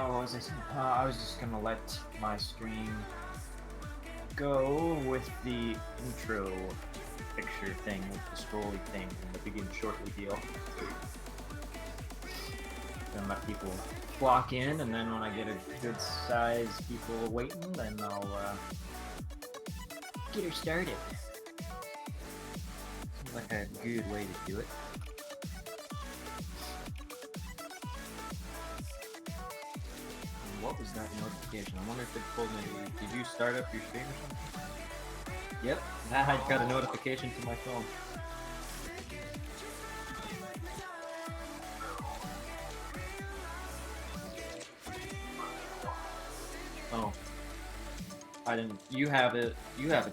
what was I saying? I was just gonna let my stream go with the intro picture thing, with the scrolly thing, and the begin shortly deal. Then let people flock in, and then when I get a good size people waiting, then I'll get her started. Seems like a good way to do it. What was that notification? I wonder if it told me, did you start up your stream or something? Yep, I got a notification to my phone. Oh, I didn't. You have it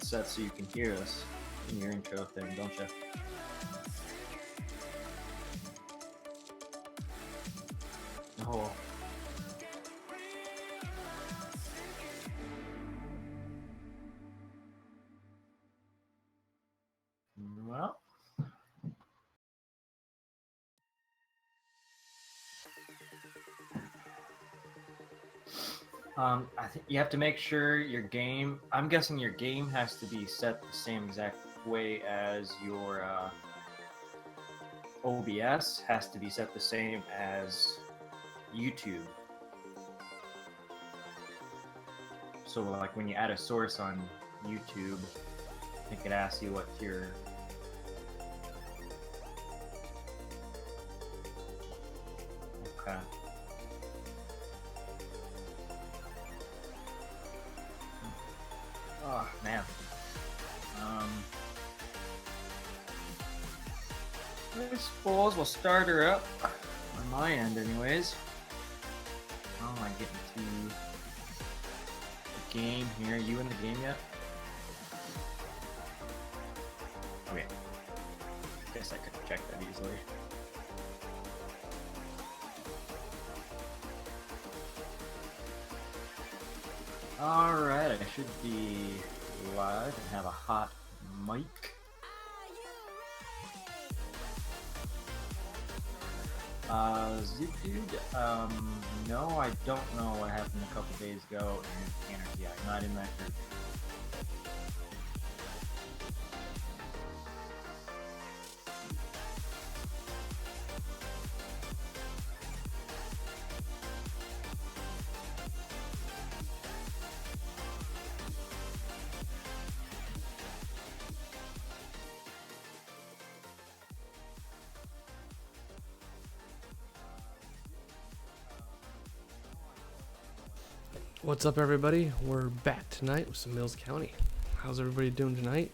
set so you can hear us in your intro thing, don't you? Oh. Well. I think you have to make sure your game, I'm guessing your game has to be set the same exact way as your OBS has to be set the same as YouTube. So like when you add a source on YouTube, I think it asks you what your okay. Oh man. I suppose we'll start her up on my end, anyways. How am I getting to the game here? You in the game yet? Okay. Guess I could have checked that easily. Alright, I should be live and have a hot mic. Zip dude, no, I don't know what happened a couple days ago in Anarchy. I'm not in that group. What's up, everybody? We're back tonight with some Mills County. How's everybody doing tonight?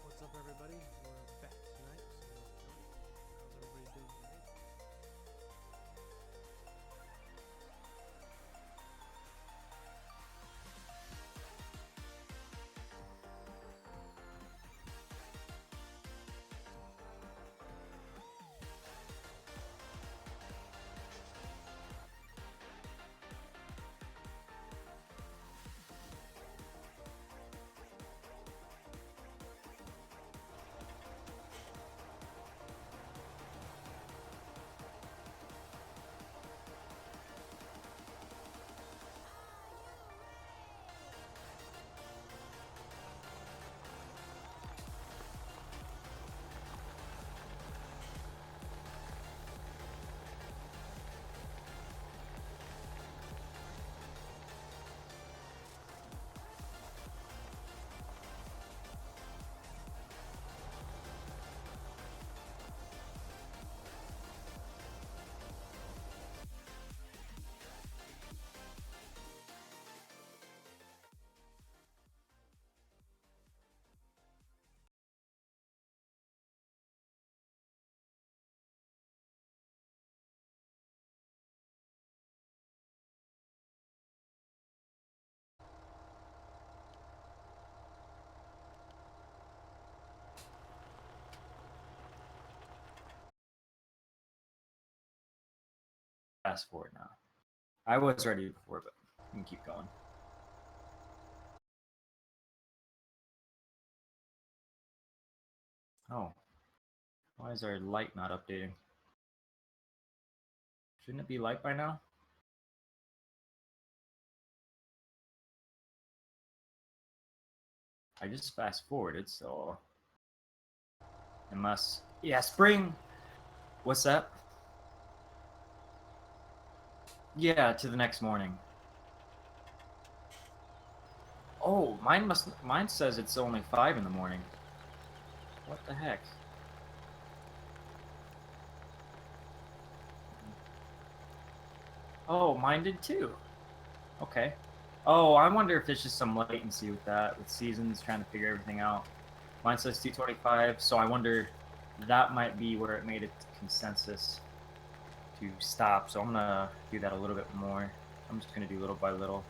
What's up, everybody? We're back tonight with some Mills County. How's everybody doing tonight? fast forward now. I was ready before, but we can keep going. Oh, why is our light not updating? Shouldn't it be light by now? I just fast forwarded, so unless yeah, spring. What's that? Yeah, to the next morning. Oh, mine says it's only 5 in the morning. What the heck? Oh, mine did too. Okay. Oh, I wonder if there's just some latency with that, with seasons trying to figure everything out. Mine says 225, so I wonder that might be where it made its consensus to stop. So I'm gonna do that a little bit more. I'm just gonna do little by little.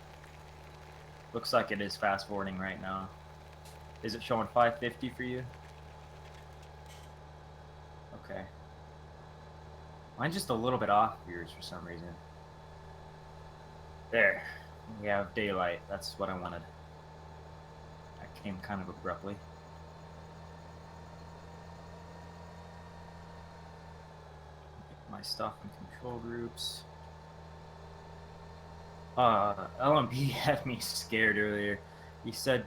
Looks like it is fast forwarding right now. Is it showing 550 for you? Okay. Mine's just a little bit off yours for some reason. There. We have daylight. That's what I wanted. That came kind of abruptly. Get my stuff in control groups. LMP had me scared earlier. He said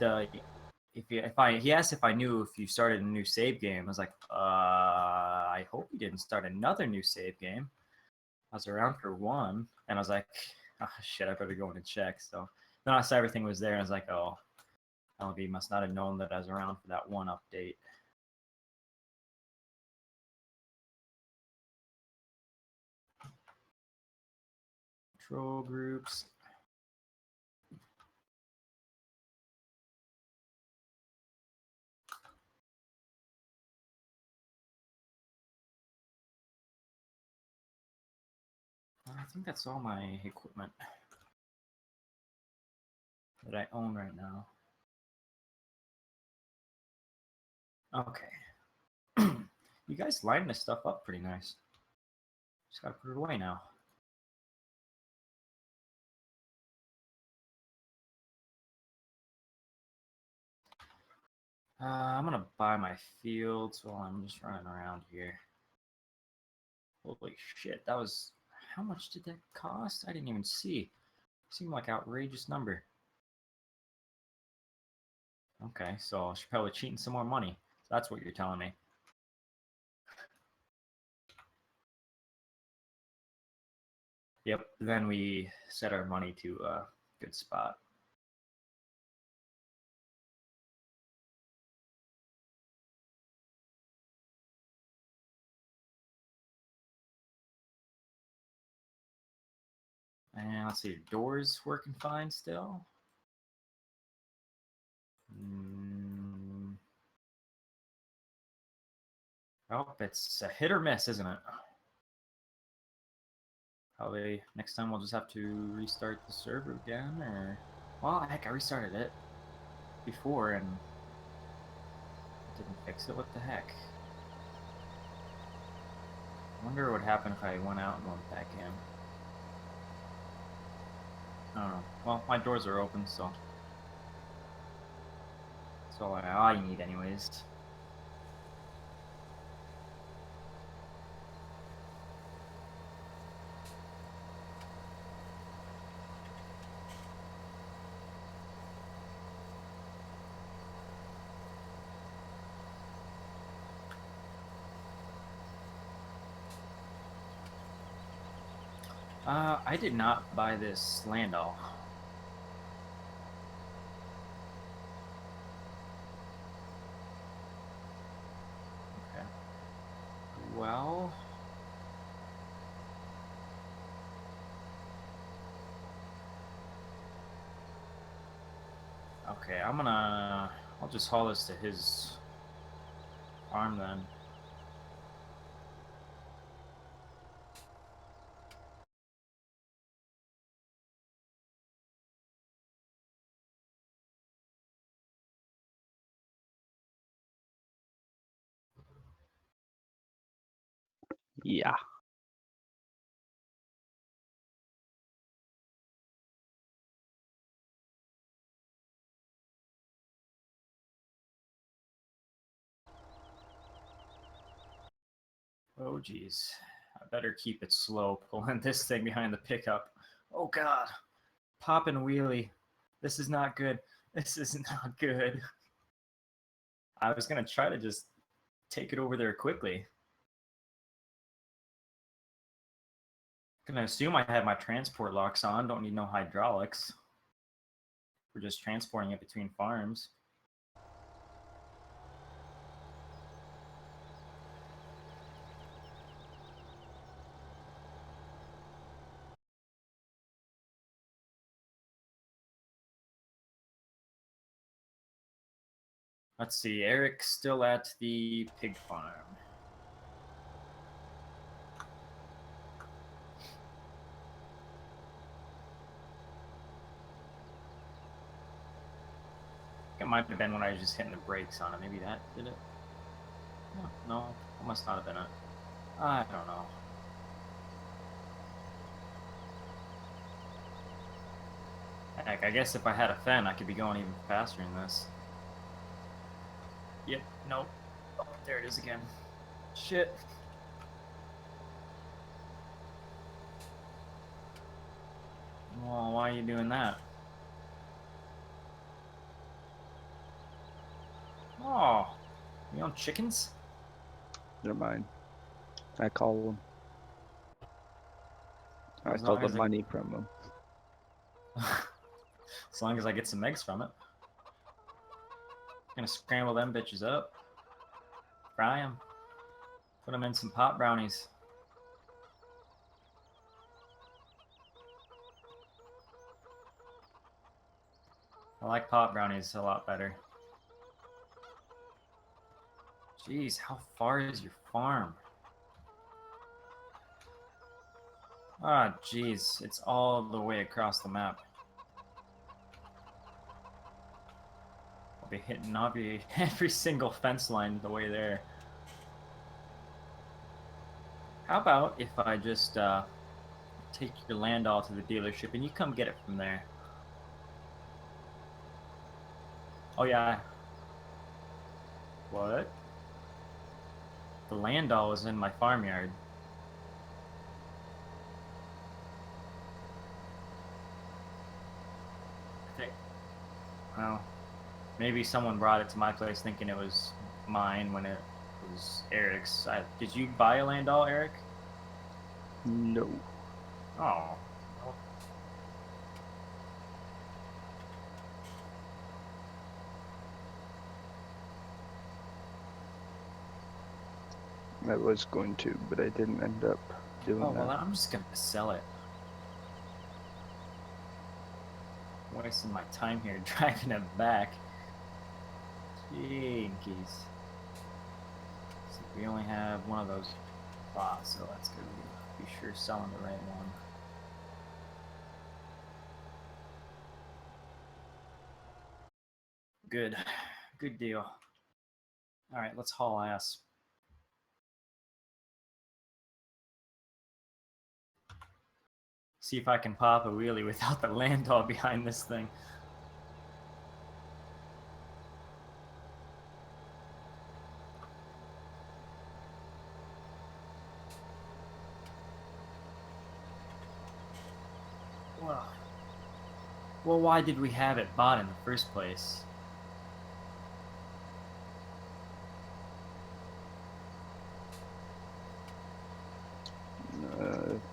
he asked if I knew if you started a new save game. I was like, I hope you didn't start another new save game. I was around for one, and I was like, oh, shit, I better go in and check. So then I saw everything was there, and I was like, oh, LMP must not have known that I was around for that one update. Control groups. I think that's all my equipment that I own right now. Okay. You guys line this stuff up pretty nice. Just gotta put it away now. I'm gonna buy my fields while I'm just running around here. Holy shit, that was... How much did that cost? I didn't even see. Seemed like outrageous number. Okay, so I should probably cheat some more money. That's what you're telling me. Yep, then we set our money to a good spot. And let's see, doors working fine still. Oh, it's a hit or miss, isn't it? Probably next time we'll just have to restart the server again, or... Well, heck, I restarted it before and it didn't fix it. What the heck? I wonder what would happen if I went out and went back in. I don't know. Well, my doors are open, so that's all I need anyways. I did not buy this Landau. Okay. Well... Okay, I'll just haul this to his farm then. Yeah. Oh, geez. I better keep it slow, pulling this thing behind the pickup. Oh, God. Pop and wheelie. This is not good. This is not good. I was going to try to just take it over there quickly. Gonna assume I have my transport locks on. Don't need no hydraulics. We're just transporting it between farms. Let's see, Eric's still at the pig farm. It might have been when I was just hitting the brakes on it. Maybe that did it? No, it must not have been it. I don't know. Heck, I guess if I had a fan, I could be going even faster in this. Yep, nope. Oh, there it is again. Shit. Well, why are you doing that? Oh, you own chickens? They're mine. I call them. I As call long the as I- money from them. As long as I get some eggs from it. Gonna scramble them bitches up. Fry them. Put them in some pot brownies. I like pot brownies a lot better. Jeez, how far is your farm? Ah, jeez, it's all the way across the map. I'll be hitting every single fence line the way there. How about if I just take your land all to the dealership and you come get it from there? Oh yeah. What? The land all is in my farmyard. I think. Well, maybe someone brought it to my place thinking it was mine when it was Eric's. Did you buy a land all, Eric? No. Oh. I was going to, but I didn't end up doing Oh, well, that. I'm just gonna sell it. Wasting my time here driving it back. Jinkies. So we only have one of those spots, so let's go be sure selling the right one. Good. Good deal. Alright, let's haul ass. See if I can pop a wheelie without the land all behind this thing. Well, why did we have it bought in the first place?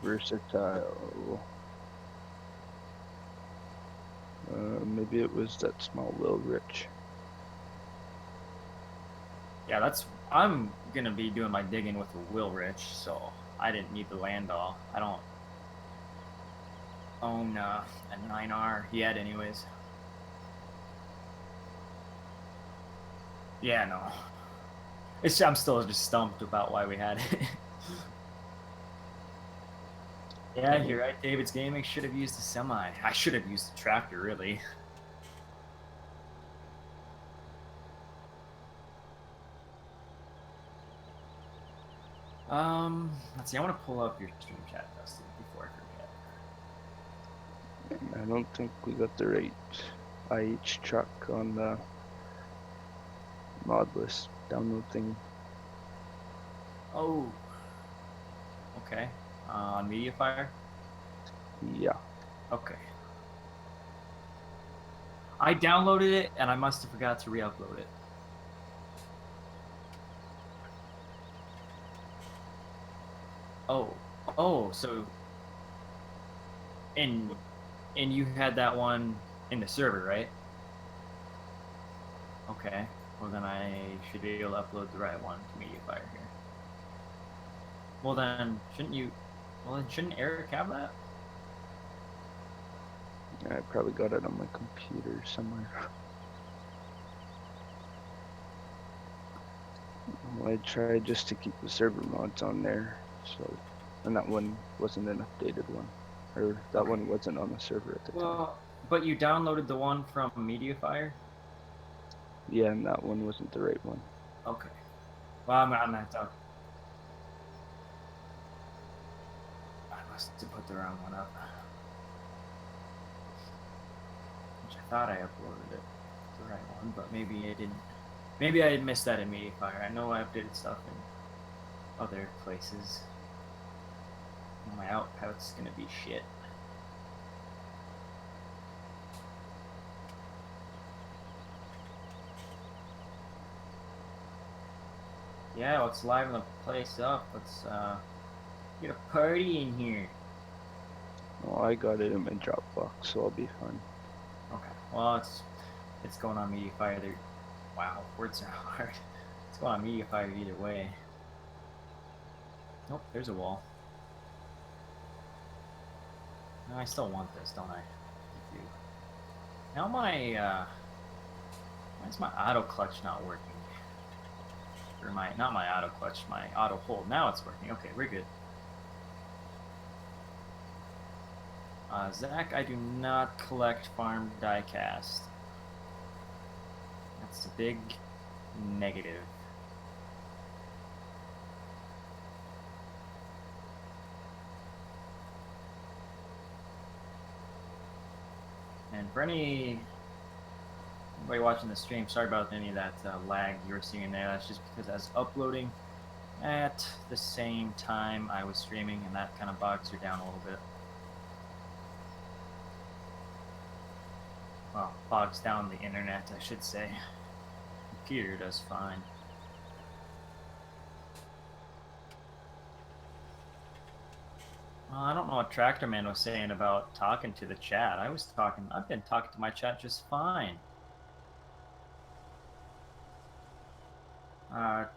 Versatile. Maybe it was that small Will Rich. Yeah, I'm gonna be doing my digging with the Wilrich, so I didn't need the land all. I don't own a 9R yet, anyways. Yeah, no. I'm still just stumped about why we had it. Yeah, you're right. David's Gaming should have used a semi. I should have used the tractor, really. Let's see. I want to pull up your stream chat, Dustin, before I forget. I don't think we got the right IH truck on the mod list download thing. Oh, Okay. On MediaFire? Yeah. Okay. I downloaded it and I must have forgot to re-upload it. Oh. Oh, so and you had that one in the server, right? Okay. Well then I should be able to upload the right one to MediaFire here. Well then shouldn't Eric have that? I probably got it on my computer somewhere. Well, I tried just to keep the server mods on there, so, and that one wasn't an updated one, or that Okay. one wasn't on the server at the time. Well, but you downloaded the one from MediaFire? Yeah, and that one wasn't the right one. Okay. Well, I'm gonna have to. I must have put the wrong one up. Which I thought I uploaded it, the right one, but maybe I didn't. Maybe I missed that in MediaFire. I know I updated stuff in other places. My output's gonna be shit. Yeah, let's liven the place up. Let's get a party in here. Well, I got it in my Dropbox, so I'll be fine. Okay. Well, it's going on MediaFire. There. Wow, words are hard. It's going on MediaFire either way. Nope, there's a wall. No, I still want this, don't I? I do. Now why is my auto clutch not working? Or not my auto clutch, my auto hold. Now it's working. Okay, we're good. Zach, I do not collect farm diecast. That's a big negative. And for anybody watching the stream, sorry about any of that lag you were seeing there. That's just because I was uploading at the same time I was streaming, and that kind of bogs you down a little bit. Well, bogs down the internet, I should say. Computer does fine. Well, I don't know what Tractor Man was saying about talking to the chat. I've been talking to my chat just fine.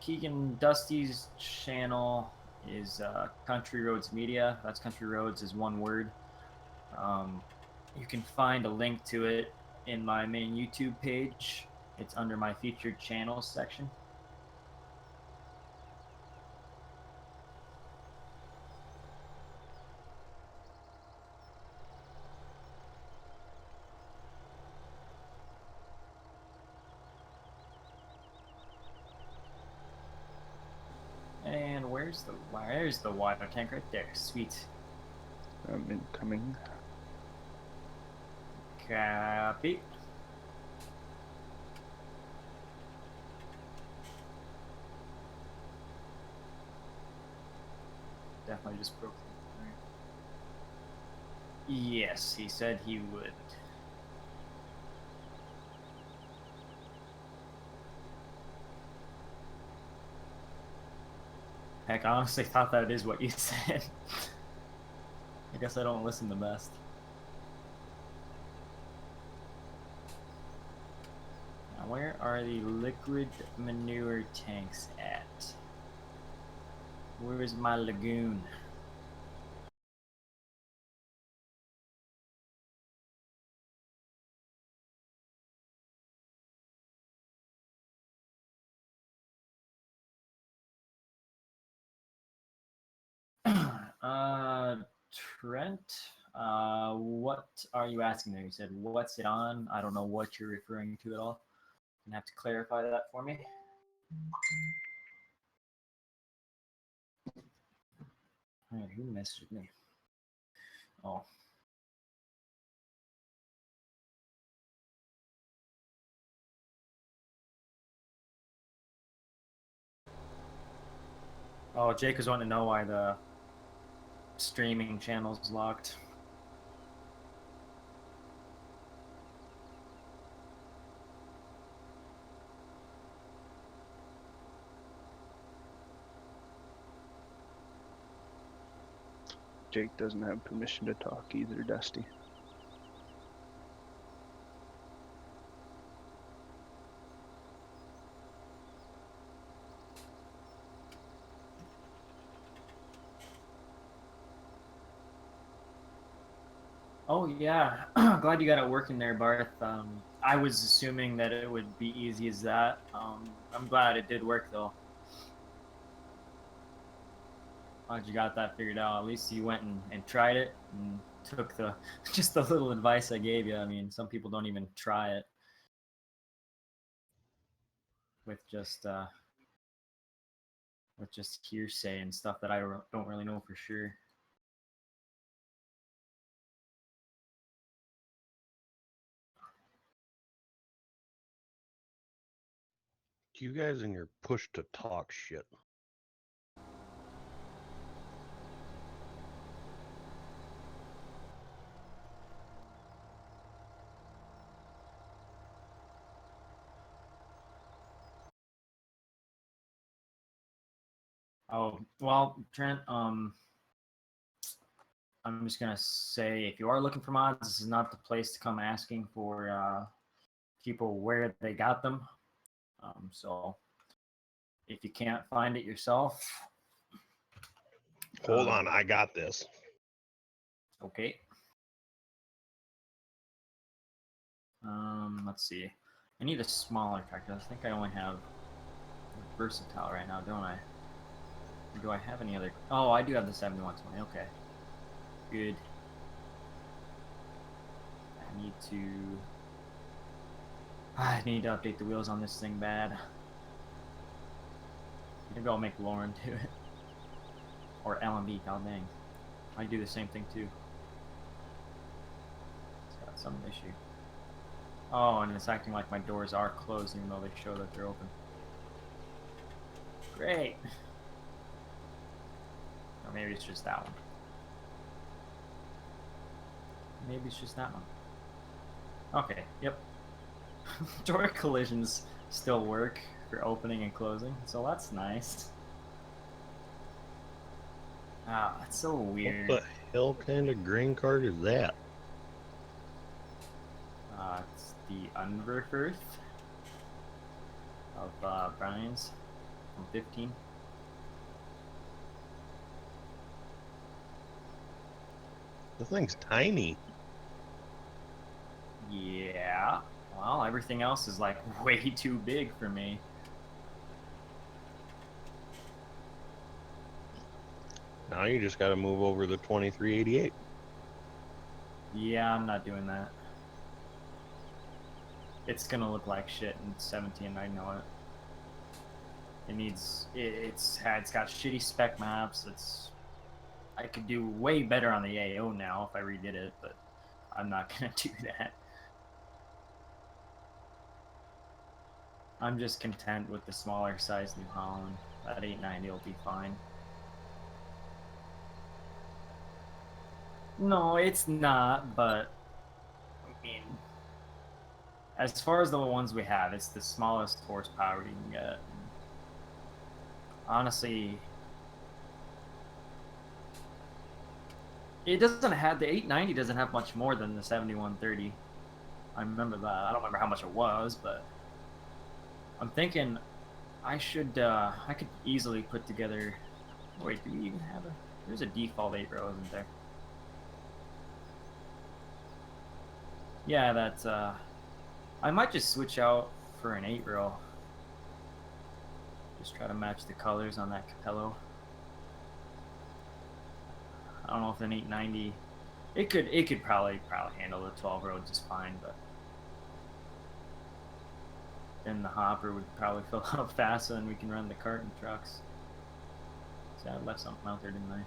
Keegan Dusty's channel is Country Roads Media. That's Country Roads is one word. You can find a link to it in my main YouTube page. It's under my featured channels section. And where's the water tank right there? Sweet. I'm incoming. Copy. Definitely just broke the thing. Yes, he said he would. Heck, I honestly thought that is what you said. I guess I don't listen the best. Now, where are the liquid manure tanks at? Where is my lagoon? Trent, what are you asking there? You said, what's it on? I don't know what you're referring to at all. You have to clarify that for me. Alright, who messaged me? Oh. Oh, Jake was wanting to know why the streaming channels locked. Jake doesn't have permission to talk either, Dusty. Oh yeah, glad you got it working there, Barth. I was assuming that it would be easy as that. I'm glad it did work though. Glad you got that figured out. At least you went and tried it and took the just the little advice I gave you. I mean, some people don't even try it with just hearsay and stuff that I don't really know for sure. You guys and your push to talk shit. Oh, well, Trent, I'm just gonna say if you are looking for mods, this is not the place to come asking for people where they got them. So if you can't find it yourself, Hold on, I got this. okay. Let's see. I need a smaller tractor. I think I only have versatile right now, don't I? Or do I have any other? Oh, I do have the 7120. Okay, good. I need to update the wheels on this thing bad. Maybe I'll make Lauren do it. Or LMB, god dang. I do the same thing too. It's got some issue. Oh, and it's acting like my doors are closed even though they show that they're open. Great. Or maybe it's just that one. Maybe it's just that one. Okay, yep. Door collisions still work for opening and closing, so that's nice. Ah, that's so weird. What the hell kind of grain card is that? It's the Unverfirth of Brian's from 15. The thing's tiny. Yeah. Well, everything else is like way too big for me. Now you just got to move over the 2388. Yeah, I'm not doing that. It's gonna look like shit in 17. I know it. It needs. It's got shitty spec maps. I could do way better on the AO now if I redid it, but I'm not gonna do that. I'm just content with the smaller size New Holland. That 890 will be fine. No, it's not, but I mean, as far as the ones we have, it's the smallest horsepower you can get. Honestly, it doesn't have, the 890 doesn't have much more than the 7130. I remember that. I don't remember how much it was, but I'm thinking I could easily put together. Wait, do we even have a? There's a default 8 row, isn't there? Yeah, that's I might just switch out for an 8 row. Just try to match the colors on that Capello. I don't know if an 890. It could probably handle the 12 row just fine, but then the hopper would probably fill up faster than we can run the carton trucks. So I left something out there, didn't I?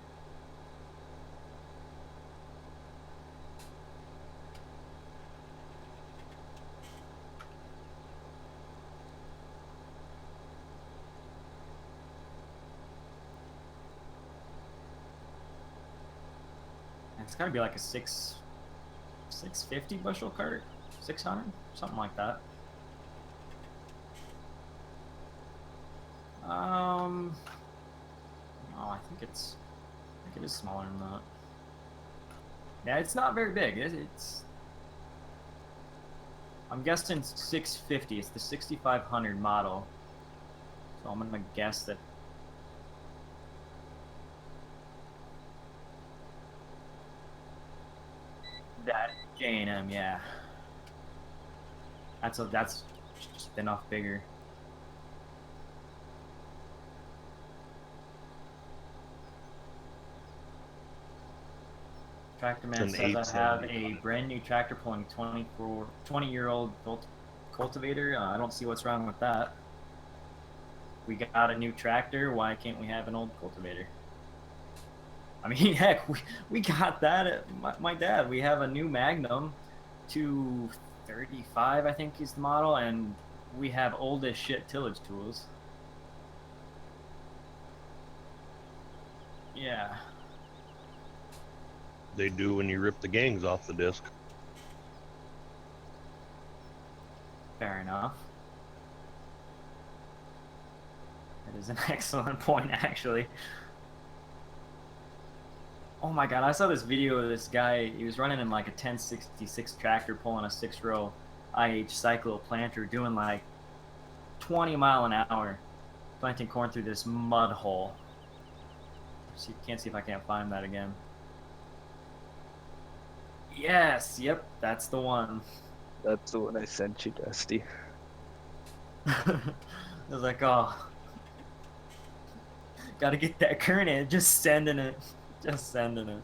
gotta be like a 650 bushel cart, 600, something like that. Oh, I think it is smaller than that. Yeah, it's not very big. It's I'm guessing 650. It's the 6500 model. So I'm gonna guess that. That J&M, yeah. That's just enough bigger. Tractor Man An says I have a 875. brand new tractor pulling 20-year-old cultivator. I don't see what's wrong with that. We got a new tractor. Why can't we have an old cultivator? I mean, heck, we got that at my dad. We have a new Magnum 235, I think is the model, and we have old as shit tillage tools. Yeah. They do when you rip the gangs off the disc. Fair enough. That is an excellent point, actually. Oh my god, I saw this video of this guy. He was running in like a 1066 tractor pulling a 6-row IH cyclo planter doing like 20 mile an hour planting corn through this mud hole. So you can't see if I can't find that again. Yes, yep, that's the one. That's the one I sent you, Dusty. I was like, oh, gotta get that current in. Just sending it. Just sending it.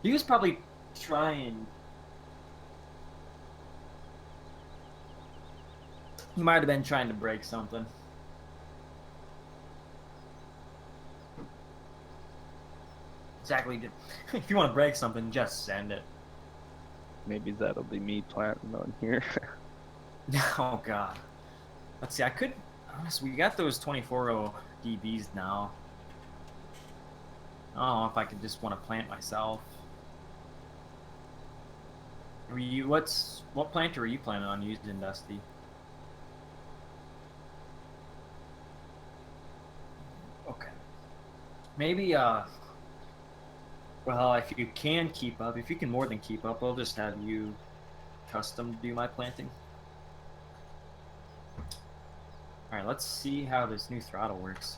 He was probably trying. He might have been trying to break something. Exactly. If you want to break something, just send it. Maybe that'll be me planting on here. Oh god. Let's see. I could. Honestly, we got those 24-row DBs now. I don't know if I could just want to plant myself. What planter were you planning on using, Dusty? Okay. Maybe well, if you can keep up, if you can more than keep up, I'll just have you custom do my planting. Alright, let's see how this new throttle works.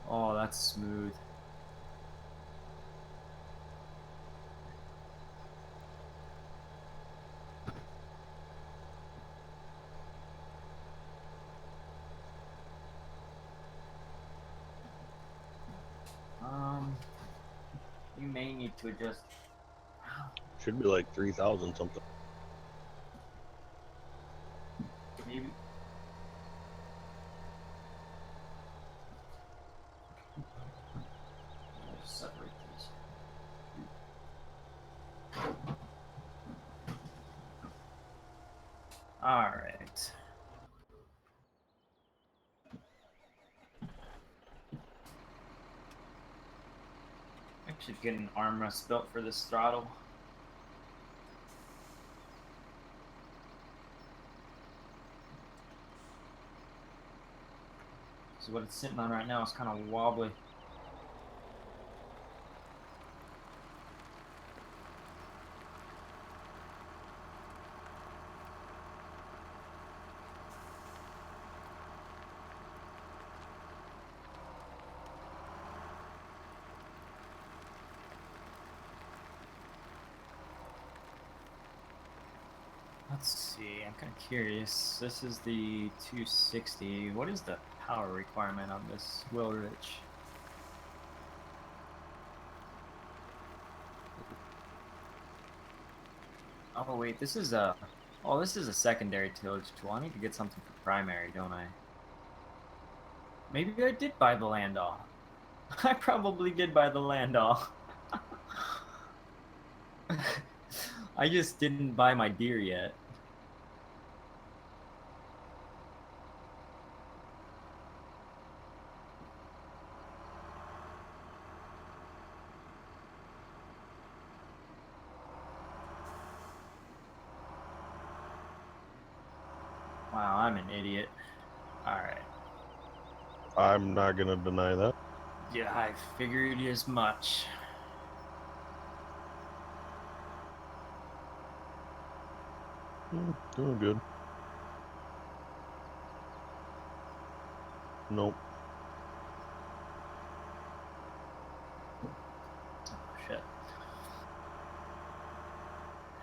Oh, that's smooth. You may need to adjust. Should be like 3,000 something. Maybe. I'll just separate these. All right. I should get an armrest built for this throttle. So what it's sitting on right now is kind of wobbly. Let's see, I'm kind of curious. This is the 260. What is the power requirement on this Wilrich? Oh wait, this is a secondary tillage tool. I need to get something for primary, don't I? Maybe I did buy the Landau. I probably did buy the Landau. I just didn't buy my deer yet. Wow, I'm an idiot. Alright. I'm not gonna deny that. Yeah, I figured as much. Doing good. Nope. Oh, shit.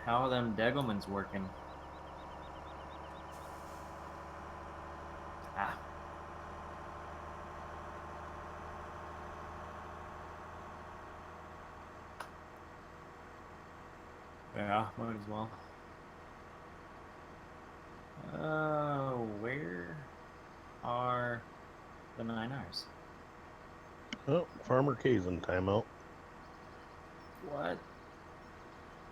How are them Degelmans working? Ah. Yeah, might as well. Where are the 9Rs? Oh, Farmer K's in timeout. What?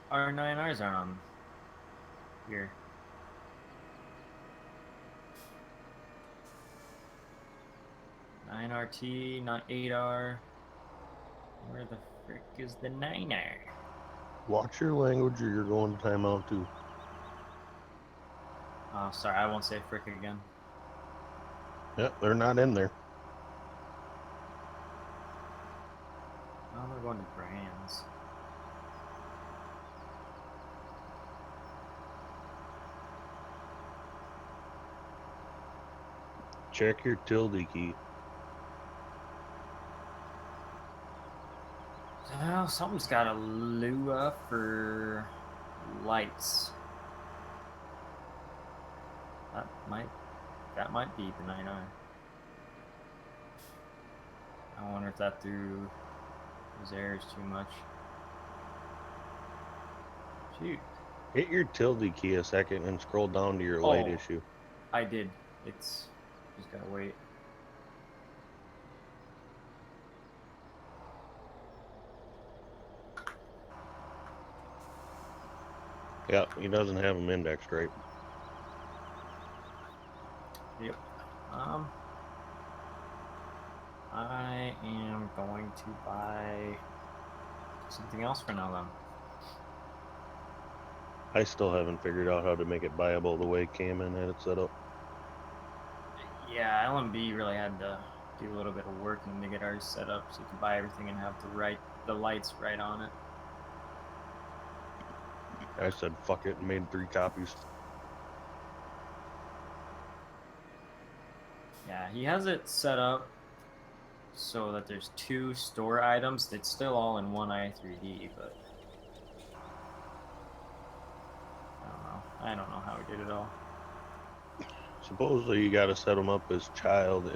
Our 9Rs aren't on here. 9RT, not 8R. Where the frick is the 9R? Watch your language or you're going to timeout too. Oh, sorry, I won't say frick again. Yep, they're not in there. Oh, they're going to brands. Check your tilde key. Oh, something's got a Lua for lights. That might be the 9R. I wonder if that threw his errors too much. Shoot. Hit your tilde key a second and scroll down to your light Oh. issue. I did. It's just gotta wait. Yeah, he doesn't have them indexed right. Yep. I am going to buy something else for now then. I still haven't figured out how to make it viable the way Cameron had it set up. Yeah, LMB really had to do a little bit of working to get ours set up so you can buy everything and have the lights right on it. I said fuck it and made 3 copies. Yeah, he has it set up so that there's 2 store items. It's still all in one i3D, but I don't know how he did it all. Supposedly you gotta set them up as child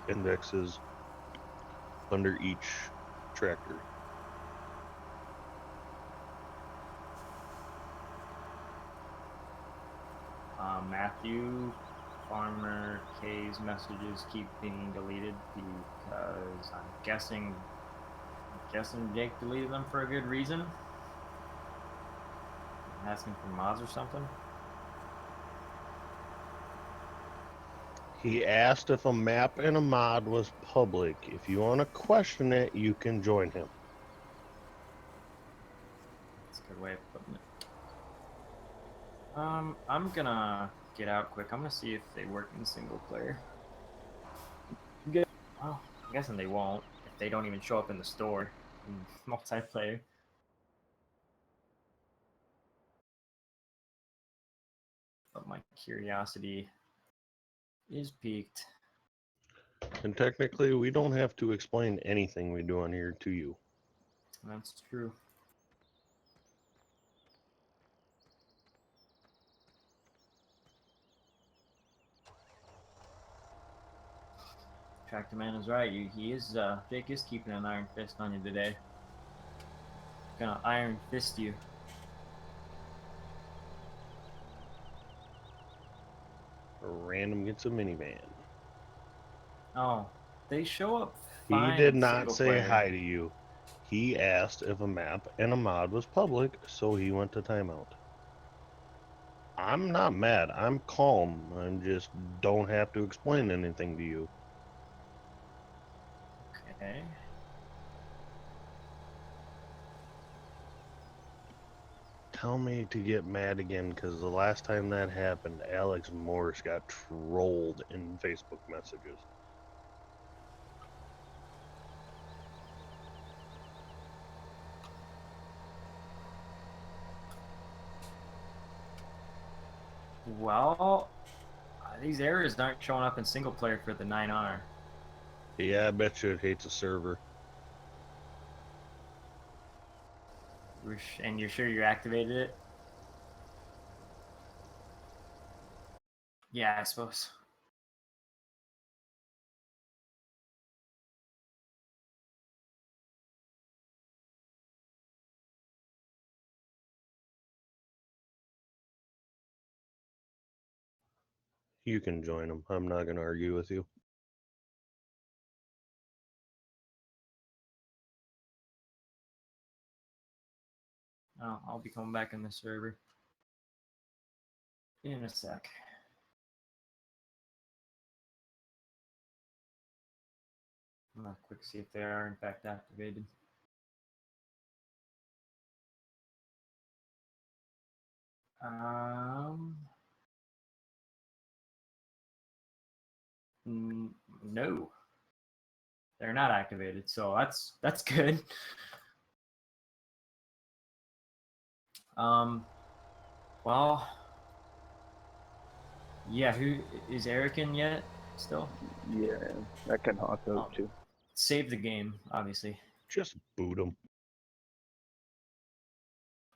indexes under each tractor. Matthew Farmer K's messages keep being deleted because I'm guessing Jake deleted them for a good reason. Asking for mods or something. He asked if a map and a mod was public. If you want to question it, you can join him. That's a good way of putting it. I'm gonna get out quick. I'm gonna see if they work in single player. Well, I'm guessing they won't if they don't even show up in the store in multiplayer. But my curiosity is piqued. And technically, we don't have to explain anything we do on here to you. That's true. Tractor Man is right. Jake is keeping an iron fist on you today. Gonna iron fist you. Random gets a minivan. Oh, they show up He fine did in not single say player. hi to you. He asked if a map and a mod was public, so he went to timeout. I'm not mad. I'm calm. I'm just don't have to explain anything to you. tell me to get mad again, because the last time that happened, Alex Morris got trolled in Facebook messages. Well, these errors aren't showing up in single player for the 9R. Yeah, I bet you it hates a server. And you're sure you activated it? Yeah, I suppose. You can join them. I'm not going to argue with you. Oh, I'll be coming back in the server in a sec. I'm gonna quick see if they are in fact activated. No, they're not activated, so that's good. Well, yeah. Who is Eric in yet? Still? Yeah, that can hawk out too. Save the game, obviously. Just boot them.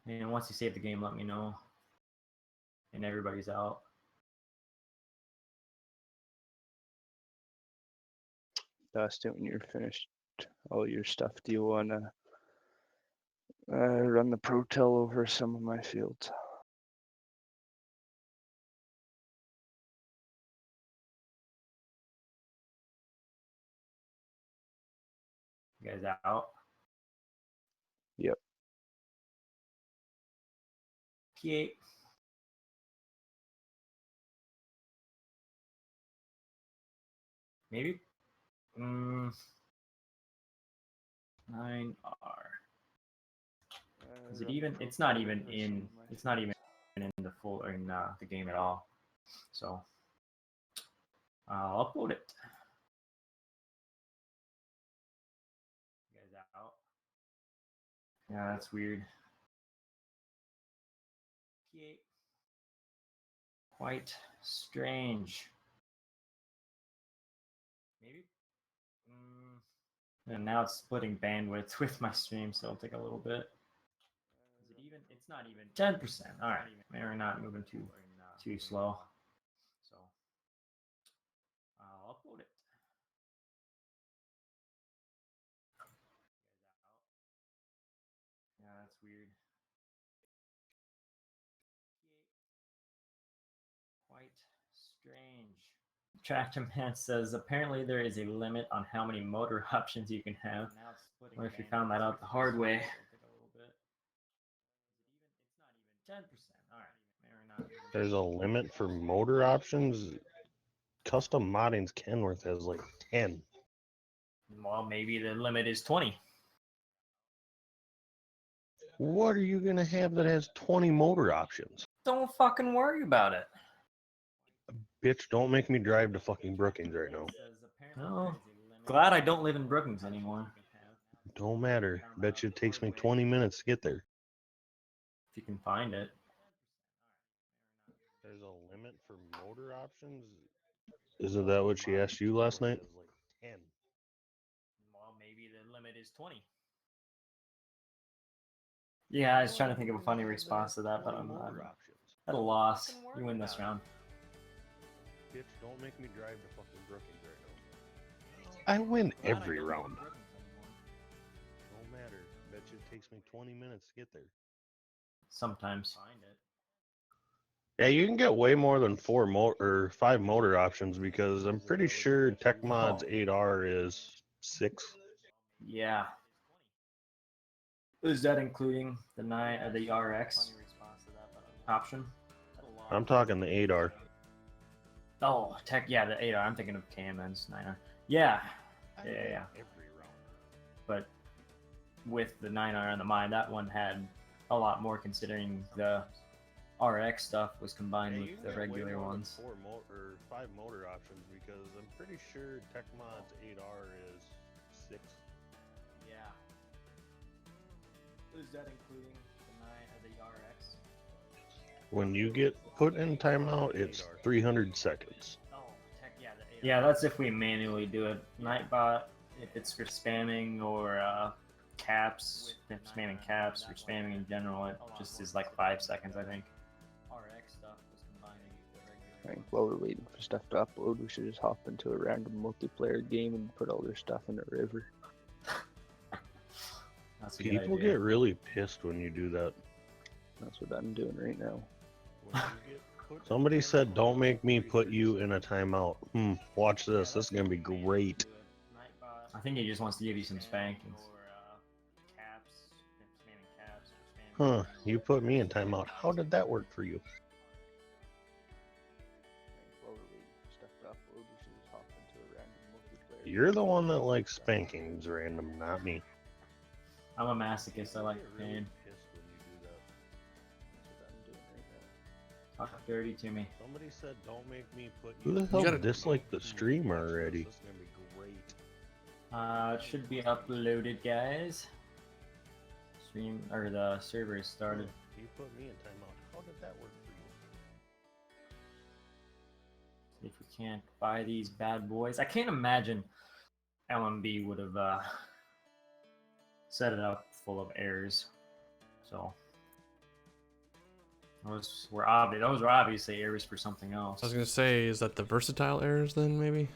And once you save the game, let me know. And everybody's out. Dustin, when you're finished all your stuff, do you want to run the ProTel over some of my fields? You guys out? Yep. P8. Maybe? 9R. Is it even? It's not even in. It's not even in the full or in the game at all. So I'll upload it. You guys out? Yeah, that's weird. P8. Quite strange. Maybe. And now it's splitting bandwidth with my stream, so it'll take a little bit. Is it even? It's not even 10%. All right, we're not moving too slow. So I'll upload it. Yeah, that's weird. Quite strange. Tractor Man says apparently there is a limit on how many motor options you can have. Or if you found that out the hard way. It's not even 10%. All right. There's a limit for motor options. Custom Modding's Kenworth has like 10. Well, maybe the limit is 20. What are you going to have that has 20 motor options? Don't fucking worry about it. Bitch, don't make me drive to fucking Brookings right now. Oh, glad I don't live in Brookings anymore. Don't matter. Bet you it takes me 20 minutes to get there. If you can find it. There's a limit for motor options? Isn't that what she asked you last night? 10. Well, maybe the limit is 20. Yeah, I was trying to think of a funny response to that, but I'm at a loss. You win this round. Bitch, don't make me drive to fucking Brookings right now. I win every round. Don't matter. Bet you it takes me 20 minutes to get there. Sometimes. Yeah, you can get way more than 5 motor options because I'm pretty sure TechMod's 8R is 6. Yeah. Is that including the the RX option? I'm talking the 8R. Oh, yeah, the 8R. I'm thinking of KMN's 9R. Yeah. Yeah. Every round. But with the 9R on the mind, that one had a lot more considering the RX stuff was combined Hey, you with can the get way regular more than ones. 5 motor options because I'm pretty sure TechMod's 8R is 6. Yeah. Is that including the RX? When you get put in timeout, it's 300 seconds. Oh, yeah, that's if we manually do it. Nightbot, if it's for spamming or caps, if spamming caps or spamming in general, it just is like 5 seconds, I think. RX stuff was combining with the I regular think while we're waiting for stuff to upload, we should just hop into a random multiplayer game and put all their stuff in the river. That's a good People idea. get really pissed when you do that. That's what I'm doing right now. Somebody said, "Don't make me put you in a timeout." Watch this. This is gonna be great. I think he just wants to give you some spankings. Huh? You put me in timeout. How did that work for you? I think while we're waiting for stuff to upload, we should just hop into a random multiplayer. You're the one that likes spankings random, not me. I'm a masochist. I like pain. That's what I'm doing right now. Talk dirty to me. Somebody said, "Don't make me put you." Who the hell gotta- disliked the stream already? This is gonna be great. It should be uploaded, guys. Stream or the server is started. You put me in timeout. How did that work for you? See if we can't buy these bad boys. I can't imagine LMB would have set it up full of errors. So those were obvious. Those were obviously errors for something else. I was gonna say, is that the versatile errors then, maybe?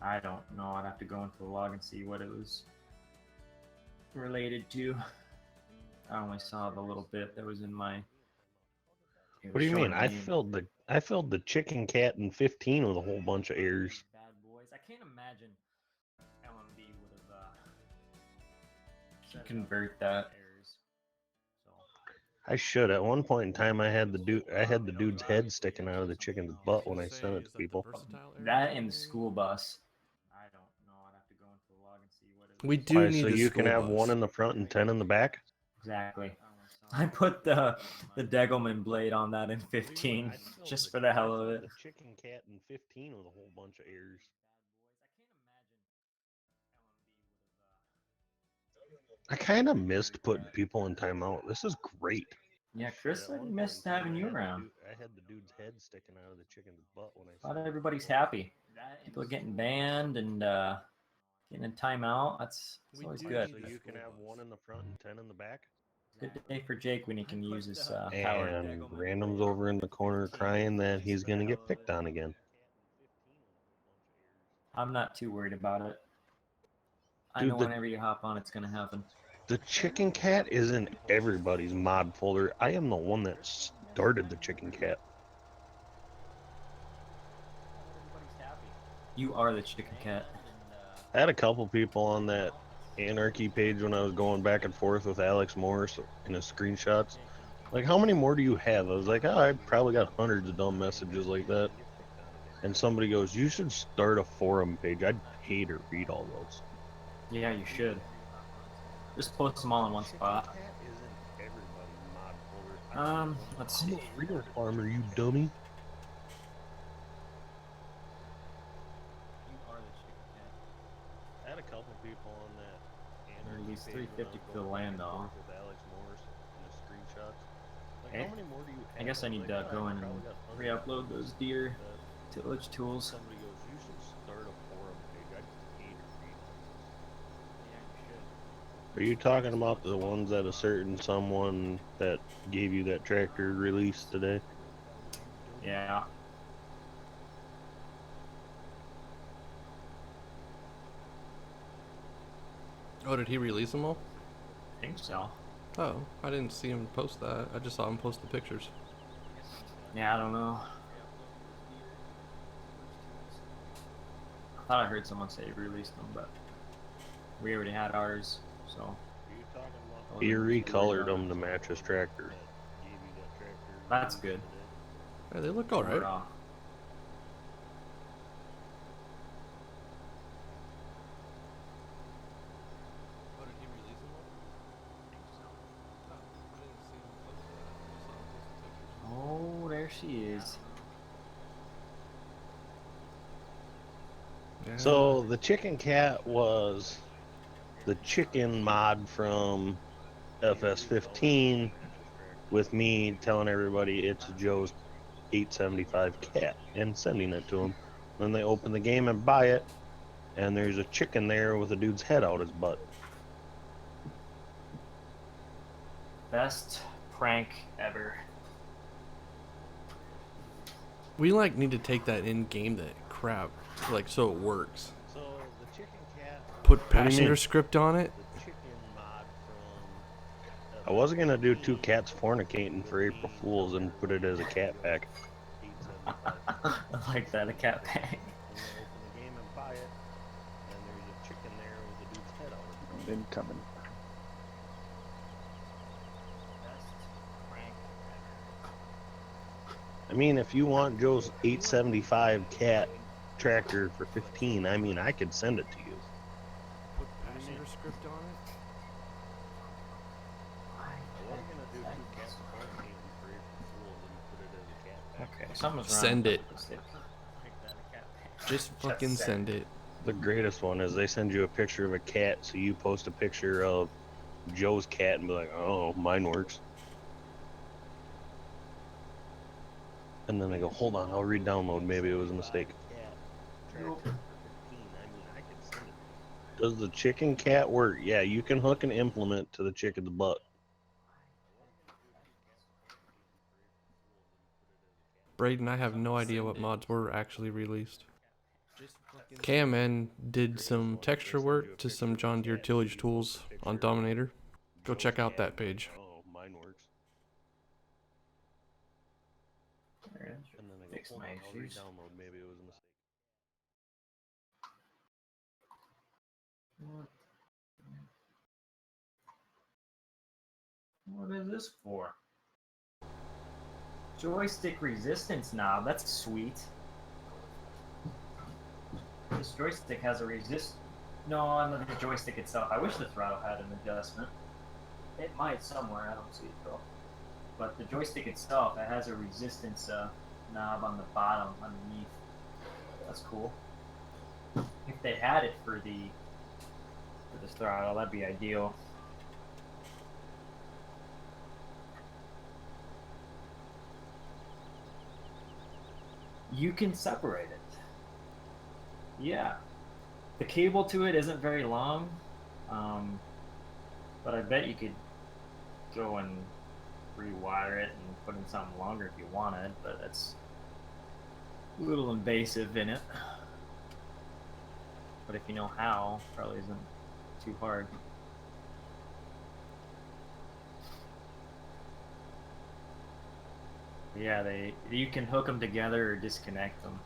I don't know. I'd have to go into the log and see what it was related to. I only saw the little bit that was in my. What do you mean? I filled the chicken cat in 15 with a whole bunch of errors. Bad boys. I can't imagine LMB would have convert that. I should. At one point in time, I had the dude's head sticking out of the chicken's butt when I sent it to people. That and the school bus. I don't know. I'd have to go into the log and see what it was. We do Why, need so the you can school have bus. 1 in the front and 10 in the back? Exactly. I put the Degelman blade on that in 15 just for the hell of it. The chicken cat in 15 with a whole bunch of errors. I kind of missed putting people in timeout. This is great. Yeah, Chris said he missed having you around. I had the dude's head sticking out of the chicken's butt when I. Not everybody's happy. People are getting banned and getting in timeout. That's always good. So you can have 1 in the front and 10 in the back. Good day for Jake when he can use his power. And Random's over in the corner crying that he's gonna get picked on again. I'm not too worried about it. I Dude, know whenever you hop on, it's gonna happen. The chicken cat is in everybody's mod folder. I am the one that started the chicken cat. You are the chicken cat. I had a couple people on that Anarchy page when I was going back and forth with Alex Morris in his screenshots. Like, how many more do you have? I was like, oh, I probably got hundreds of dumb messages like that. And somebody goes, you should start a forum page. I'd pay to read all those. Yeah, you should. Just post them all in one spot. Let's see. Real farmer, you dummy. I had a couple people on that. At least 350 for the land off. With Alex Morris in his screenshots. Like, Okay. how many more do you have? I guess I need to go in and re-upload those deer tillage tools. Somebody goes, you should start a forum page. I'd pay to read those. Are you talking about the ones that a certain someone that gave you that tractor released today? Yeah. Oh, did he release them all? I think so. Oh, I didn't see him post that. I just saw him post the pictures. Yeah, I don't know. I thought I heard someone say he released them, but we already had ours, so. He recolored them to match his tractor. That's good. Hey, they look alright. Raw. she is. Yeah. So the chicken cat was the chicken mod from FS15 with me telling everybody it's Joe's 875 cat and sending it to them. Then they open the game and buy it, and there's a chicken there with a dude's head out his butt. Best prank ever. We like need to take that in game that crap, like so it works. So the chicken cat. Put do you passenger mean? script on it. The chicken mod from. I wasn't gonna do two cats fornicating for April Fools and put it as a cat pack. I like that, a cat pack. Incoming. Best prank I mean, if you want Joe's 875 cat tractor for 15, I mean, I could send it to you. Put passenger script on it. Okay, something's wrong. Send with it. the stick. Make that a cat pack. Just fucking send it. The greatest one is they send you a picture of a cat, so you post a picture of Joe's cat and be like, oh, mine works. And then they go, hold on, I'll re-download. Maybe it was a mistake. Nope. Does the chicken cat work? Yeah, you can hook an implement to the chicken's butt. Braden, I have no idea what mods were actually released. KMN did some texture work to some John Deere tillage tools on Dominator. Go check out that page. Oh, mine works. There, And then they fix go, my hold on, I'll issues. re-download. Maybe it was a mistake. What is this for? Joystick resistance knob. That's sweet. This joystick has a resist. No, not the joystick itself. I wish the throttle had an adjustment. It might somewhere. I don't see it though. But the joystick itself, it has a resistance knob on the bottom underneath. That's cool. If they had it for this throttle, that'd be ideal. You can separate it. Yeah. The cable to it isn't very long, but I bet you could go and rewire it and put in something longer if you wanted, but that's a little invasive in it. But if you know how, probably isn't too hard. Yeah, you can hook them together or disconnect them.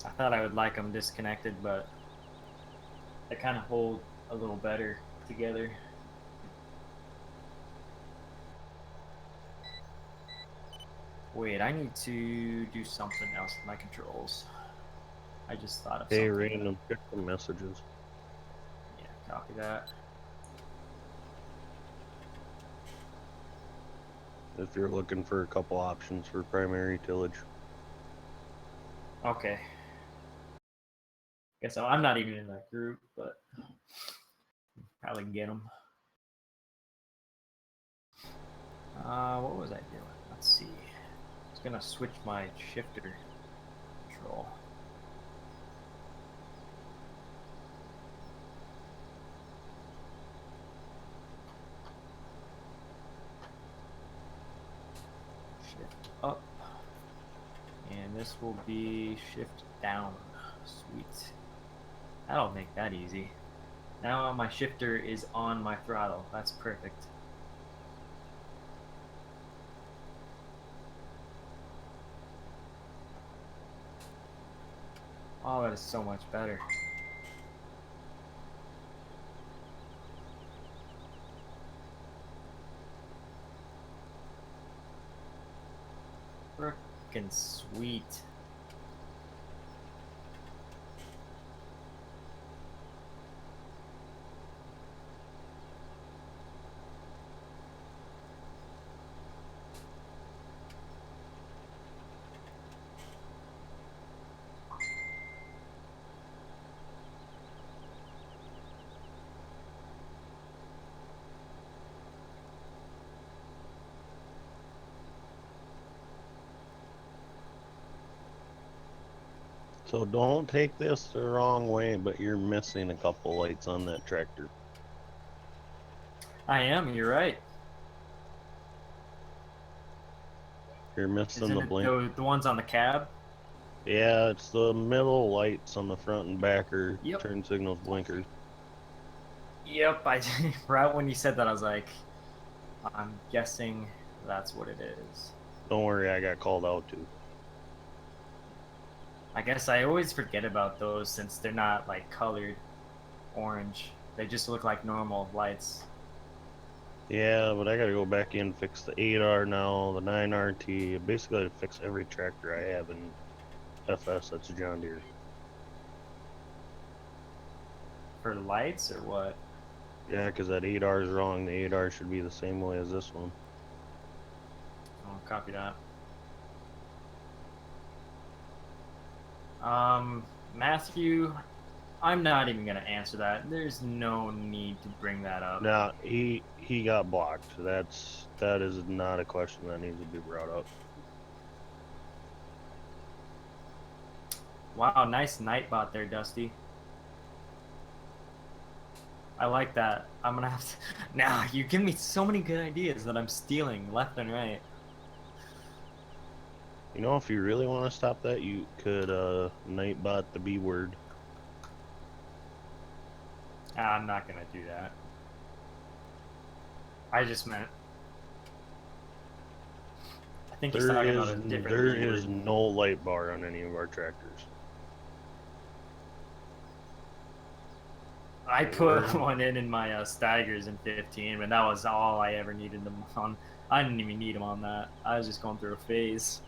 I thought I would like them disconnected, but they kind of hold a little better together. Wait, I need to do something else with my controls. I just thought of Hey, something. random, check the messages. Yeah, copy that. If you're looking for a couple options for primary tillage. Okay. Guess I'm not even in that group, but probably can get them. What was I doing? Let's see. I was gonna switch my shifter control. Shift up. And this will be shift down. Sweet. That'll make that easy. Now my shifter is on my throttle. That's perfect. Oh, that is so much better. Frickin' sweet. So don't take this the wrong way, but you're missing a couple lights on that tractor. I am. You're right. You're missing Isn't the it blink. the ones on the cab? Yeah, it's the middle lights on the front and back are Yep. turn signals blinkers. Yep. I right when you said that, I was like, I'm guessing that's what it is. Don't worry, I got called out too. I guess I always forget about those since they're not like colored orange. They just look like normal lights. Yeah, but I gotta go back in and fix the 8R now, the 9RT. Basically, I fix every tractor I have in FS that's a John Deere. For lights or what? Yeah, because that 8R is wrong. The 8R should be the same way as this one. I'll copy that. Matthew, I'm not even gonna answer that. There's no need to bring that up. Now, he got blocked. That is not a question that needs to be brought up. Wow, nice Nightbot there, Dusty. I like that. I'm gonna have to. Now, you give me so many good ideas that I'm stealing left and right. You know, if you really want to stop that, you could Nightbot the B word. I'm not gonna do that. I just meant. I think he's talking about a different There B is word. no light bar on any of our tractors. I put one in my Steigers in 15, but that was all I ever needed them on. I didn't even need them on that. I was just going through a phase.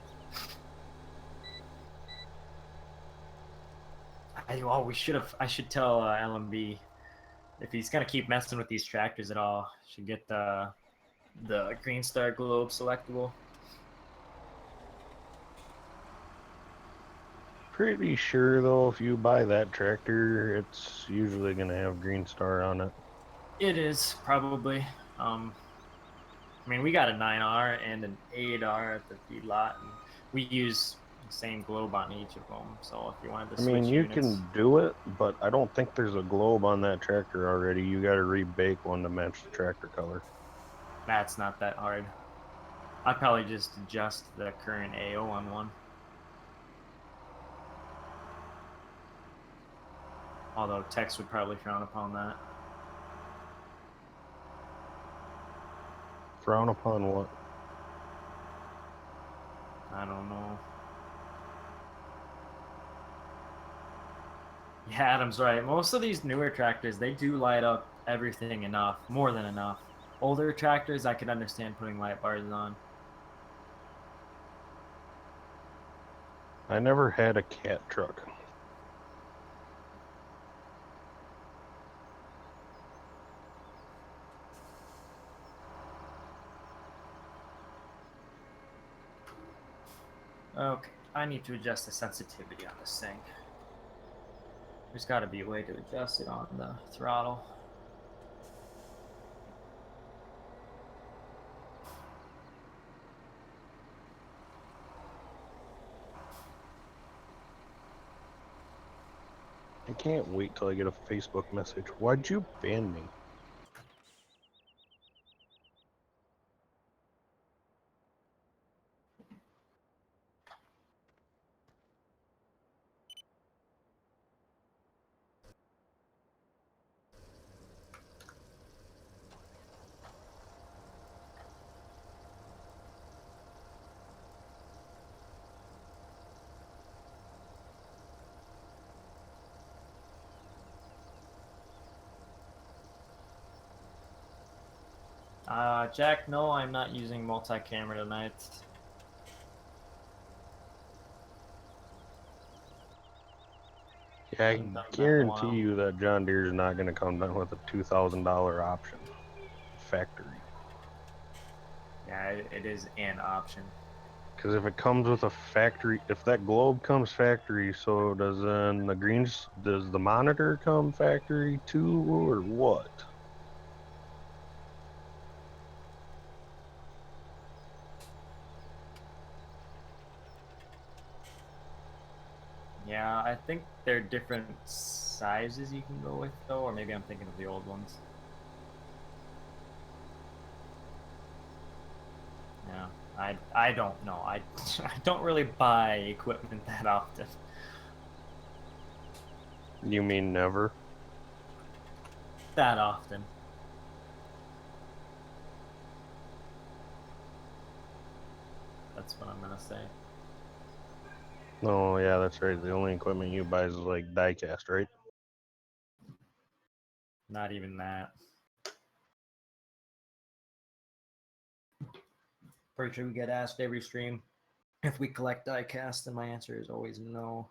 We should have. I should tell LMB if he's gonna keep messing with these tractors at all. Should get the Green Star Globe selectable. Pretty sure though, if you buy that tractor, it's usually gonna have Green Star on it. It is probably. I mean, we got a 9R and an 8R at the feedlot, and we use the same globe on each of them. So if you wanted to I switch mean, you units, can do it, but I don't think there's a globe on that tractor already. You gotta rebake one to match the tractor color. that's not that hard. I'd probably just adjust the current AO on one. Although Tex would probably frown upon that. Frown upon what? I don't know. Yeah, Adam's right. Most of these newer tractors, they do light up everything enough, more than enough. Older tractors, I could understand putting light bars on. I never had a cat truck. Okay, I need to adjust the sensitivity on this thing. There's got to be a way to adjust it on the throttle. I can't wait till I get a Facebook message. Why'd you ban me? Jack, no, I'm not using multi-camera tonight. Yeah, I Haven't done that in a guarantee while. you that John Deere's not gonna come down with a $2,000 option. Factory. Yeah, it is an option. Because if it comes with a factory, if that globe comes factory, so does then the greens, does the monitor come factory too, or what? Yeah, Yeah, I think they're different sizes you can go with, though, or maybe I'm thinking of the old ones. Yeah, I don't know. I don't really buy equipment that often. You mean never? That often. That's what I'm gonna say. Oh, yeah, that's right. The only equipment you buy is like diecast, right? Not even that. Pretty sure we get asked every stream if we collect diecast, and my answer is always no.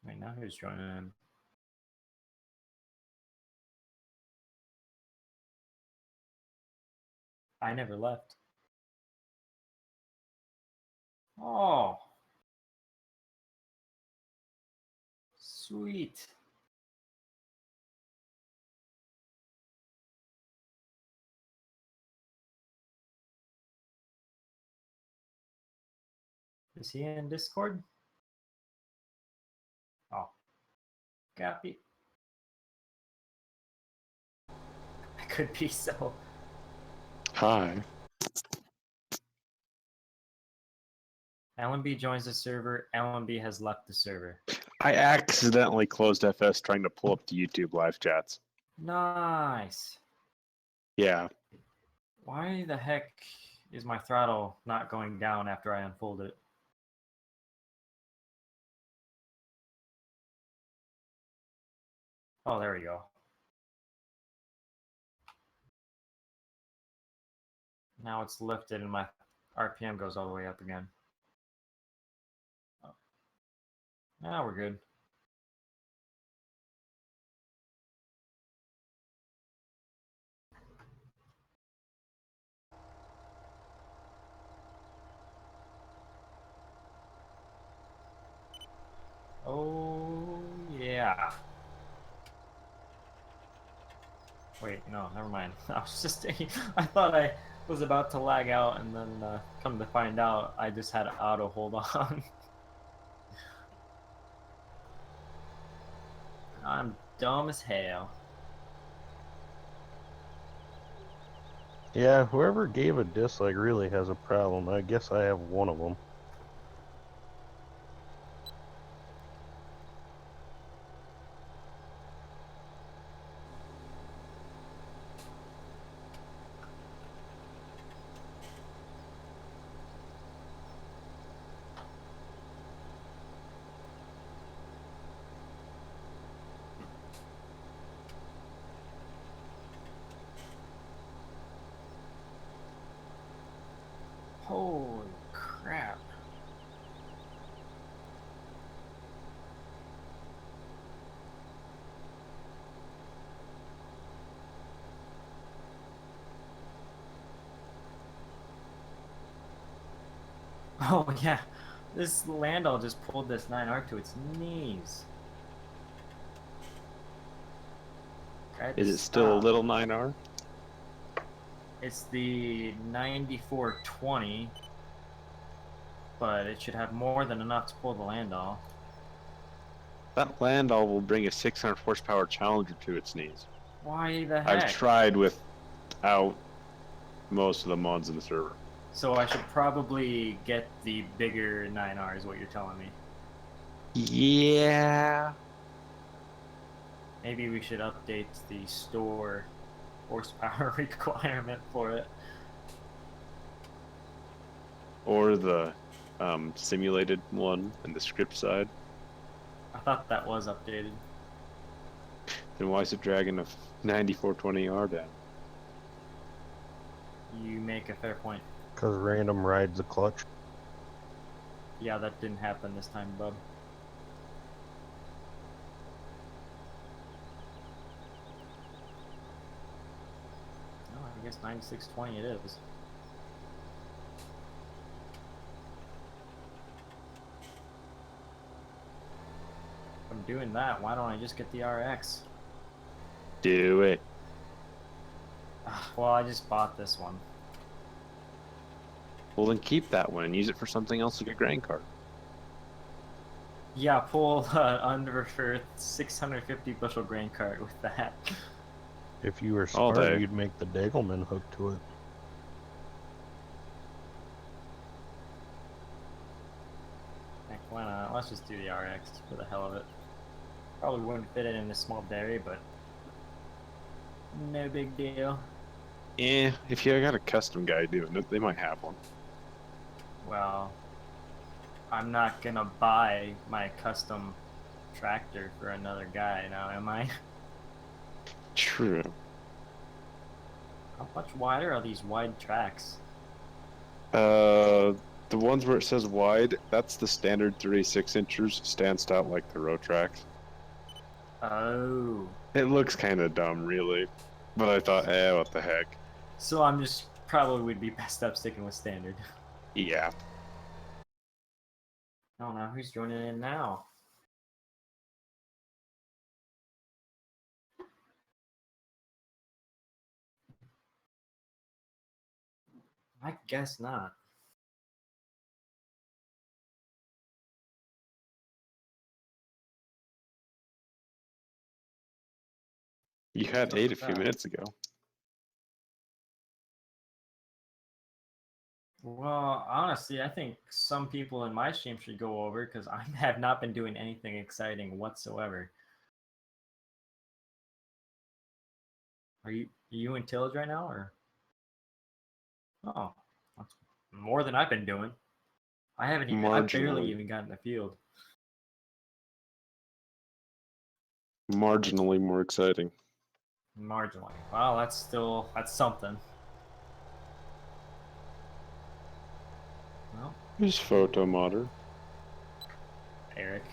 Right now, who's joining in? I never left. Oh, sweet. Is he in Discord? Oh, copy. I could be so. Hi. LMB joins the server. LMB has left the server. I accidentally closed FS trying to pull up the YouTube live chats. Nice. Yeah. Why the heck is my throttle not going down after I unfold it? Oh, there we go. Now it's lifted and my RPM goes all the way up again. Oh. Now we're good. Oh, yeah. Wait, no, never mind. I was just I thought I was about to lag out, and then come to find out, I just had auto hold on. I'm dumb as hell. Yeah, whoever gave a dislike really has a problem. I guess I have one of them. Holy crap. Oh yeah, this Landau just pulled this 9R to its knees. Is it still a little 9R? It's the 9420, but it should have more than enough to pull the Landau. That Landau will bring a 600 horsepower Challenger to its knees. Why the I've heck? tried without most of the mods in the server. So I should probably get the bigger 9R is what you're telling me. Yeah. Maybe we should update the store horsepower requirement for it. Or the simulated one in the script side. I thought that was updated. Then why is it dragging a 9420R down? You make a fair point. Because random rides the clutch. Yeah, that didn't happen this time, bub. guess 9620 it is. If I'm doing that, why don't I just get the RX? Do it. Well, I just bought this one. Well, then keep that one and use it for something else like a grain cart. Yeah, pull under for 650 bushel grain cart with that. If you were All smart, day. you'd make the Degelman hook to it. Heck, why not? Let's just do the RX for the hell of it. Probably wouldn't fit it in a small dairy, but no big deal. Yeah, if you got a custom guy doing it, they might have one. Well, I'm not gonna buy my custom tractor for another guy now, am I? True. How much wider are these wide tracks? The ones where it says wide, that's the standard 36 inches, stands out like the road tracks. Oh. It looks kind of dumb, really. But I thought, what the heck. So I'm just probably would be best up sticking with standard. Yeah. I don't know who's joining in now. I guess not. You had 8 a few minutes ago. Well, honestly, I think some people in my stream should go over because I have not been doing anything exciting whatsoever. Are you in Tillage right now, or? Oh, that's more than I've been doing. I've barely Marginally. even gotten the field. Marginally more exciting. Marginally. Wow, that's something. Well, Who's photo modder? Eric.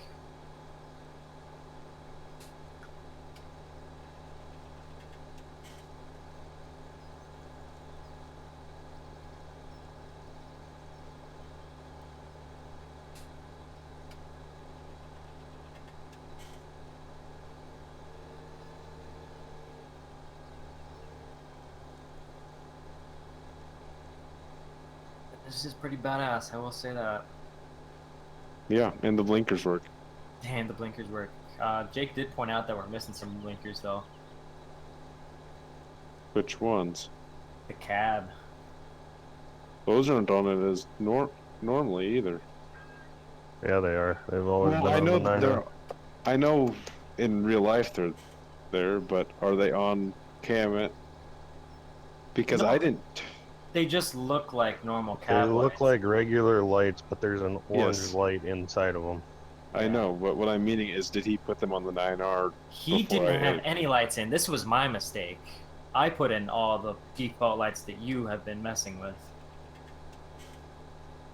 This is pretty badass, I will say that. Yeah, and the blinkers work. Damn, the blinkers work. Jake did point out that we're missing some blinkers, though. Which ones? The cab. Those aren't on it as normally either. Yeah, they are. They've always Well, been I on know the 9R. I know in real life they're there, but are they on cam? Because No. I didn't. They just look like normal They cab look lights. like regular lights, but there's an orange Yes. light inside of them. I know, but what I'm meaning is, did he put them on the 9R? He before didn't I have hit? any lights in. This was my mistake. I put in all the default lights that you have been messing with.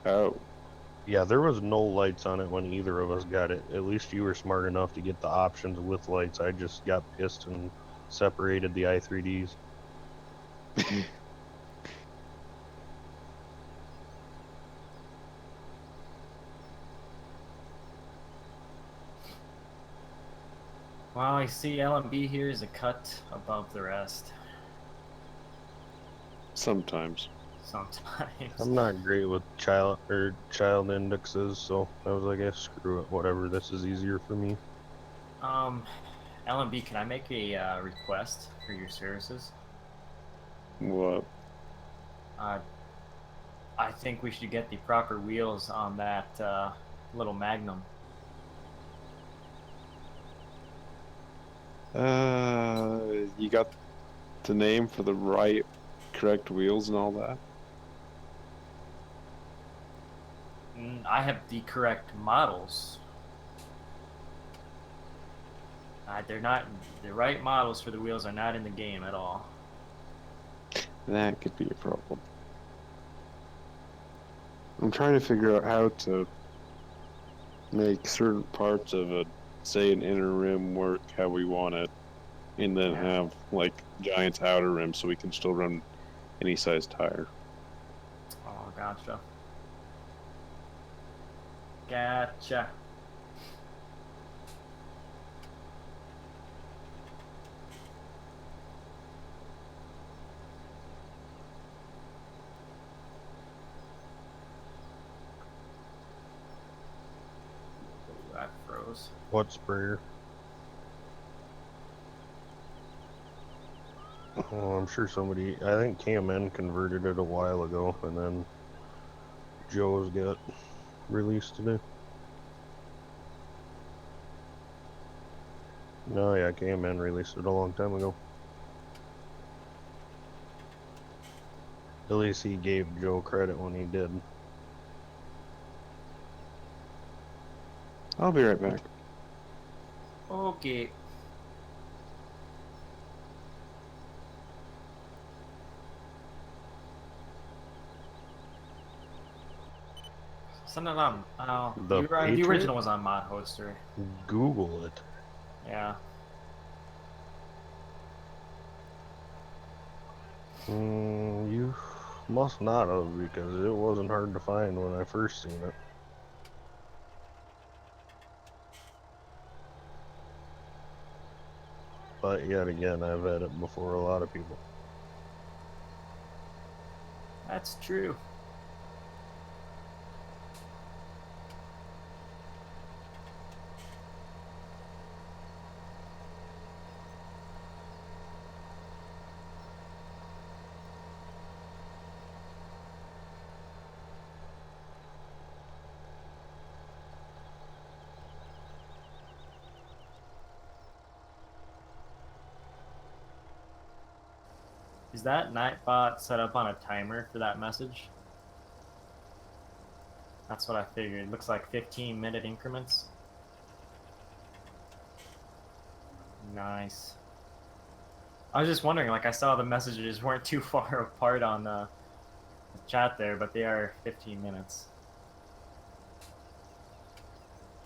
Oh, Yeah, there was no lights on it when either of us got it. At least you were smart enough to get the options with lights. I just got pissed and separated the i3Ds. Well, I see LMB here is a cut above the rest. sometimes. Sometimes. I'm not great with child indexes, so I was like, screw it, whatever. This is easier for me. LMB, can I make a request for your services? What? I think we should get the proper wheels on that little Magnum. You got the name for the correct wheels and all that? I have the correct models. They're not the right models for the wheels are not in the game at all. That could be a problem. I'm trying to figure out how to make certain parts of a, say, an inner rim work how we want it, and then Yeah. have like Giant's outer rim so we can still run any size tire. Oh, gotcha. Gotcha. Ooh, that froze. What sprayer? Oh, I'm sure somebody. I think KMN converted it a while ago, and then Joe's got released today. No, yeah, KMN released it a long time ago. At least he gave Joe credit when he did. I'll be right back. Okay. Send it on. Oh, The the Patriot? original was on Mod Hoster. Google it. Yeah. You must not have, because it wasn't hard to find when I first seen it. But yet again, I've had it before a lot of people. That's true. Is that Nightbot set up on a timer for that message? That's what I figured. It looks like 15-minute increments. Nice. I was just wondering, like I saw the messages weren't too far apart on the chat there, but they are 15 minutes.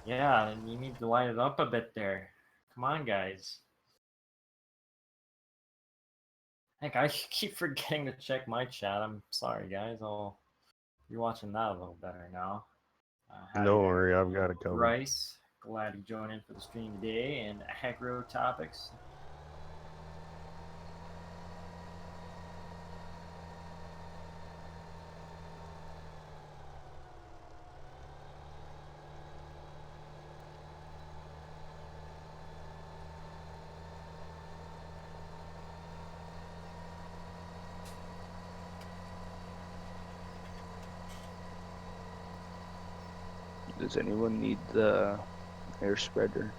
Yeah, and you need to light it up a bit there. Come on, guys. Heck, I keep forgetting to check my chat. I'm sorry, guys. I'll be watching that a little better now. Howdy Don't there, worry, I've got it covered. Bryce. Glad you joined in for the stream today and aggro topics. Does anyone need the air spreader?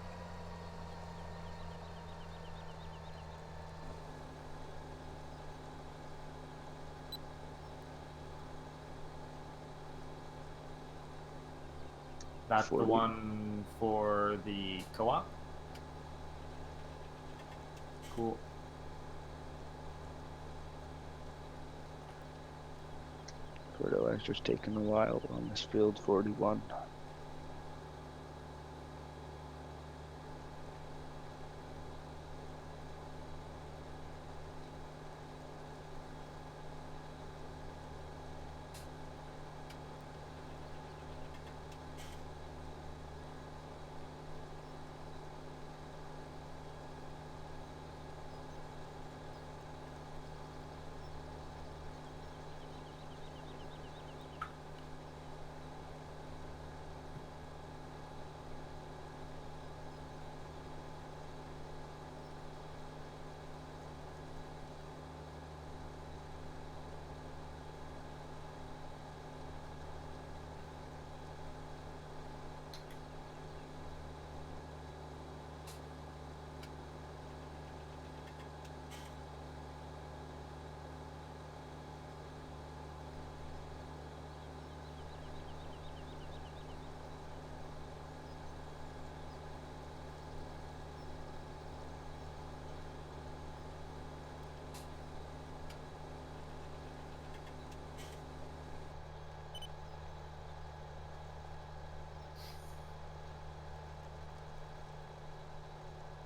That's the 40. one for the co-op? Cool. Fertilizer's taking a while on this field 41.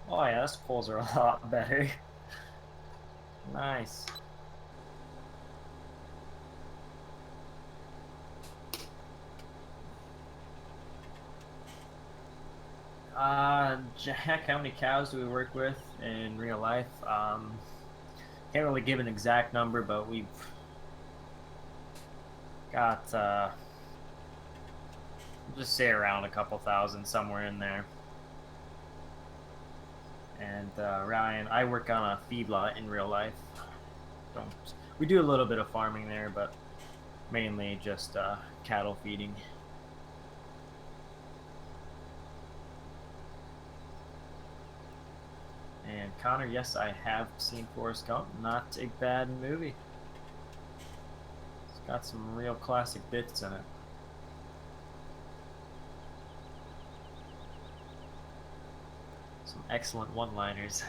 Oh yeah, those pulls are a lot better. Nice. Jack, how many cows do we work with in real life? Can't really give an exact number, but we've got, just say around a couple thousand, somewhere in there. And Ryan, I work on a feedlot in real life. We do a little bit of farming there, but mainly just cattle feeding. And Connor, yes, I have seen Forrest Gump. Not a bad movie. It's got some real classic bits in it. Some excellent one-liners.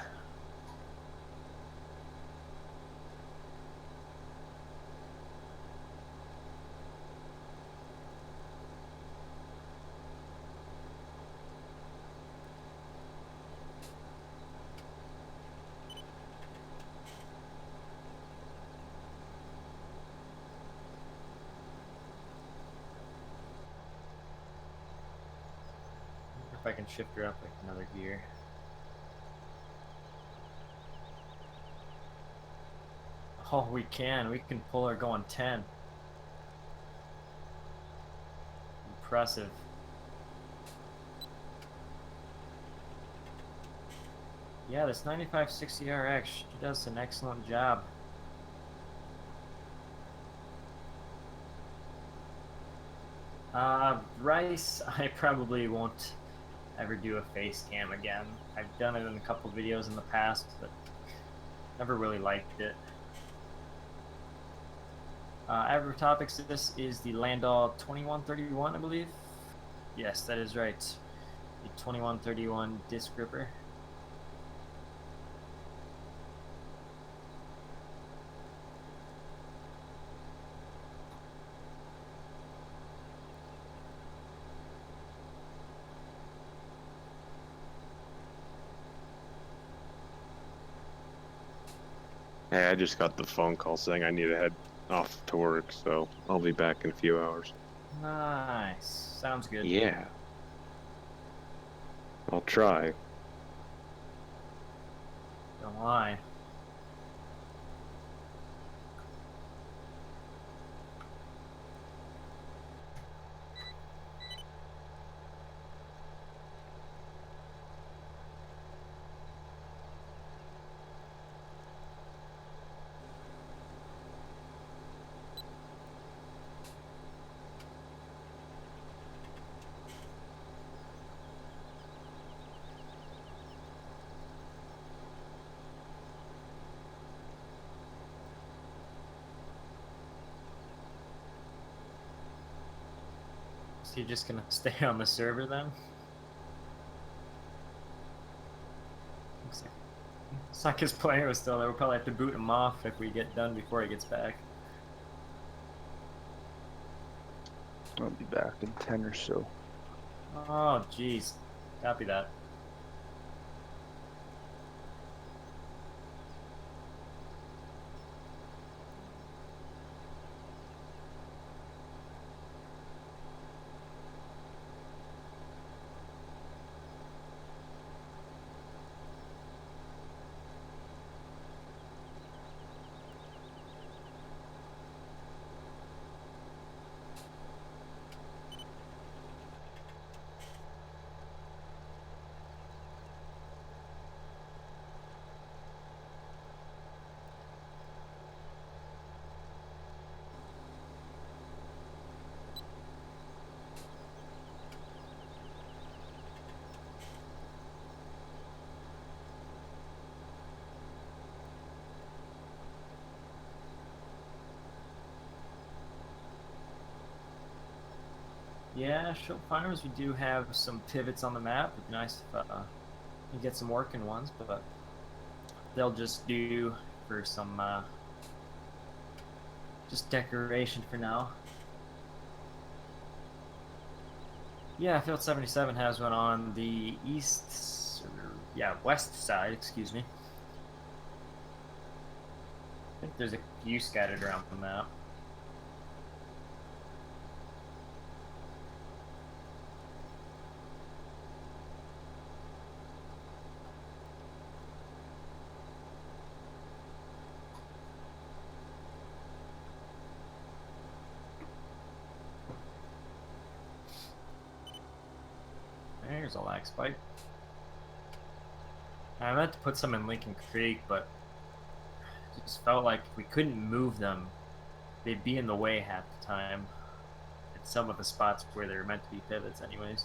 If I can shift her up like another gear. Oh, we can. We can pull her going 10. Impressive. Yeah, this 9560RX, she does an excellent job. Bryce, I probably won't ever do a face cam again. I've done it in a couple videos in the past, but never really liked it. Average topics, this is the Landau 2131, I believe. Yes, that is right. The 2131 disc gripper. Hey, I just got the phone call saying I need to head off to work, so I'll be back in a few hours. Nice. Sounds good. Yeah. I'll try. Don't lie. So you're just gonna stay on the server then? Looks like his player was still there. We'll probably have to boot him off if we get done before he gets back. I'll be back in 10 or so. Oh, jeez. Copy that. Yeah, show farmers, we do have some pivots on the map. It'd be nice if you get some working ones, but they'll just do for some just decoration for now. Yeah, Field 77 has one on the west side, excuse me. I think there's a few scattered around the map. There's a lag spike. I meant to put some in Lincoln Creek, but it just felt like if we couldn't move them, they'd be in the way half the time. At some of the spots where they're meant to be pivots anyways.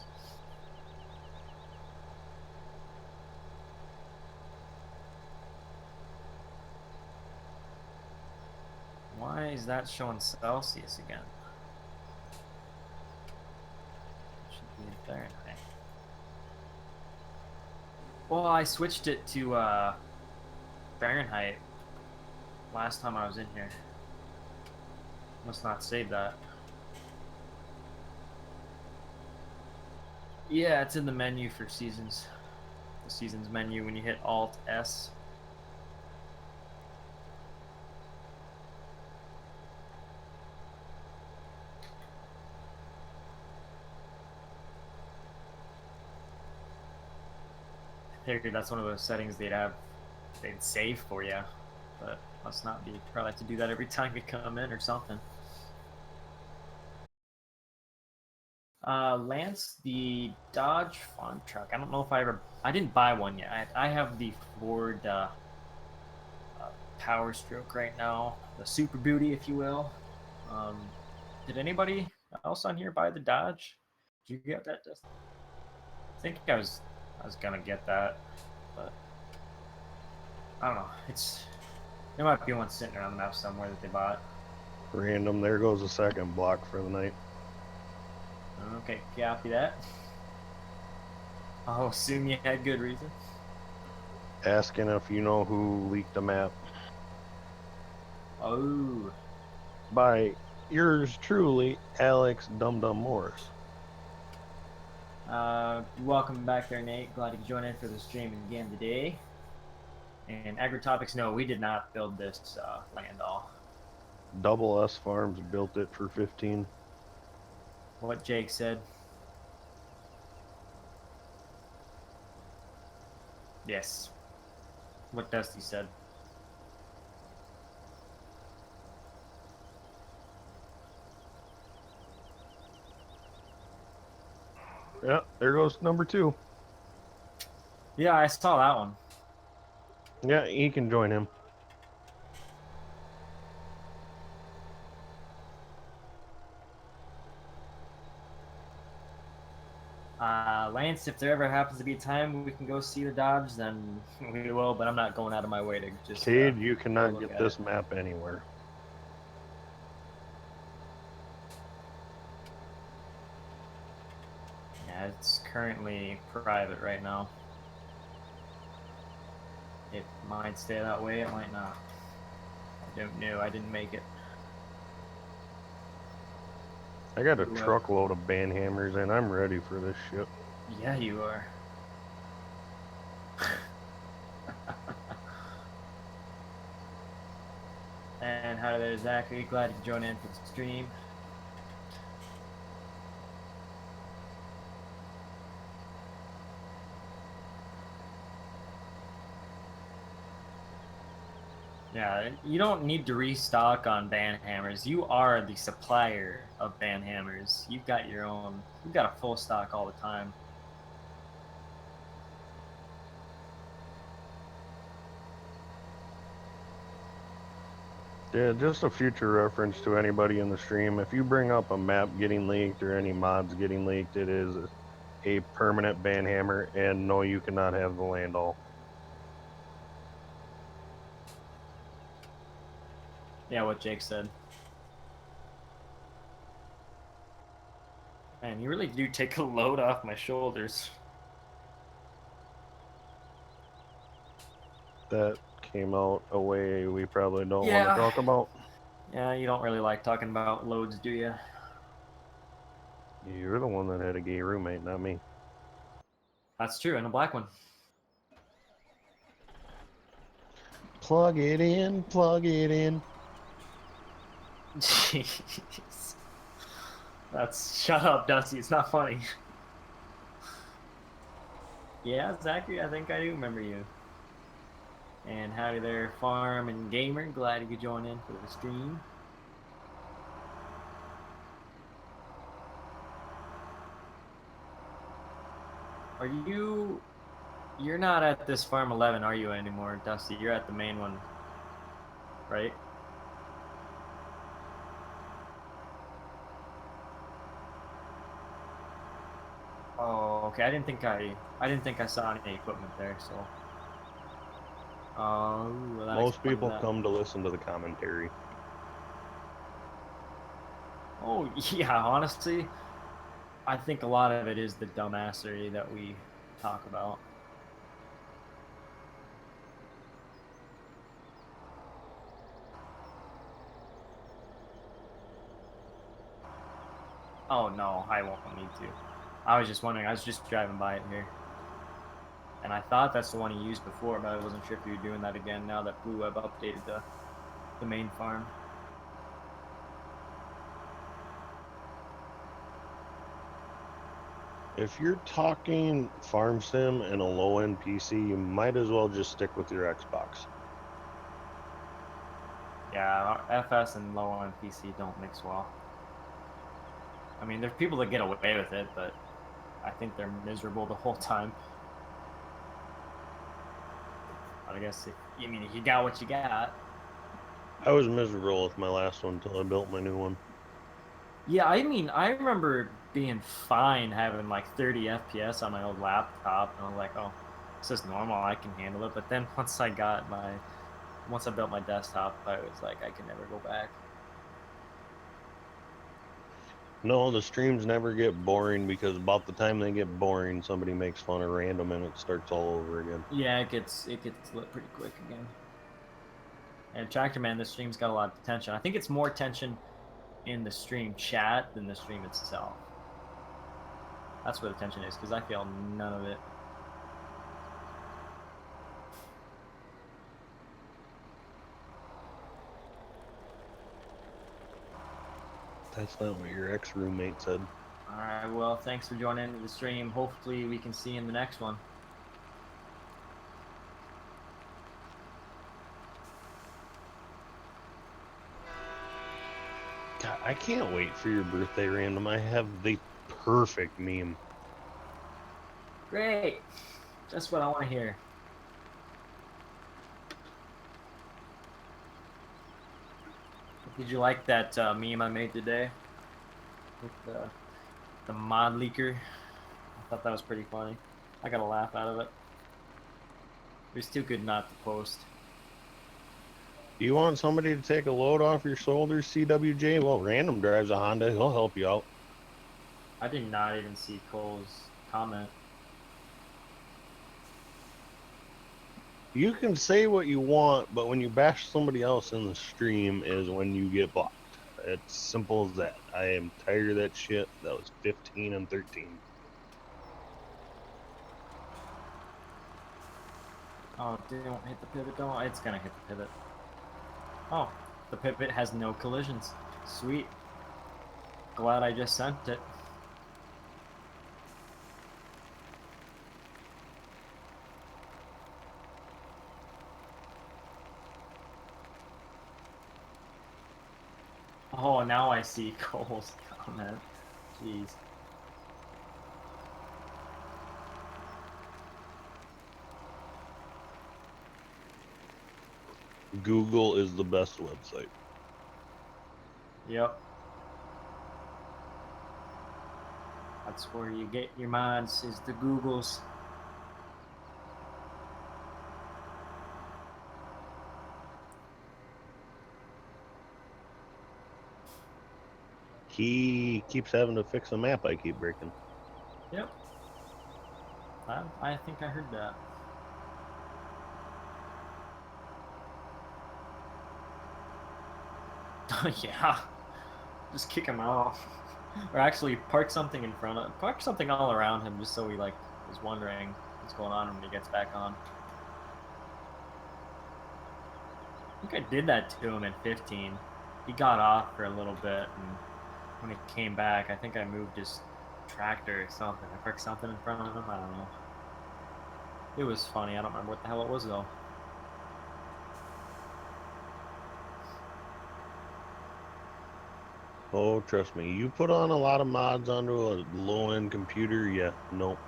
Why is that showing Celsius again? It should be in Fahrenheit. Well, I switched it to Fahrenheit last time I was in here. Must not save that. Yeah, it's in the menu for seasons. The seasons menu when you hit Alt S. I figured that's one of those settings they'd save for you, but must not be. Probably have to do that every time you come in or something. Lance, the Dodge farm truck. I don't know if I didn't buy one yet. I have the Ford Power Stroke right now, the Super Booty, if you will. Did anybody else on here buy the Dodge? Did you get that, Dustin? I think I was gonna get that, but I don't know. There might be one sitting around the map somewhere that they bought. Random, there goes the second block for the night. Okay, copy that. I'll assume you had good reason. Asking if you know who leaked the map. Oh. By yours truly, Alex Dum Dum Morris. Welcome back there, Nate. Glad you could join in for the stream again today. And AgriTopics, no, we did not build this land all. Double S Farms built it for 15. What Jake said. Yes. What Dusty said. Yeah, there goes number 2. Yeah, I saw that one. Yeah, he can join him. Lance, if there ever happens to be a time we can go see the Dodge, then we will, but I'm not going out of my way to just... Cade, you cannot look get at this it. map anywhere. Yeah, it's currently private right now. It might stay that way, it might not. I don't know, I didn't make it. I got a BluWeb. truckload of band hammers and I'm ready for this shit. Yeah, you are. And hi there, Zachary. Glad you could join in for the stream. Yeah, you don't need to restock on band hammers. You are the supplier of band hammers. You've got your own. You've got a full stock all the time. Yeah, just a future reference to anybody in the stream. If you bring up a map getting leaked or any mods getting leaked, it is a permanent band hammer, and no, you cannot have the land all. Yeah, what Jake said. Man, you really do take a load off my shoulders. That came out a way we probably don't want Yeah. to talk about. Yeah, you don't really like talking about loads, do you? You're the one that had a gay roommate, not me. That's true, and a black one. Plug it in, plug it in. Jeez. Shut up, Dusty. It's not funny. Yeah, Zachary, I think I do remember you. And howdy there, Farm and Gamer. Glad you could join in for the stream. Are you? You're not at this farm 11, are you anymore, Dusty? You're at the main one, right? Oh, okay. I didn't think I saw any equipment there. So, well, that Most explains people that. come to listen to the commentary. Oh yeah, honestly, I think a lot of it is the dumbassery that we talk about. Oh no, I won't need to. I was just wondering. I was just driving by it here, and I thought that's the one you used before, but I wasn't sure if you were doing that again now that BluWeb updated the main farm. If you're talking farm sim and a low-end PC, you might as well just stick with your Xbox. Yeah, FS and low-end PC don't mix well. I mean, there's people that get away with it, but I think they're miserable the whole time. But I guess if you got what you got. I was miserable with my last one until I built my new one. Yeah, I mean, I remember being fine having like 30 FPS on my old laptop, and I was like, oh, this is normal, I can handle it. But then once I built my desktop, I was like, I can never go back. No, the streams never get boring because about the time they get boring, somebody makes fun of random and it starts all over again. Yeah, it gets lit pretty quick again. And Tractor Man, this stream's got a lot of tension. I think it's more tension in the stream chat than the stream itself. That's where the tension is, because I feel none of it. That's not what your ex-roommate said. Alright, well, thanks for joining the stream. Hopefully we can see you in the next one. God, I can't wait for your birthday, Random. I have the perfect meme. Great! Just what I want to hear. Did you like that meme I made today? With the mod leaker? I thought that was pretty funny. I got a laugh out of it. It was too good not to post. Do you want somebody to take a load off your shoulders, CWJ? Well, Random drives a Honda. He'll help you out. I did not even see Cole's comment. You can say what you want, but when you bash somebody else in the stream is when you get blocked. It's simple as that. I am tired of that shit. That was 15 and 13. Oh, don't hit the pivot, don't. It's gonna hit the pivot. Oh, the pivot has no collisions. Sweet. Glad I just sent it. Oh, now I see Cole's comment. Jeez. Google is the best website. Yep. That's where you get your mods, is the Googles. He keeps having to fix a map I keep breaking. Yep. I think I heard that. Yeah. Just kick him off. Or actually park something in front of, park something all around him just so he like is wondering what's going on when he gets back on. I think I did that to him in 15. He got off for a little bit, and when he came back, I think I moved his tractor or something. I parked something in front of him, I don't know. It was funny, I don't remember what the hell it was though. Oh, trust me. You put on a lot of mods onto a low-end computer, yeah, nope.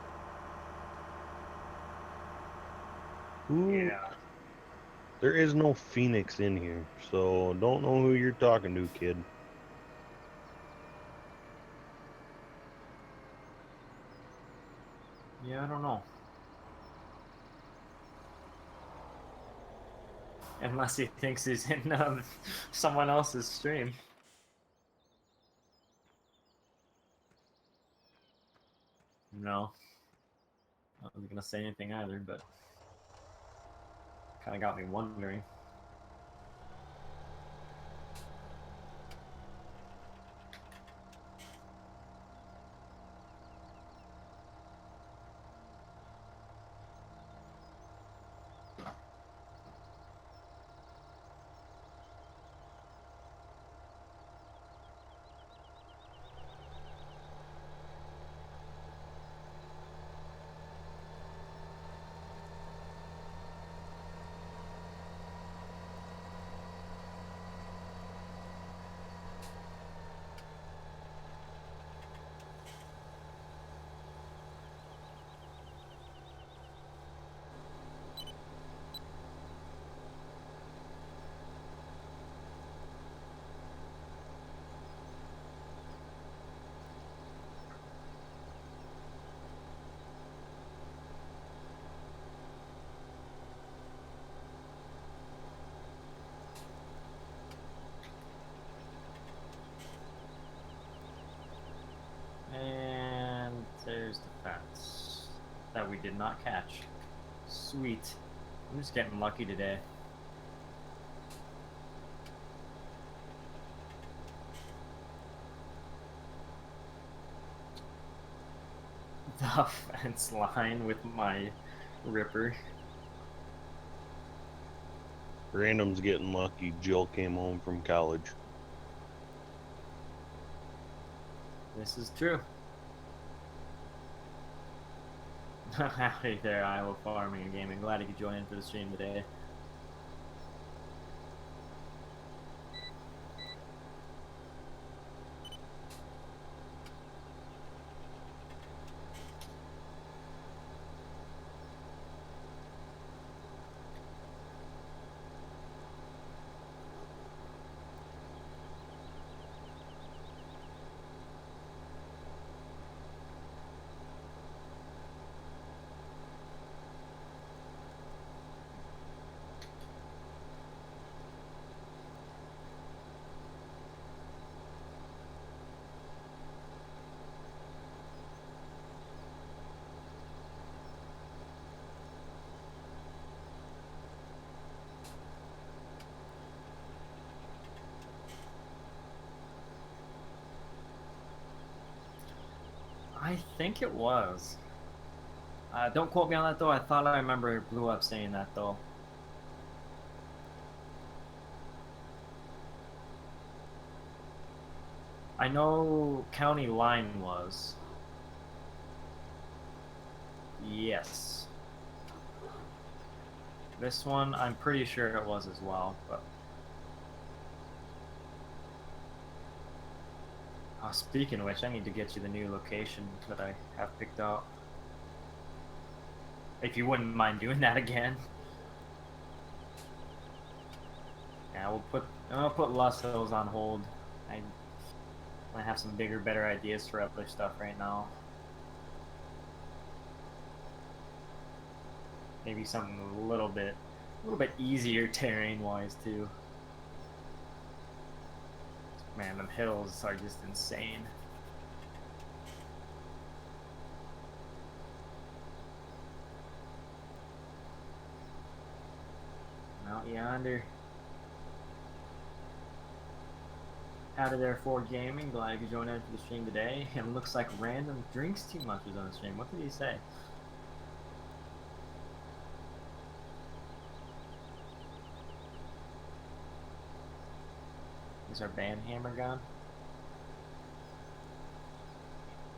Who? Yeah. There is no Phoenix in here, so don't know who you're talking to, kid. Yeah, I don't know. Unless he thinks he's in someone else's stream. No. I wasn't gonna say anything either, but kind of got me wondering. And there's the fence that we did not catch. Sweet. I'm just getting lucky today. The fence line with my Ripper. Random's getting lucky. Jill came home from college. This is true. Howdy there, Iowa Farming and Gaming. Glad you could join in for the stream today. I think it was. Don't quote me on that though. I thought I remember BluWeb saying that though. I know County Line was. Yes. This one, I'm pretty sure it was as well, but... speaking of which, I need to get you the new location that I have picked out. If you wouldn't mind doing that again. Yeah, I'll put Lost Hills on hold. I have some bigger, better ideas for other stuff right now. Maybe something a little bit easier terrain-wise too. Man, them hills are just insane. Out yonder. Out of there for gaming. Glad you could join in for the stream today. And looks like Random drinks too much was on the stream. What did he say? Is our band hammer gone?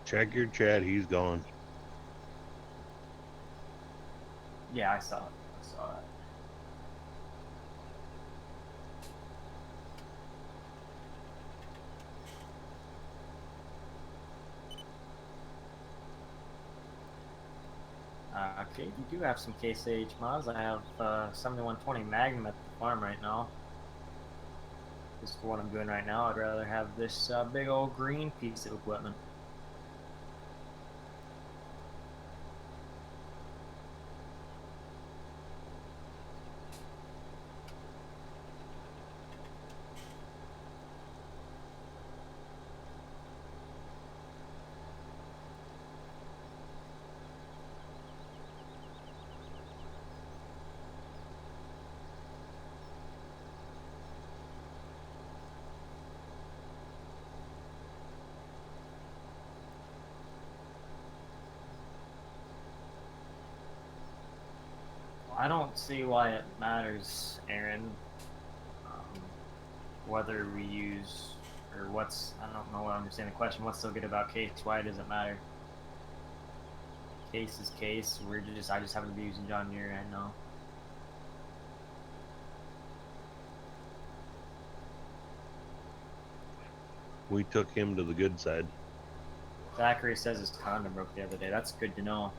Check your chat, he's gone. Yeah, I saw it. I saw it. Okay, you do have some Case AH mods. I have 7120 Magnum at the farm right now. Just for what I'm doing right now, I'd rather have this big old green piece of equipment. I don't see why it matters, Aaron, whether we use, or what's, I don't know, I understand the question, what's so good about Case, why does it matter? Case is Case, I just happen to be using John Deere right now. We took him to the good side. Zachary says his condom broke the other day, that's good to know.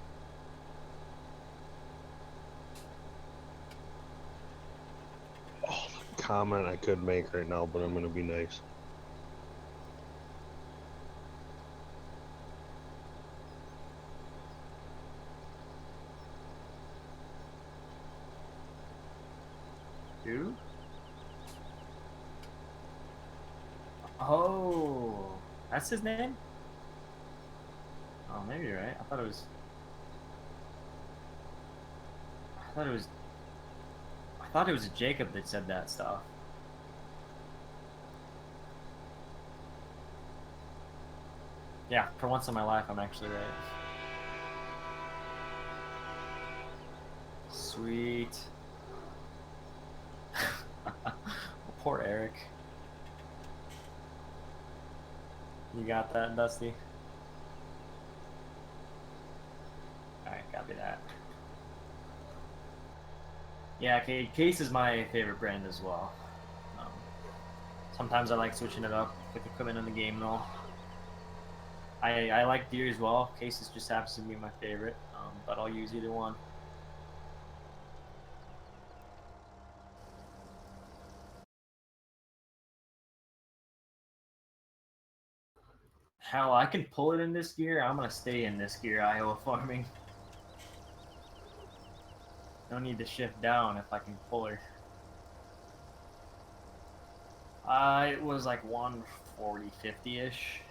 Oh, comment I could make right now, but I'm gonna be nice. Who? Oh, that's his name? Oh, maybe you're right. I thought it was Jacob that said that stuff. Yeah, for once in my life, I'm actually right. Sweet. Poor Eric. You got that, Dusty? Alright, copy that. Yeah, okay, Case is my favorite brand as well. Sometimes I like switching it up with equipment in the game and all. I like Deere as well. Cases just happens to be my favorite, but I'll use either one. Hell, I can pull it in this gear. I'm gonna stay in this gear, Iowa farming. No need to shift down if I can pull her. It was like 140, 50-ish.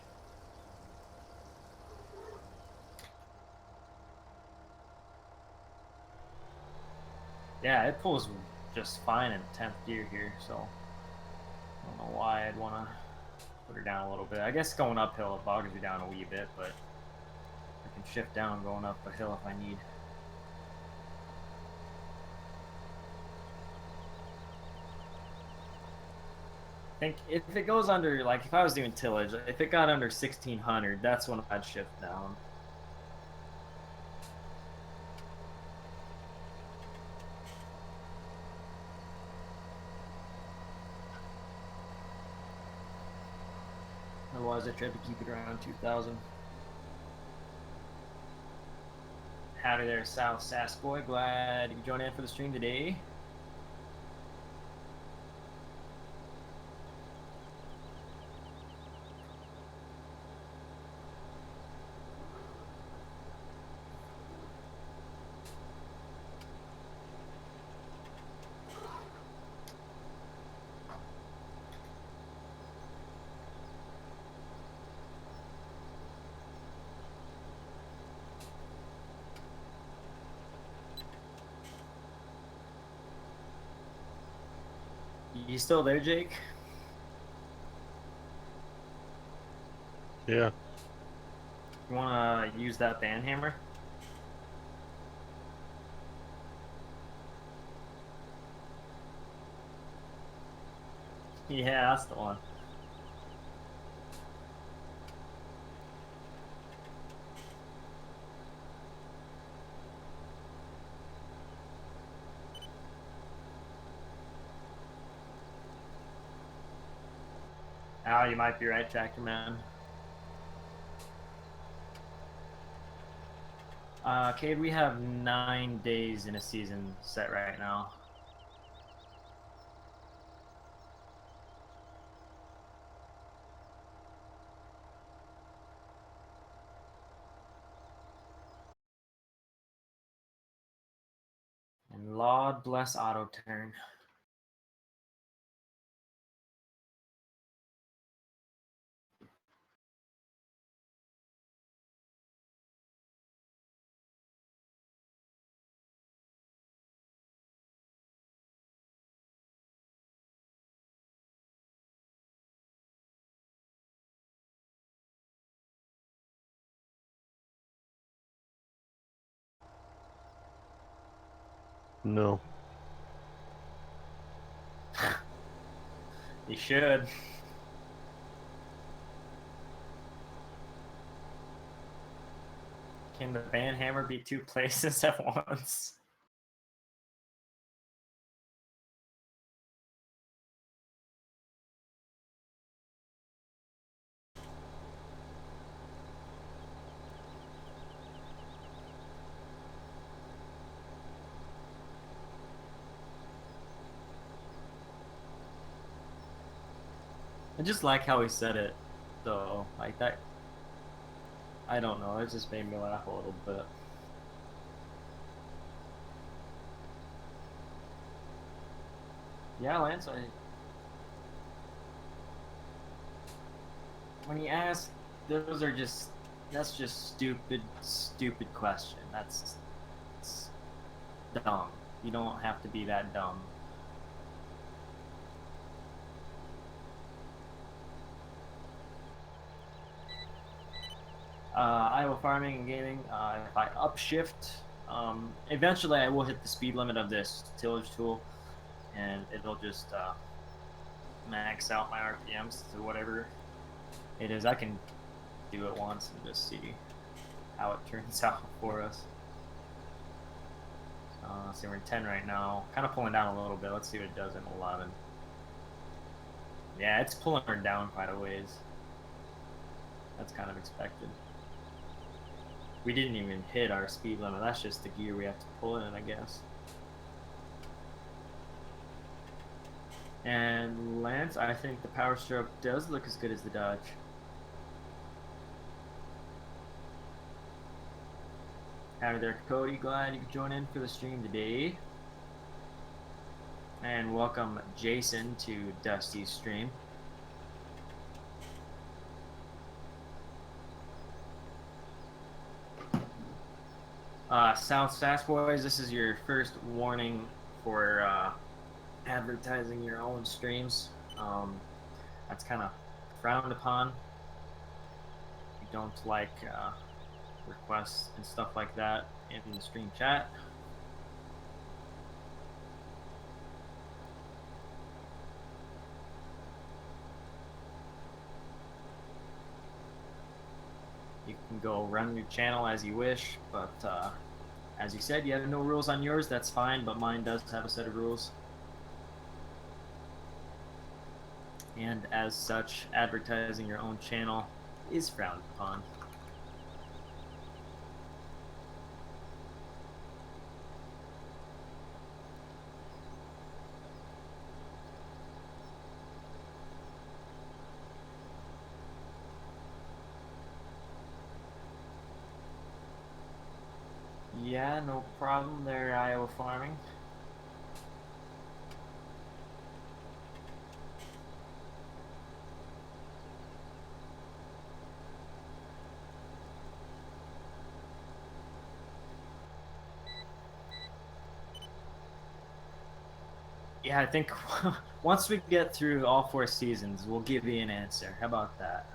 Yeah, it pulls just fine in 10th gear here, so I don't know why I'd want to put her down a little bit. I guess going uphill it bogs you down a wee bit, but I can shift down going up a hill if I need. I think if it goes under, like if I was doing tillage, if it got under 1600, that's when I'd shift down. Otherwise, I tried to keep it around 2000. Howdy there, South Sass Boy. Glad you joined in for the stream today. You still there, Jake? Yeah. You wanna use that band hammer? Yeah, that's the one. Oh, you might be right, Tractor Man. Cade, we have 9 days in a season set right now. And Lord bless auto turn. No. You should. Can the band hammer be 2 places at once? I just like how he said it, though. Like that. I don't know. It just made me laugh a little bit. Yeah, Lance. When you ask, those are just. That's just stupid question. That's dumb. You don't have to be that dumb. Iowa farming and gaming. If I upshift, eventually I will hit the speed limit of this tillage tool, and it'll just max out my RPMs to whatever it is. I can do it once and just see how it turns out for us. So we're in 10 right now. Kind of pulling down a little bit. Let's see what it does in 11. Yeah, it's pulling her down quite a ways. That's kind of expected. We didn't even hit our speed limit. That's just the gear we have to pull in, I guess. And Lance, I think the power stroke does look as good as the dodge. Howdy there, Cody. Glad you could join in for the stream today. And welcome Jason to Dusty's stream. South Sass Boys, this is your first warning for advertising your own streams. That's kind of frowned upon. We don't like requests and stuff like that in the stream chat. You can go run your channel as you wish, but as you said, you have no rules on yours. That's fine, but mine does have a set of rules. And as such, advertising your own channel is frowned upon. Yeah, no problem there, Iowa farming. Yeah, I think once we get through all 4 seasons, we'll give you an answer. How about that?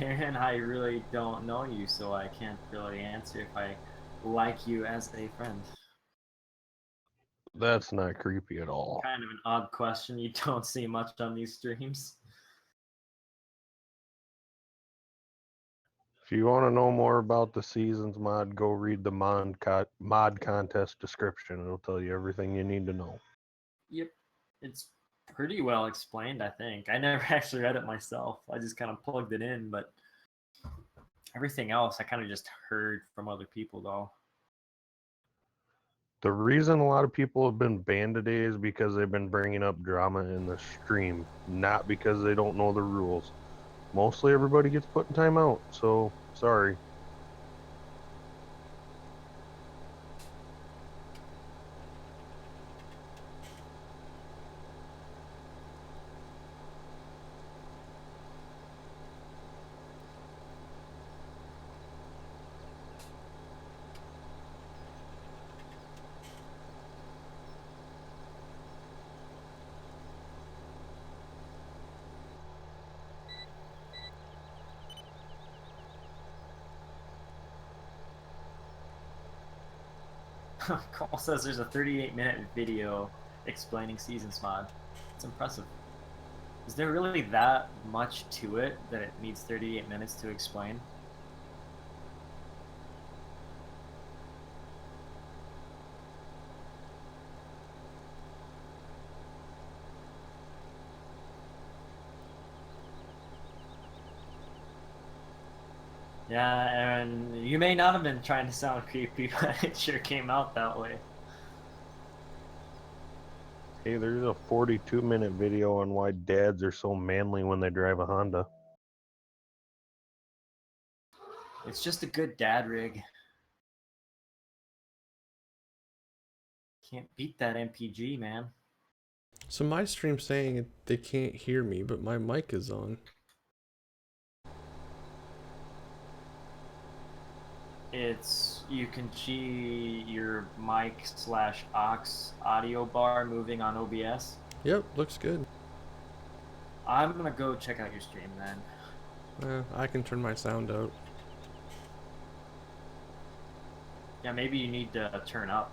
Aaron, I really don't know you, so I can't really answer if I like you as a friend. That's not creepy at all. Kind of an odd question. You don't see much on these streams. If you want to know more about the Seasons mod, go read the mod contest description. It'll tell you everything you need to know. Yep. It's pretty well explained, I think. I never actually read it myself. I just kind of plugged it in, but everything else I kind of just heard from other people, though. The reason a lot of people have been banned today is because they've been bringing up drama in the stream, not because they don't know the rules. Mostly everybody gets put in timeout, so sorry. Cole says there's a 38-minute video explaining Seasons mod. It's impressive. Is there really that much to it that it needs 38 minutes to explain? Yeah, and you may not have been trying to sound creepy, but it sure came out that way. Hey, there's a 42-minute video on why dads are so manly when they drive a Honda. It's just a good dad rig. Can't beat that MPG, man. So my stream's saying they can't hear me, but my mic is on. You can see your mic / aux audio bar moving on OBS. Yep, looks good. I'm gonna go check out your stream then. I can turn my sound out. Yeah, maybe you need to turn up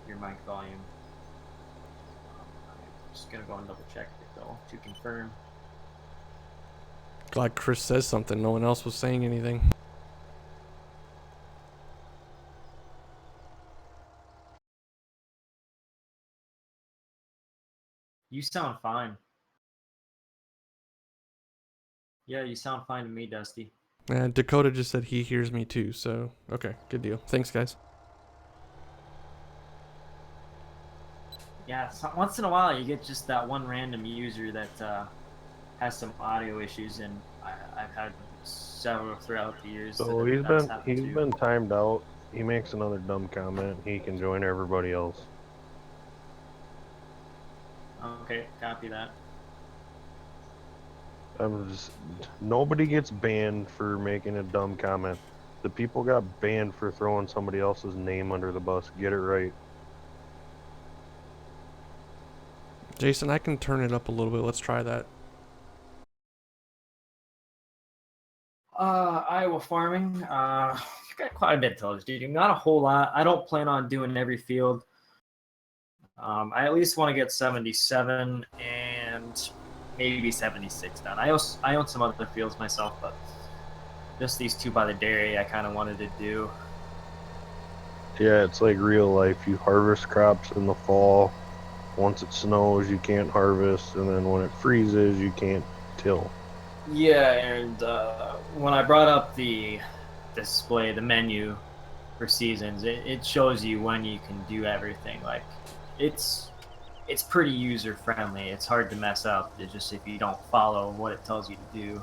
your mic volume. I'm just gonna go and double check it though to confirm. Glad Chris says something. No one else was saying anything. You sound fine. Yeah, you sound fine to me, Dusty. And Dakota just said he hears me too, so okay, good deal. Thanks, guys. Yeah, so once in a while you get just that one random user that has some audio issues, and I've had several throughout the years. So he's been timed out. He makes another dumb comment. He can join everybody else. Okay, copy that. Nobody gets banned for making a dumb comment. The people got banned for throwing somebody else's name under the bus. Get it right. Jason, I can turn it up a little bit. Let's try that. Iowa farming. Got quite a bit of tillage, dude. Not a whole lot. I don't plan on doing every field. I at least want to get 77 and maybe 76 done. I own some other fields myself, but just these two by the dairy I kind of wanted to do. Yeah, it's like real life. You harvest crops in the fall. Once it snows, you can't harvest, and then when it freezes, you can't till. Yeah, and when I brought up the display, the menu for seasons, it shows you when you can do everything. Like, it's pretty user friendly. It's hard to mess up. It's just if you don't follow what it tells you to do.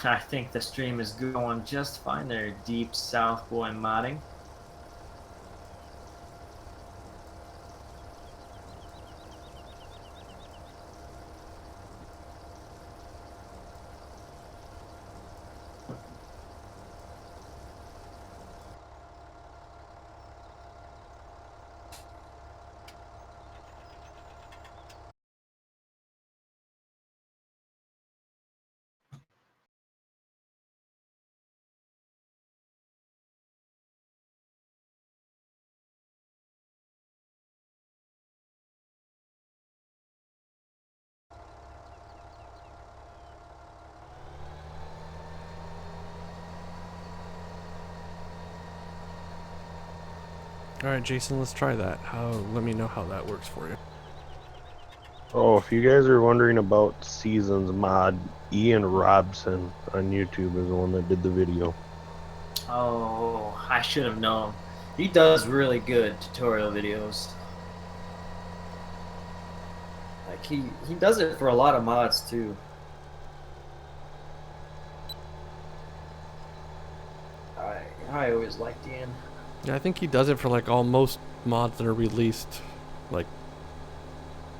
I think the stream is going just fine there, Deep South Boy modding. All right, Jason, let's try that. Let me know how that works for you. Oh, if you guys are wondering about Seasons mod, Ian Robson on YouTube is the one that did the video. Oh, I should have known. He does really good tutorial videos. Like he does it for a lot of mods too. I always liked Ian. Yeah, I think he does it for like almost mods that are released, like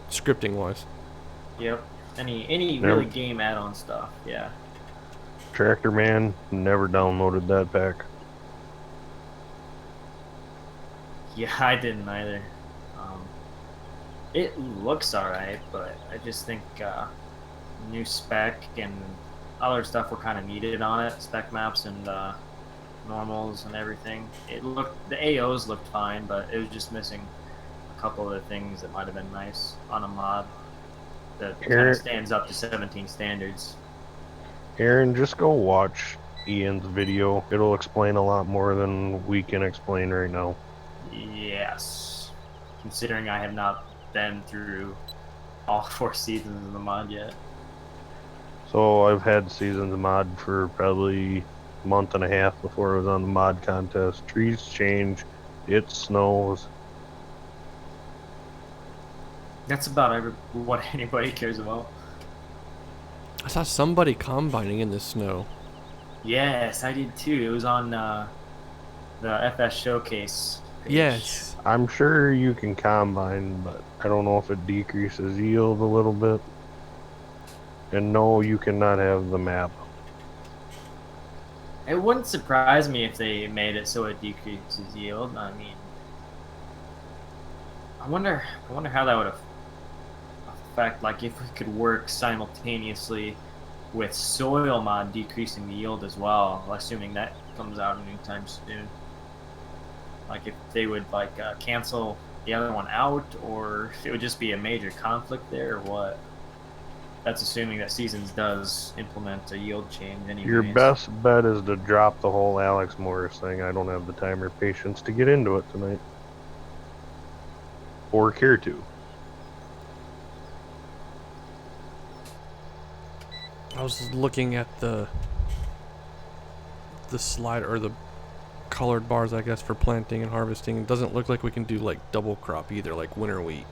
scripting wise. Yep. Any really game add-on stuff. Yeah. Tractor Man, never downloaded that pack. Yeah, I didn't either. It looks alright, but I just think new spec and other stuff were kind of needed on it. Spec maps and normals and everything. The AOs looked fine, but it was just missing a couple of the things that might have been nice on a mod that kind of stands up to 17 standards. Aaron, just go watch Ian's video. It'll explain a lot more than we can explain right now. Yes. Considering I have not been through all 4 seasons of the mod yet. So I've had Seasons mod for probably a month and a half before it was on the mod contest. Trees change, it snows. That's about what anybody cares about. I saw somebody combining in the snow. Yes, I did too. It was on the FS Showcase page. Yes. I'm sure you can combine, but I don't know if it decreases yield a little bit. And no, you cannot have the map. It wouldn't surprise me if they made it so it decreases yield. I mean, I wonder how that would affect, like, if we could work simultaneously with soil mod decreasing the yield as well, assuming that comes out anytime soon. Like if they would cancel the other one out, or if it would just be a major conflict there, or what? That's assuming that Seasons does implement a yield change anyways. Your best bet is to drop the whole Alex Morris thing. I don't have the time or patience to get into it tonight. Or care to. I was looking at the slide or the colored bars, I guess, for planting and harvesting. It doesn't look like we can do like double crop either, like winter wheat.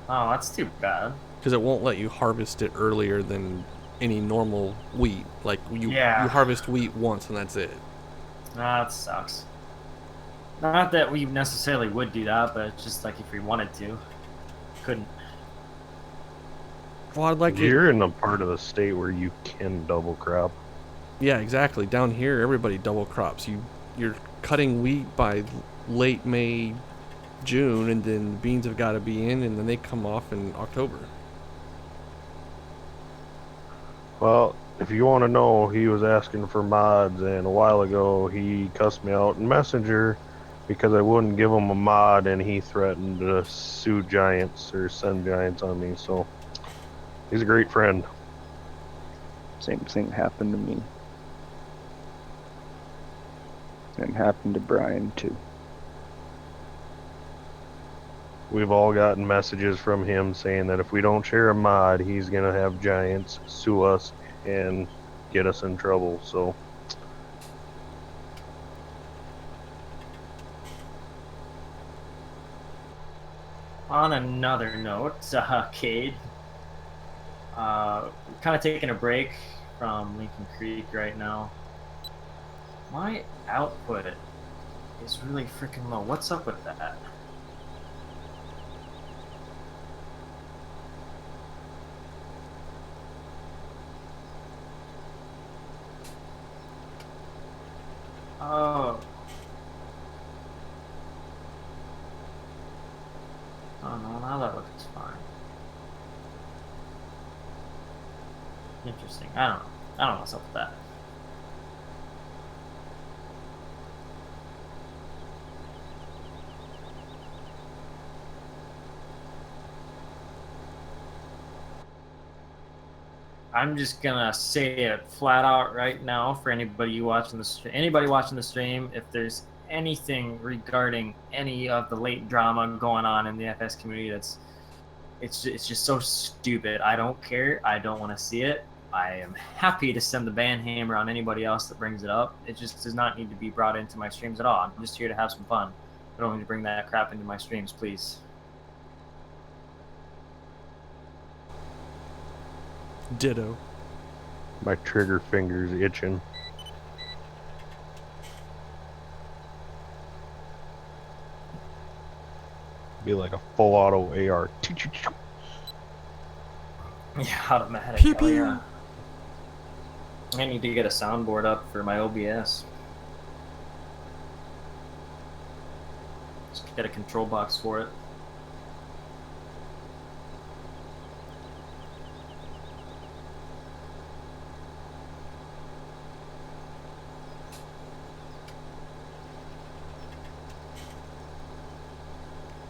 Oh, that's too bad. Because it won't let you harvest it earlier than any normal wheat. Like you harvest wheat once and that's it. That sucks. Not that we necessarily would do that, but it's just like if we wanted to, couldn't. Well, I'd like You're in a part of the state where you can double crop. Yeah, exactly. Down here, everybody double crops. You're cutting wheat by late May, June, and then beans have got to be in, and then they come off in October. Well, if you want to know, he was asking for mods, and a while ago he cussed me out in Messenger because I wouldn't give him a mod, and he threatened to sue Giants or send Giants on me. So he's a great friend. Same thing happened to me. And happened to Brian too. We've all gotten messages from him saying that if we don't share a mod, he's gonna have Giants sue us and get us in trouble. So On another note, Cade, kind of taking a break from Lincoln Creek right now. My output is really freaking low. What's up with that? Oh. Oh no, now that looks fine. Interesting. I don't know what's up with that. I'm just gonna say it flat out right now for anybody watching the stream. If there's anything regarding any of the late drama going on in the FS community. It's just so stupid. I don't care. I don't want to see it. I am happy to send the ban hammer on anybody else that brings it up. It just does not need to be brought into my streams at all. I'm just here to have some fun. I don't need to bring that crap into my streams, please. Ditto. My trigger finger's itching. Be like a full auto AR. Yeah, automatic. Pew, Oh, yeah. pew. I need to get a soundboard up for my OBS. Just get a control box for it.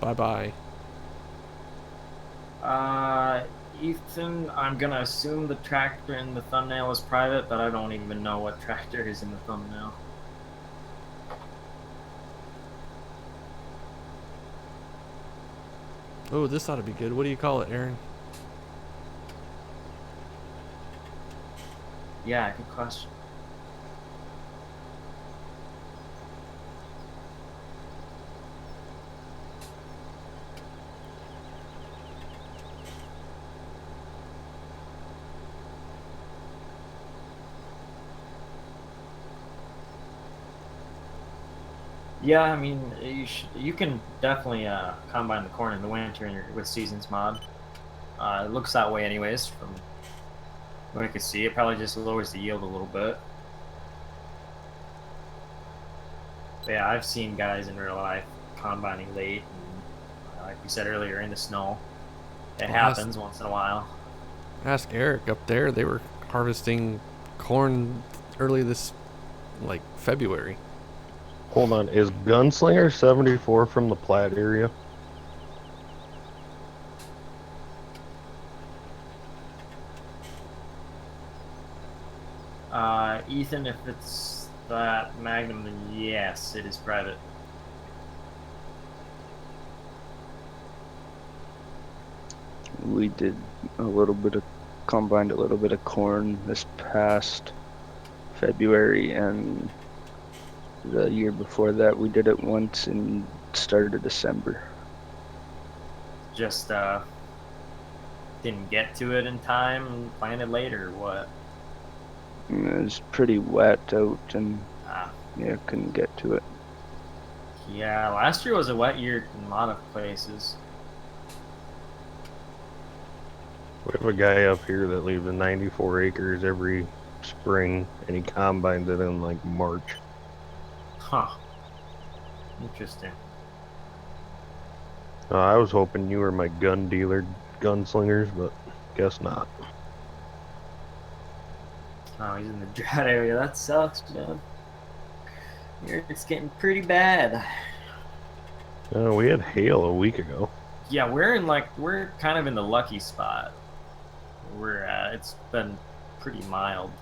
Bye-bye. Ethan, I'm gonna assume the tractor in the thumbnail is private, but I don't even know what tractor is in the thumbnail. Oh, this ought to be good. What do you call it, Aaron? Yeah, good question. Yeah, I mean, you can definitely combine the corn in the winter with Seasons mod. It looks that way anyways, from what I can see. It probably just lowers the yield a little bit. But yeah, I've seen guys in real life combining late, and like we said earlier, in the snow. It happens once in a while. Ask Eric up there. They were harvesting corn early this, like, February. Hold on, is Gunslinger 74 from the Platte area? Ethan, if it's that Magnum, then yes, it is private. We did combined a little bit of corn this past February, and the year before that we did it once in start of December. Just didn't get to it in time and planted later, or what? It was pretty wet out, and Ah. yeah, couldn't get to it. Yeah, last year was a wet year in a lot of places. We have a guy up here that leaves 94 acres every spring, and he combines it in like March. Huh. Interesting. I was hoping you were my gun dealer, gunslingers, but guess not. Oh, he's in the drought area. That sucks, man. Here it's getting pretty bad. We had hail a week ago. Yeah, we're kind of in the lucky spot. We're it's been pretty mild.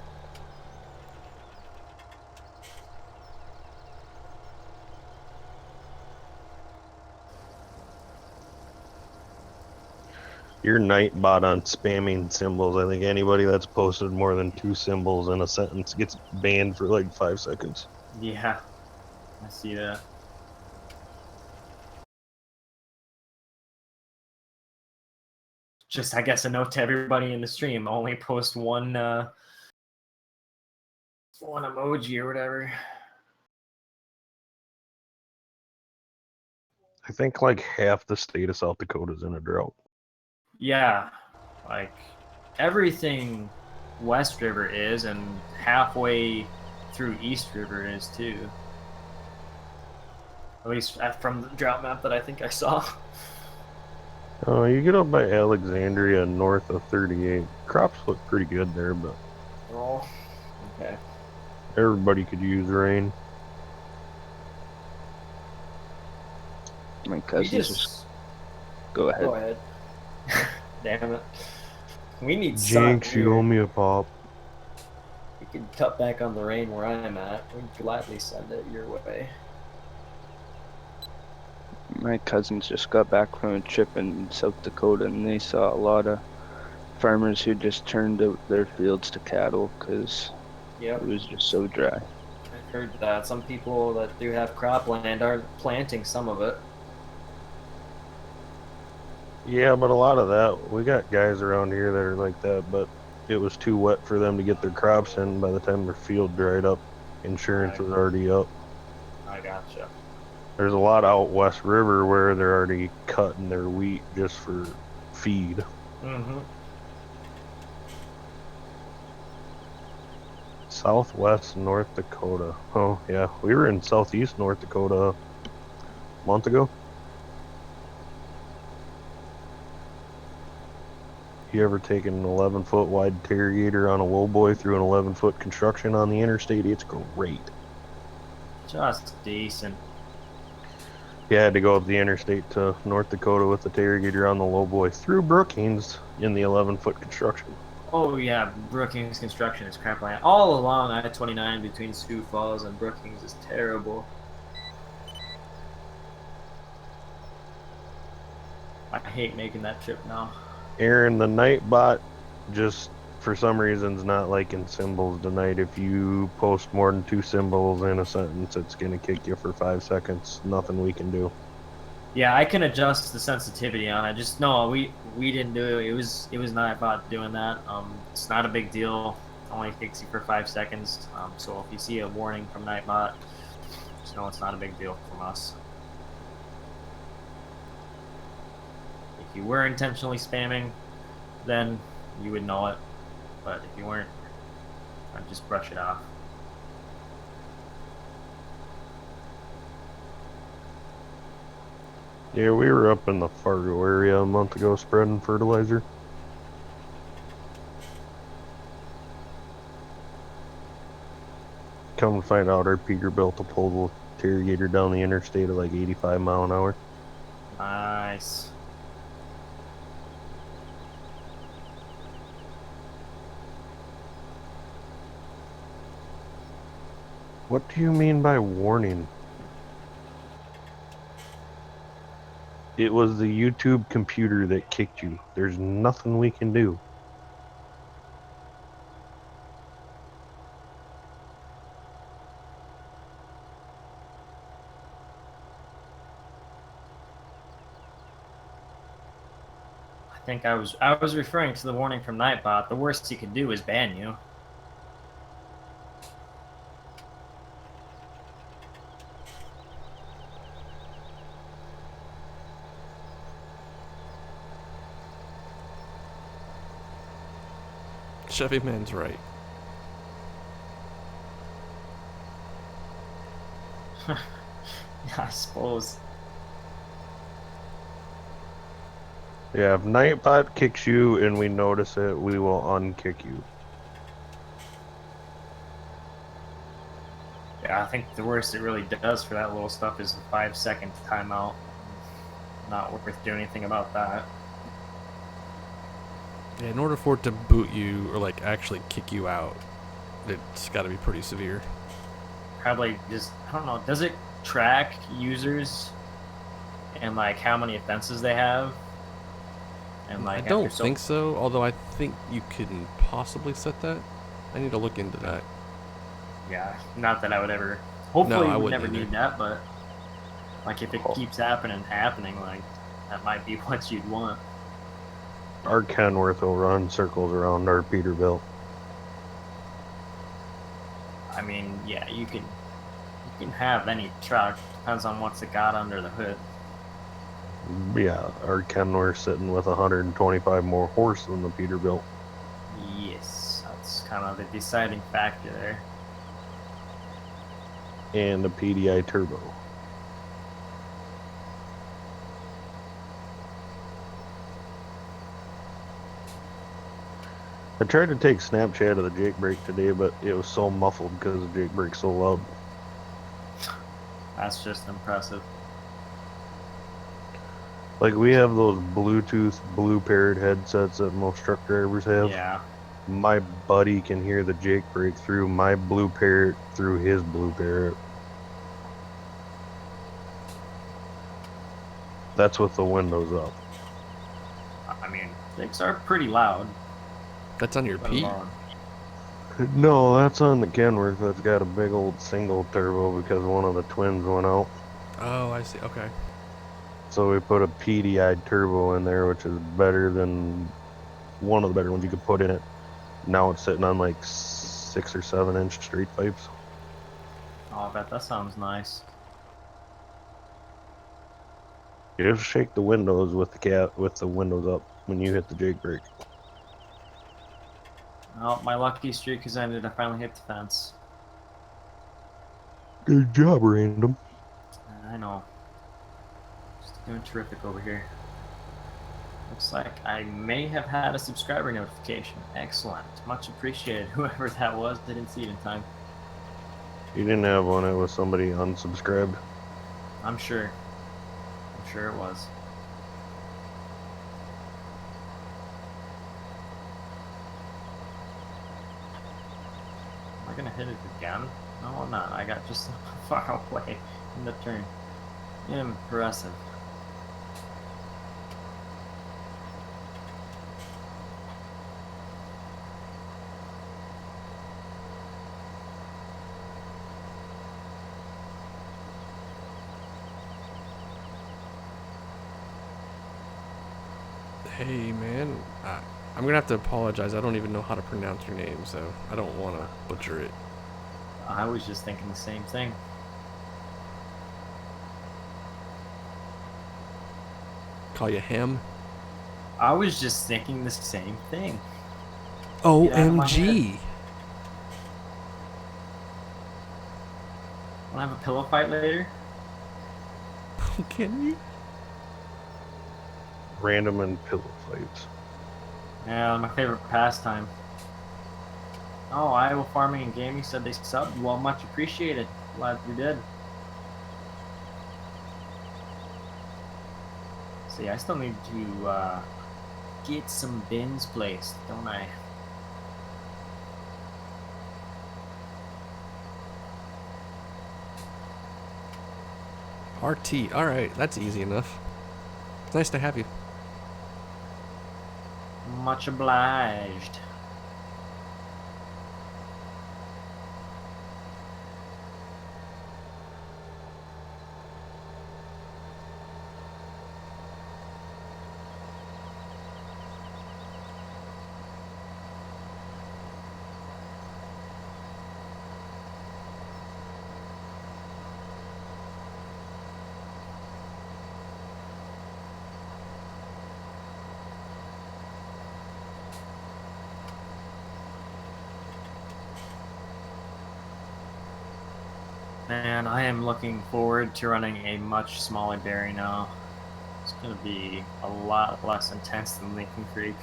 Your Nightbot on spamming symbols. I think anybody that's posted more than 2 symbols in a sentence gets banned for like 5 seconds. Yeah, I see that. Just, I guess, a note to everybody in the stream: only post one emoji or whatever. I think like half the state of South Dakota is in a drought. Yeah, like everything West River is, and halfway through East River is too. At least from the drought map that I think I saw. Oh, you get up by Alexandria north of 38. Crops look pretty good there, but Oh, okay. everybody could use rain. My cousin just go ahead. Go ahead. Damn it. We need Jinx, sun you here. owe me a pop. We can cut back on the rain where I'm at. We'd gladly send it your way. My cousins just got back from a trip in South Dakota, and they saw a lot of farmers who just turned out their fields to cattle because Yep, it was just so dry. I've heard that. Some people that do have cropland are planting some of it. Yeah, but a lot of that, we got guys around here that are like that, but it was too wet for them to get their crops in. By the time their field dried up, insurance was already up. I gotcha. There's a lot out West River where they're already cutting their wheat just for feed. Mm-hmm. Southwest North Dakota. Oh, yeah. We were in southeast North Dakota a month ago. You ever taken an 11-foot wide Targator on a lowboy through an 11-foot construction on the interstate? It's great. Just decent. You had to go up the interstate to North Dakota with the Targator on the lowboy through Brookings in the 11-foot construction. Oh yeah, Brookings construction is cropland. All along I-29 between Sioux Falls and Brookings is terrible. I hate making that trip now. Aaron, the Nightbot, just for some reason's not liking symbols tonight. If you post more than 2 symbols in a sentence, it's gonna kick you for 5 seconds. Nothing we can do. Yeah, I can adjust the sensitivity on it. Just no, we didn't do it. It was Nightbot doing that. It's not a big deal. It only kicks you for 5 seconds. So if you see a warning from Nightbot, just know it's not a big deal from us. If you were intentionally spamming, then you would know it. But if you weren't, I'd just brush it off. Yeah, we were up in the Fargo area a month ago spreading fertilizer. Come to find out, our Peterbilt will pull the Targator down the interstate at like 85 mile an hour. Nice. What do you mean by warning? It was the YouTube computer that kicked you. There's nothing we can do. I think I was referring to the warning from Nightbot. The worst he could do is ban you. Chevy Man's right. I suppose. Yeah, if Nightbot kicks you and we notice it, we will unkick you. Yeah, I think the worst it really does for that little stuff is the 5-second timeout. Not worth doing anything about that. Yeah, in order for it to boot you or like actually kick you out, it's got to be pretty severe. Probably just, I don't know, does it track users and like how many offenses they have? And like I don't think so, although I think you can possibly set that. I need to look into that. Yeah, not that I would ever. Hopefully, I you would wouldn't never either. need that, but like if it keeps happening, like that might be what you'd want. Our Kenworth will run circles around our Peterbilt. I mean, yeah, you can have any truck. Depends on what's it got under the hood. Yeah, our Kenworth sitting with 125 more horse than the Peterbilt. Yes, that's kind of the deciding factor there. And a PDI turbo. I tried to take Snapchat of the Jake brake today, but it was so muffled because the Jake brake's so loud. That's just impressive. Like, we have those Bluetooth blue paired headsets that most truck drivers have. Yeah. My buddy can hear the Jake brake through my blue parrot through his blue parrot. That's with the windows up. I mean, sticks are pretty loud. That's on your Let P? alone. No, that's on the Kenworth. That's got a big old single turbo because one of the twins went out. Oh, I see. Okay. So we put a PDI turbo in there, which is better than one of the better ones you could put in it. Now it's sitting on like 6 or 7 inch straight pipes. Oh, I bet that sounds nice. You just shake the windows with the windows up when you hit the jake brake. Oh, my lucky streak has ended. I finally hit the fence. Good job, Random. I know. Just doing terrific over here. Looks like I may have had a subscriber notification. Excellent. Much appreciated. Whoever that was, didn't see it in time. You didn't have one. It was somebody unsubscribed. I'm sure. I'm sure it was. Am I gonna hit it again? No, I'm not. I got just far away in the turn. Impressive. Hey, man. I'm gonna have to apologize. I don't even know how to pronounce your name, so I don't want to butcher it. I was just thinking the same thing. Call you Ham? I was just thinking the same thing. Get out of my head. OMG! Wanna have a pillow fight later? Can you? Random and pillow fights. Yeah, my favorite pastime. Oh, Iowa Farming and Gaming said they subbed. Well, much appreciated. Glad you did. See, I still need to get some bins placed, don't I? RT. Alright, that's easy enough. It's nice to have you. Much obliged. Man, I am looking forward to running a much smaller dairy now. It's going to be a lot less intense than Lincoln Creek.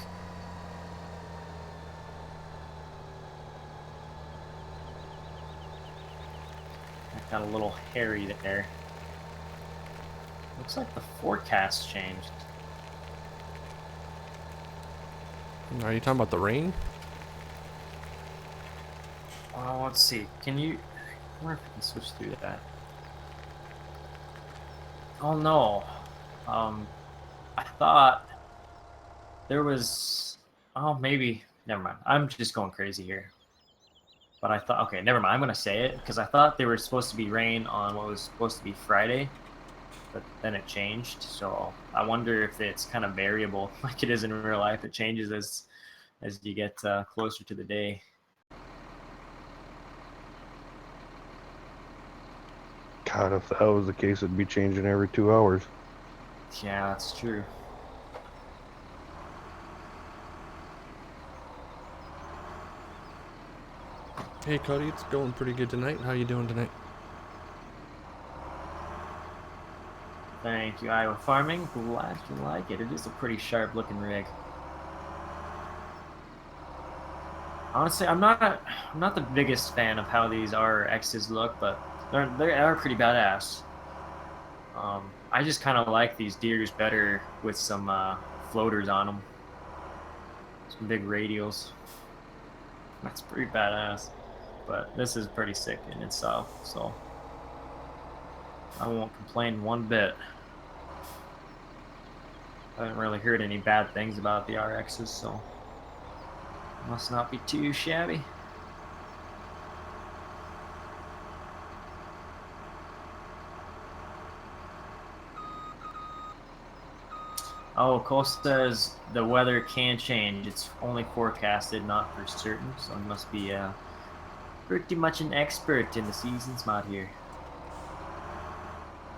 I got a little hairy there. Looks like the forecast changed. Are you talking about the rain? Oh, let's see. Can you... I wonder if we can switch through that. Oh no. I thought there was... Oh, maybe. Never mind. I'm just going crazy here. But I thought... Okay, never mind. I'm going to say it because I thought there was supposed to be rain on what was supposed to be Friday. But then it changed. So I wonder if it's kind of variable like it is in real life. It changes as you get closer to the day. God, if that was the case, it'd be changing every 2 hours. Yeah, that's true. Hey, Cody, it's going pretty good tonight. How you doing tonight? Thank you, Iowa Farming. Glad you like it. It is a pretty sharp looking rig. Honestly, I'm not the biggest fan of how these RXs look, but they are pretty badass. I just kind of like these deers better with some floaters on them. Some big radials. That's pretty badass. But this is pretty sick in itself, so I won't complain one bit. I haven't really heard any bad things about the RXs, so must not be too shabby. Oh, Cole says the weather can change. It's only forecasted, not for certain, so he must be pretty much an expert in the seasons mod here.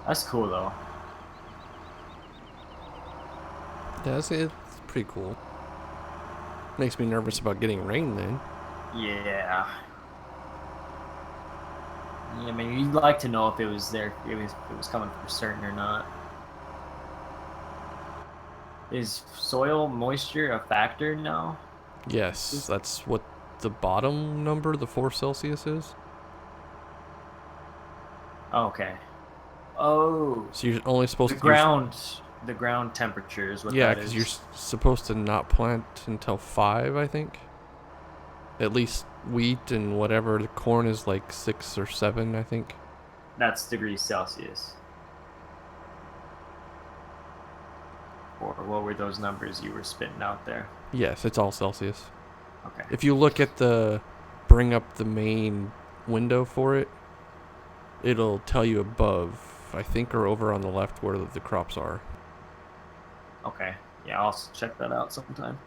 That's cool, though. Yeah, it's pretty cool. Makes me nervous about getting rain then. Yeah. I mean, you'd like to know if it was there, if it was coming for certain or not. Is soil moisture a factor now? Yes, that's what the bottom number, the 4 Celsius is. Okay. Oh. So you're only supposed The to the ground temperature is what yeah, that because is. you're supposed to not plant until 5, I think. At least wheat and whatever. The corn is like 6 or 7, I think. That's degrees Celsius. Or what were those numbers you were spitting out there? Yes, it's all Celsius. Okay. If you look at bring up the main window for it, it'll tell you above, I think, or over on the left where the crops are. Okay. Yeah, I'll check that out sometime.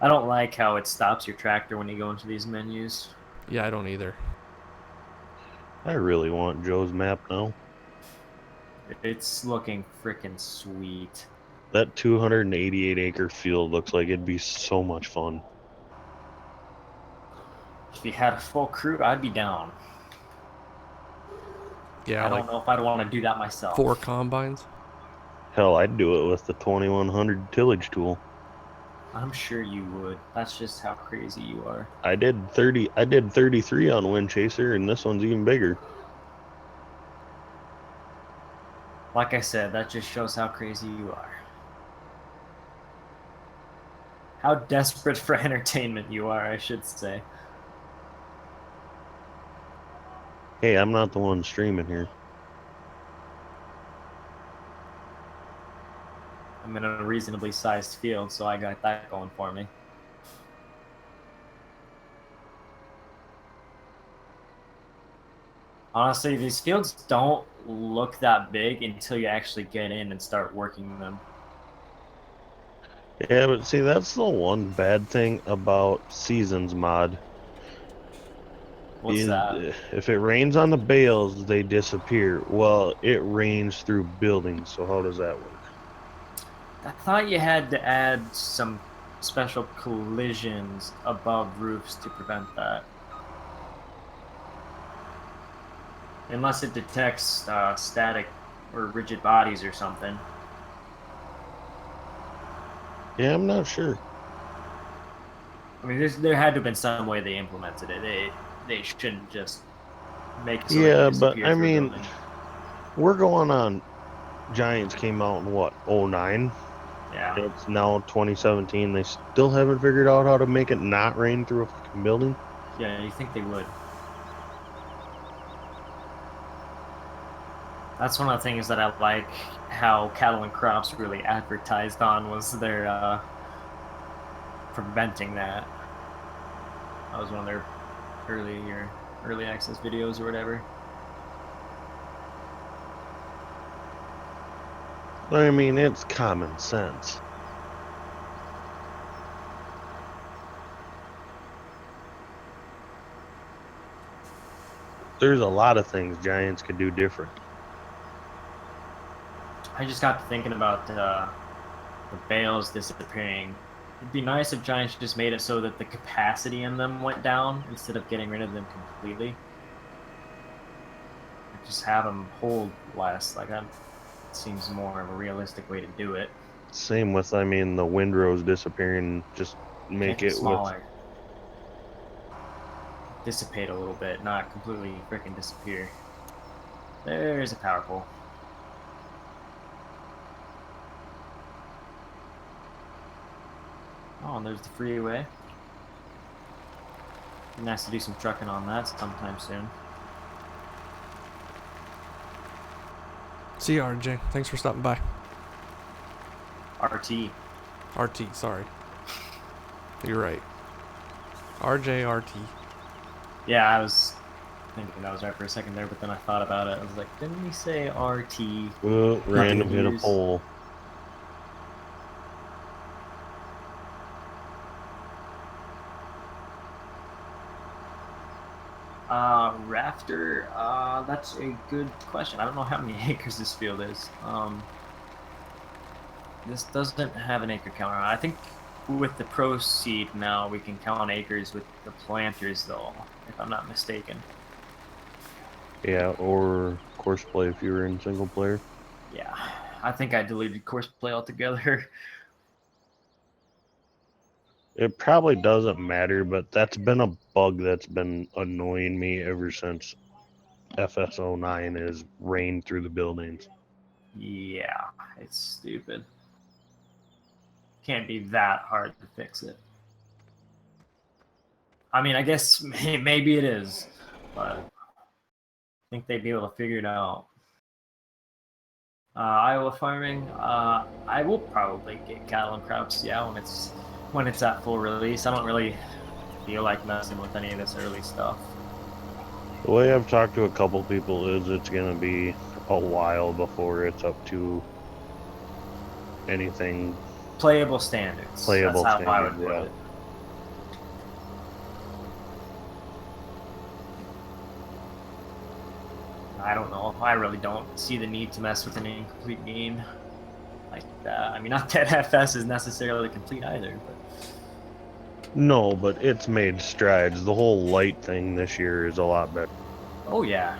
I don't like how it stops your tractor when you go into these menus. Yeah, I don't either. I really want Joe's map now. It's looking freaking sweet. That 288 acre field looks like it'd be so much fun. If you had a full crew, I'd be down. Yeah, I don't know if I'd want to do that myself. 4 combines. Hell, I'd do it with the 2100 tillage tool. I'm sure you would. That's just how crazy you are. I did 33 on Windchaser, and this one's even bigger. Like I said, that just shows how crazy you are. How desperate for entertainment you are, I should say. Hey, I'm not the one streaming here. I'm in a reasonably sized field, so I got that going for me. Honestly, these fields don't look that big until you actually get in and start working them. Yeah, but see, that's the one bad thing about Seasons mod. What's that? If it rains on the bales, they disappear. Well, it rains through buildings, so how does that work? I thought you had to add some special collisions above roofs to prevent that. Unless it detects static or rigid bodies or something. Yeah, I'm not sure. I mean, there had to have been some way they implemented it. They shouldn't just make it so Yeah, it but disappears I through a mean, building. we're going on. Giants came out in what, 09? Yeah. It's now 2017. They still haven't figured out how to make it not rain through a fucking building. Yeah, you think they would. That's one of the things that I like how Cattle and Crops really advertised on was their preventing that. That was one of their early access videos or whatever. I mean, it's common sense. There's a lot of things Giants could do different. I just got to thinking about the bales disappearing. It'd be nice if Giants just made it so that the capacity in them went down instead of getting rid of them completely. Just have them hold less. Like that seems more of a realistic way to do it. Same with, I mean, the windrows disappearing. Just make it smaller. Dissipate a little bit, not completely freaking disappear. There's a power pole. Oh, and there's the freeway. Be nice to do some trucking on that sometime soon. See you, RJ. Thanks for stopping by. RT. RT, sorry. You're right. RJRT. Yeah, I was thinking that was right for a second there, but then I thought about it. I was like, didn't we say RT? Well, random hit a Years. pole. Rafter, that's a good question. I don't know how many acres this field is. This doesn't have an acre counter. I think with the proceed now, we can count acres with the planters, though, if I'm not mistaken. Yeah, or course play if you were in single player. Yeah, I think I deleted course play altogether. It probably doesn't matter, but that's been a bug that's been annoying me ever since FS09 has reigned through the buildings. Yeah, it's stupid. Can't be that hard to fix it. I mean, I guess maybe it is, but I think they'd be able to figure it out. Iowa farming, I will probably get cattle and crops, yeah, when it's at full release. I don't really feel like messing with any of this early stuff. The way I've talked to a couple people is it's going to be a while before it's up to anything Playable standards. playable That's how I would standard. put Yeah. it. I don't know. I really don't see the need to mess with an incomplete game like that. I mean, not that FS is necessarily complete either, but No, but it's made strides. The whole light thing this year is a lot better. oh yeah,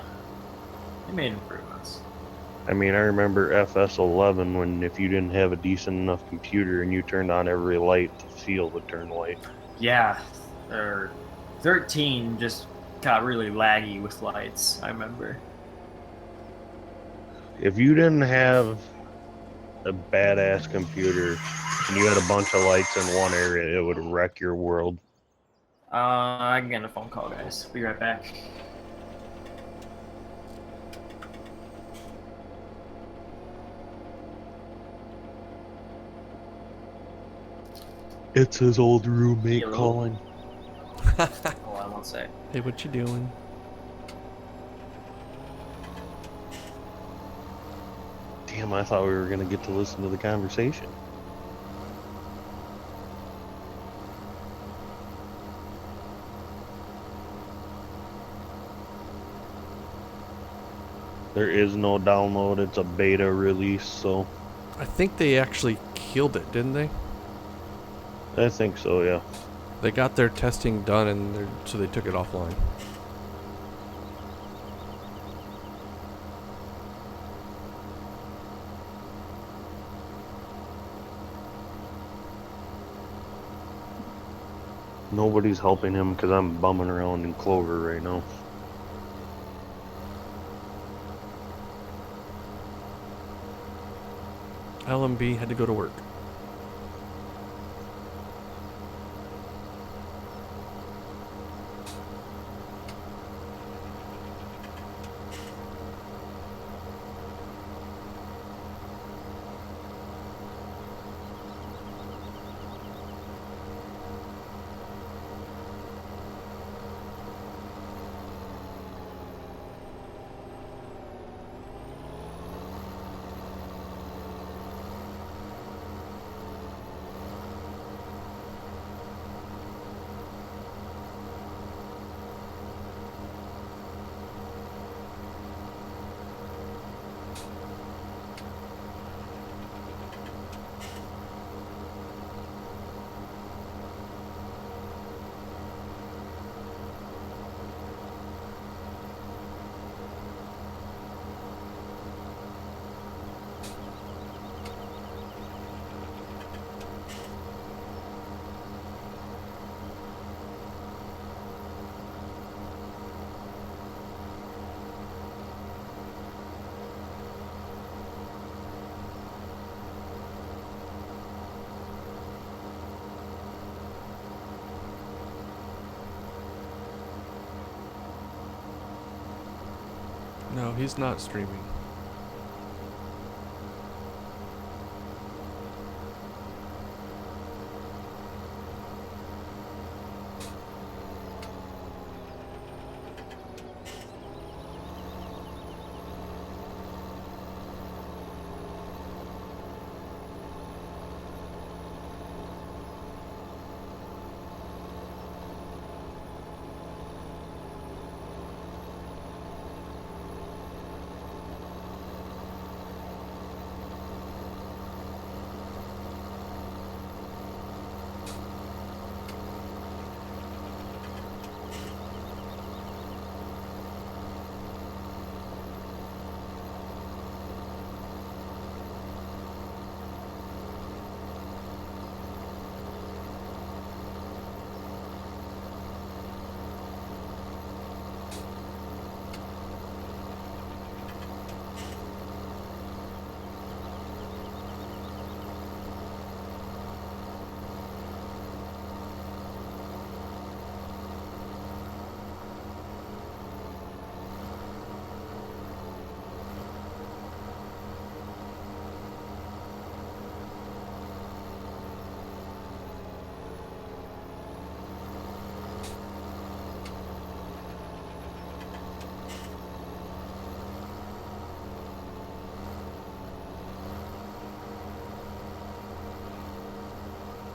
they made improvements. I mean, I remember FS11 when if you didn't have a decent enough computer and you turned on every light, the field would turn white. Yeah, or 13 just got really laggy with lights. I remember. If you didn't have a badass computer and you had a bunch of lights in one area, it would wreck your world. I'm getting a phone call, guys. Be right back. It's his old roommate Hello? calling. Hold on one sec. Hey, what you doing? Damn, I thought we were going to get to listen to the conversation. There is no download. It's a beta release, so I think they actually killed it, didn't they? I think so, yeah. They got their testing done, and so they took it offline. Nobody's helping him because I'm bumming around in Clover right now. LMB had to go to work. No, he's not streaming.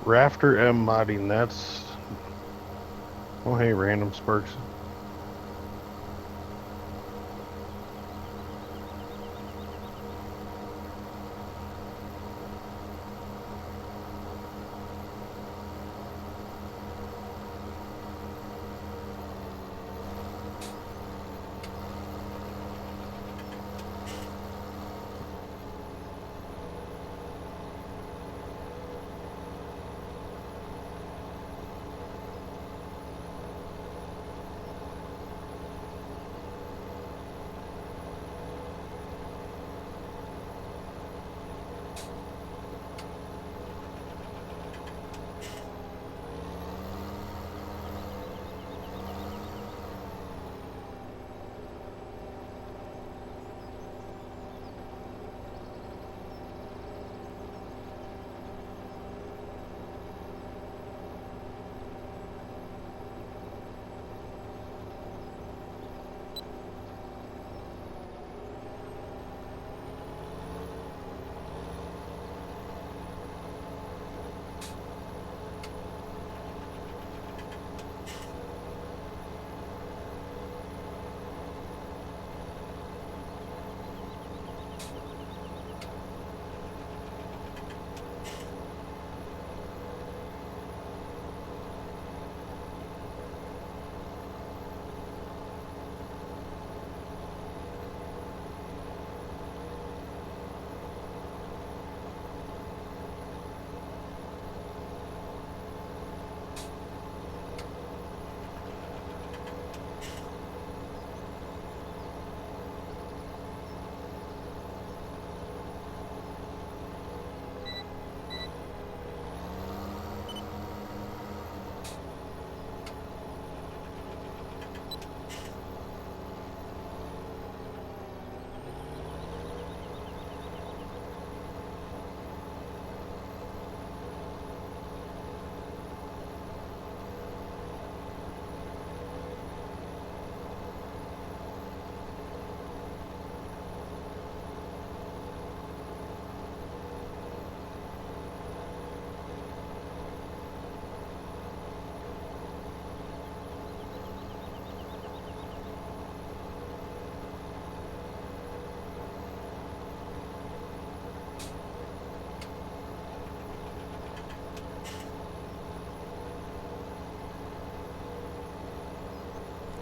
Rafter M modding, that's... Oh, hey, random sparks.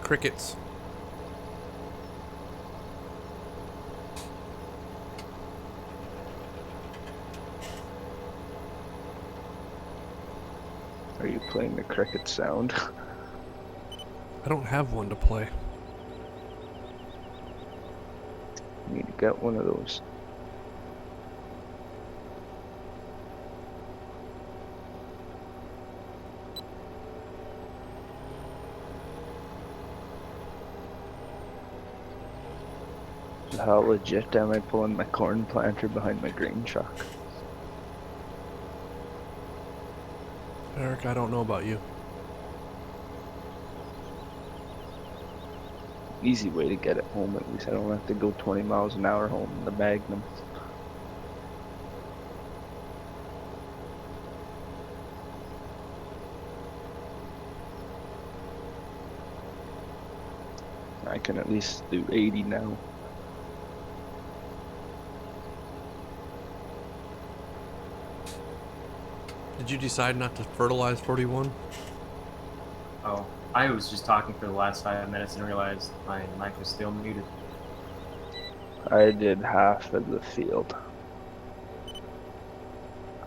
Crickets. Are you playing the cricket sound? I don't have one to play. You need to get one of those. How legit am I pulling my corn planter behind my grain truck? Eric, I don't know about you. Easy way to get it home, at least I don't have to go 20 miles an hour home in the Magnum. I can at least do 80 now. Did you decide not to fertilize 41? Oh, I was just talking for the last 5 minutes and realized my mic was still muted. I did half of the field.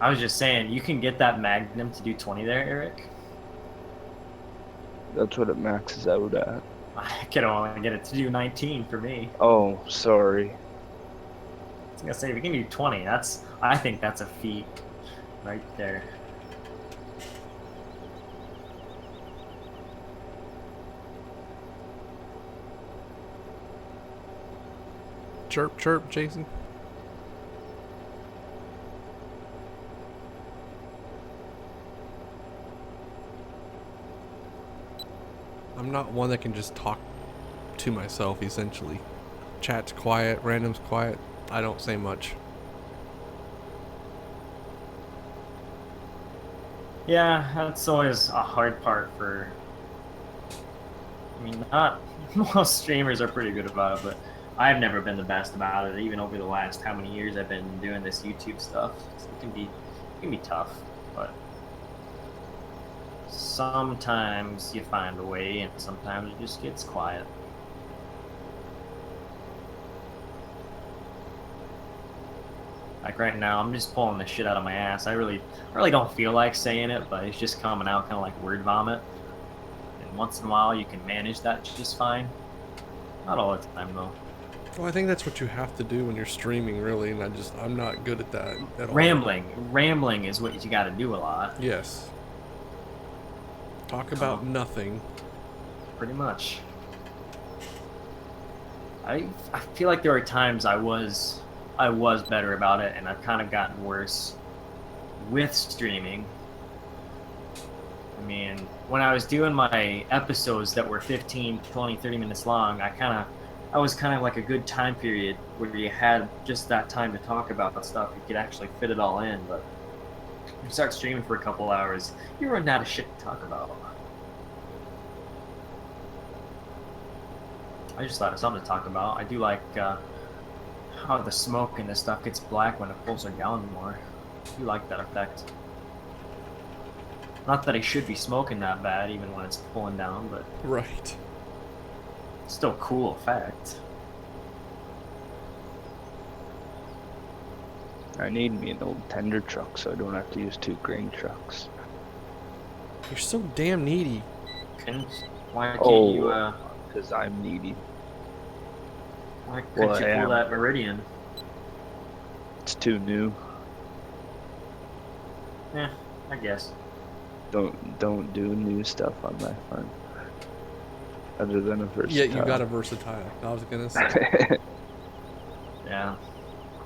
I was just saying, you can get that Magnum to do 20 there, Eric. That's what it maxes out at. I can only get it to do 19 for me. Oh, sorry. I was gonna say, if you can do 20, I think that's a feat right there. Chirp, chirp, Jason. I'm not one that can just talk to myself, essentially. Chat's quiet, random's quiet. I don't say much. Yeah, that's always a hard part for. I mean, not most streamers are pretty good about it, but I've never been the best about it. Even over the last how many years I've been doing this YouTube stuff, it can be tough, but sometimes you find a way, and sometimes it just gets quiet. Like right now, I'm just pulling the shit out of my ass. I really don't feel like saying it, but it's just coming out kind of like word vomit. And once in a while, you can manage that just fine. Not all the time, though. Well, I think that's what you have to do when you're streaming, really, and I'm not good at that at all. Rambling is what you got to do a lot. Yes. Talk about nothing. Pretty much. I feel like there were times I was better about it, and I've kind of gotten worse with streaming. I mean, when I was doing my episodes that were 15, 20, 30 minutes long, I was kind of like a good time period where you had just that time to talk about stuff. You could actually fit it all in, but you start streaming for a couple hours, you run out of shit to talk about. I just thought of something to talk about. I do like how the smoke and this stuff gets black when it pulls her down more. I do like that effect. Not that I should be smoking that bad even when it's pulling down, but Right. still a cool effect. I need me an old tender truck so I don't have to use 2 grain trucks. You're so damn needy. Why can't you because I'm needy. why couldn't you pull that Meridian? It's too new. Yeah, I guess. Don't do new stuff on my phone. Other than a versatile. Yeah, you got a versatile. I was gonna say. Yeah.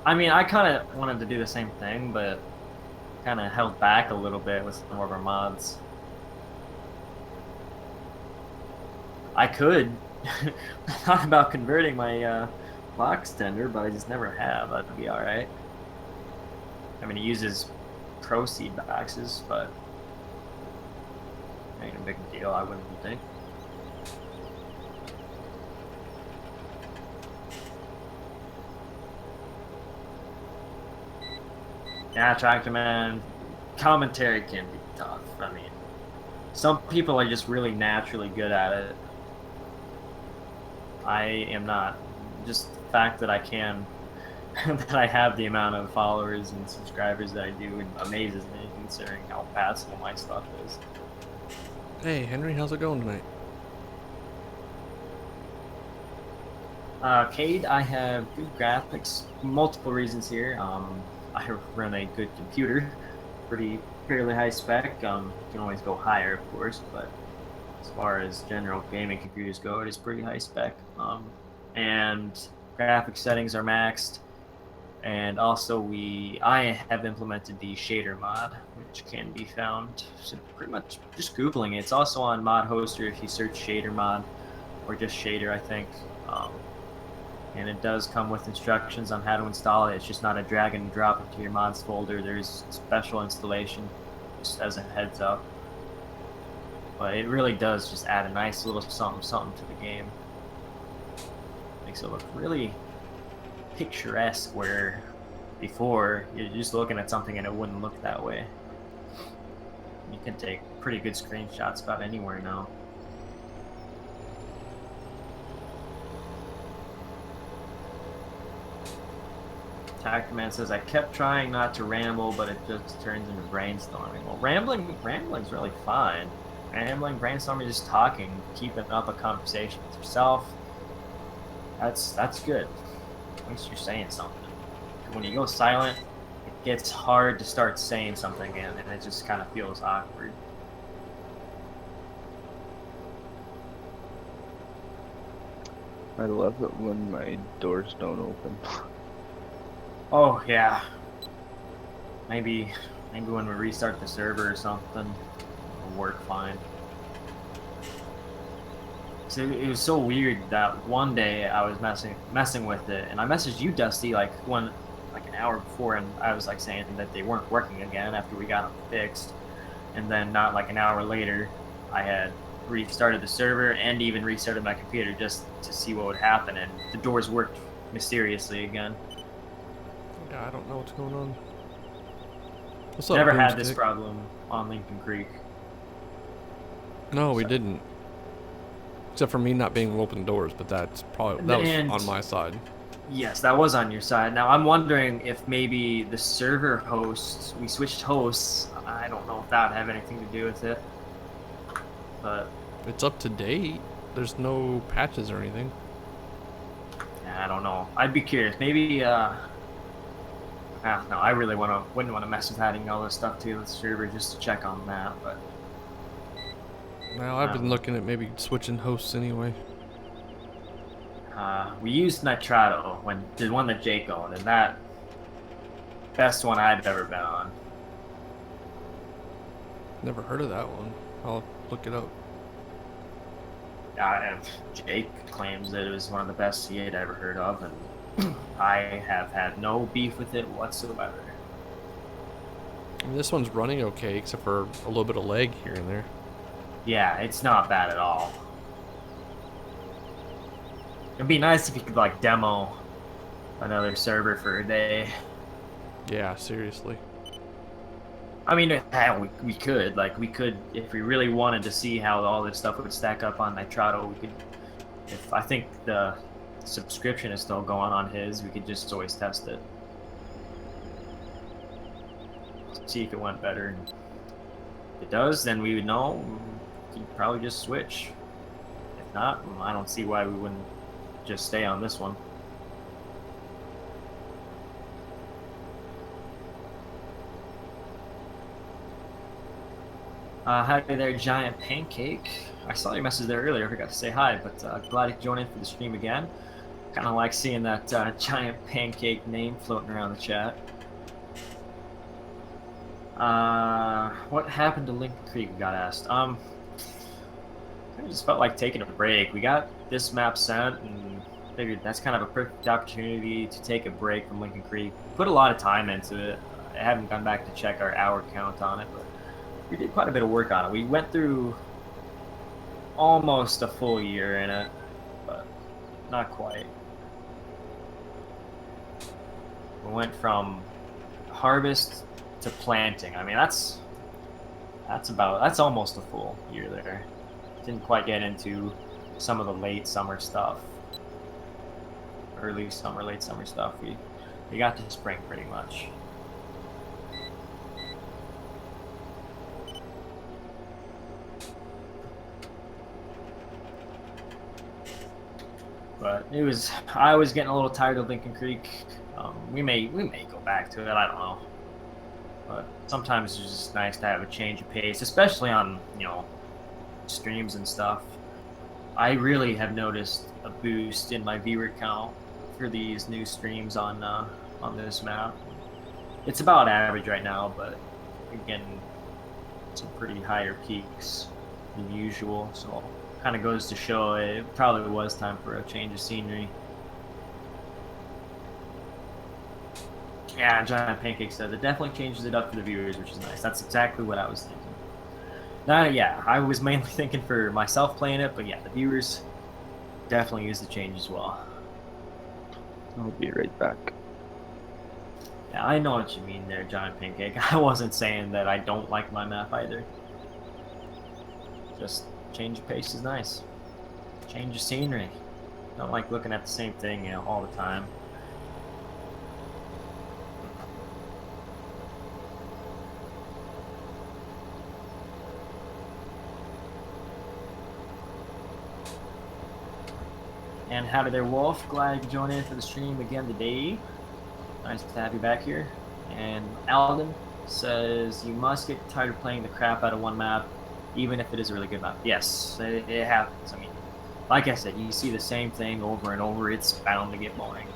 I mean, I kind of wanted to do the same thing, but kind of held back a little bit with some of our mods. I could. I thought about converting my box tender, but I just never have. That'd be alright. I mean, it uses Pro Seed boxes, but ain't a big deal, I wouldn't think. Yeah, Tractor Man, commentary can be tough. I mean, some people are just really naturally good at it. I am not. Just the fact that I can, that I have the amount of followers and subscribers that I do amazes me, considering how passable my stuff is. Hey, Henry, how's it going tonight? Cade, I have good graphics. Multiple reasons here. I run a good computer, fairly high spec. Can always go higher, of course, but as far as general gaming computers go, it is pretty high spec. And graphics settings are maxed. And also I have implemented the shader mod, which can be found so pretty much just Googling it. It's also on Mod Hoster if you search shader mod, or just shader, I think. And it does come with instructions on how to install it. It's just not a drag and drop into your mods folder. There's special installation, just as a heads up. But it really does just add a nice little something to the game. Makes it look really picturesque, where before you're just looking at something and it wouldn't look that way. You can take pretty good screenshots about anywhere now. Tactman says, I kept trying not to ramble, but it just turns into brainstorming. Well, rambling's really fine. Rambling, brainstorming, just talking, keeping up a conversation with yourself. That's good. At least you're saying something. When you go silent, it gets hard to start saying something again, and it just kind of feels awkward. I love it when my doors don't open. Oh yeah. Maybe when we restart the server or something, it'll work fine. So it was so weird that one day I was messing with it, and I messaged you, Dusty, like an hour before, and I was like saying that they weren't working again after we got them fixed. and then not like an hour later, I had restarted the server and even restarted my computer just to see what would happen, and the doors worked mysteriously again. Yeah, I don't know what's going on. What's up, Never had this Boomstick? problem on Lincoln Creek. No, we didn't. Except for me not being able to open doors, but that was And- on my side. Yes, that was on your side. Now I'm wondering if maybe the server host, we switched hosts. I don't know if that would have anything to do with it. But It's up to date. There's no patches or anything. yeah, I don't know. I'd be curious. Maybe no, I really wouldn't want to mess with adding all this stuff to the server just to check on that, but Well, I've been looking at maybe switching hosts anyway. we used Nitrado when the one that Jake owned, and that best one I've ever been on. Never heard of that one. I'll look it up. And Jake claims that it was one of the best he had ever heard of, and I have had no beef with it whatsoever. I mean, this one's running okay, except for a little bit of lag here and there. Yeah, it's not bad at all. It'd be nice if you could like demo another server for a day. Yeah, seriously. I mean, we could, if we really wanted to see how all this stuff would stack up on Nitrado, we could, if I think the subscription is still going on his, we could just always test it. See if it went better. If it does, then we would know, we could probably just switch. If not, I don't see why we wouldn't just stay on this one. Howdy there, Giant Pancake. I saw your message there earlier. I forgot to say hi, but glad you could join in for the stream again. Kind of like seeing that Giant Pancake name floating around the chat. What happened to Lincoln Creek? We got asked. I just felt like taking a break. We got this map sent and figured that's kind of a perfect opportunity to take a break from Lincoln Creek. Put a lot of time into it. I haven't gone back to check our hour count on it, but we did quite a bit of work on it. We went through almost a full year in it, but not quite. We went from harvest to planting. I mean, that's almost a full year there. Didn't quite get into some of the late summer stuff. Early summer, late summer stuff. We got to spring pretty much. But I was getting a little tired of Lincoln Creek. We may go back to it, I don't know. But sometimes it's just nice to have a change of pace, especially on, streams and stuff. I really have noticed a boost in my viewer count for these new streams on this map. It's about average right now, but again, some pretty higher peaks than usual, so kind of goes to show it probably was time for a change of scenery. Yeah, Giant Pancake said it definitely changes it up for the viewers, which is nice. That's exactly what I was thinking. Yeah, I was mainly thinking for myself playing it, but yeah, the viewers definitely use the change as well. I'll be right back. Yeah, I know what you mean there, Giant Pancake. I wasn't saying that I don't like my map either. Just change of pace is nice. Change of scenery. Don't like looking at the same thing, all the time. And howdy there, Wolf. Glad you could join in for the stream again today. Nice to have you back here. And Alden says, you must get tired of playing the crap out of one map, even if it is a really good map. Yes, it happens. I mean, like I said, you see the same thing over and over, it's bound to get boring.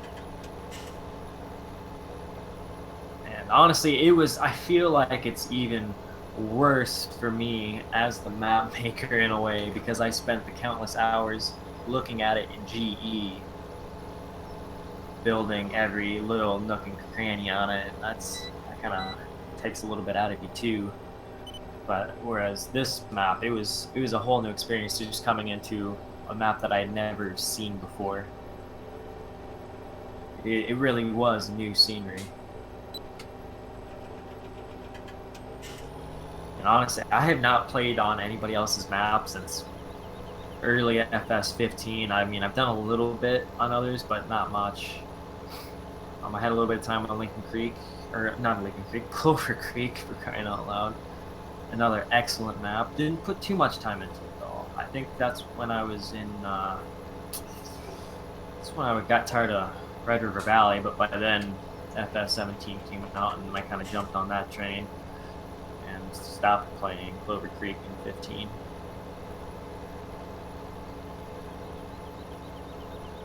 And honestly, I feel like it's even worse for me as the map maker in a way, because I spent the countless hours looking at it in GE, building every little nook and cranny on it. That kind of takes a little bit out of you too. But whereas this map, it was a whole new experience, just coming into a map that I had never seen before. It really was new scenery. And honestly, I have not played on anybody else's map since early FS15. I mean, I've done a little bit on others, but not much. I had a little bit of time on Lincoln Creek, or not Lincoln Creek, Clover Creek, for crying out loud. Another excellent map. Didn't put too much time into it though. I think that's when I was in. That's when I got tired of Red River Valley, but by then FS17 came out, and I kind of jumped on that train and stopped playing Clover Creek in 15.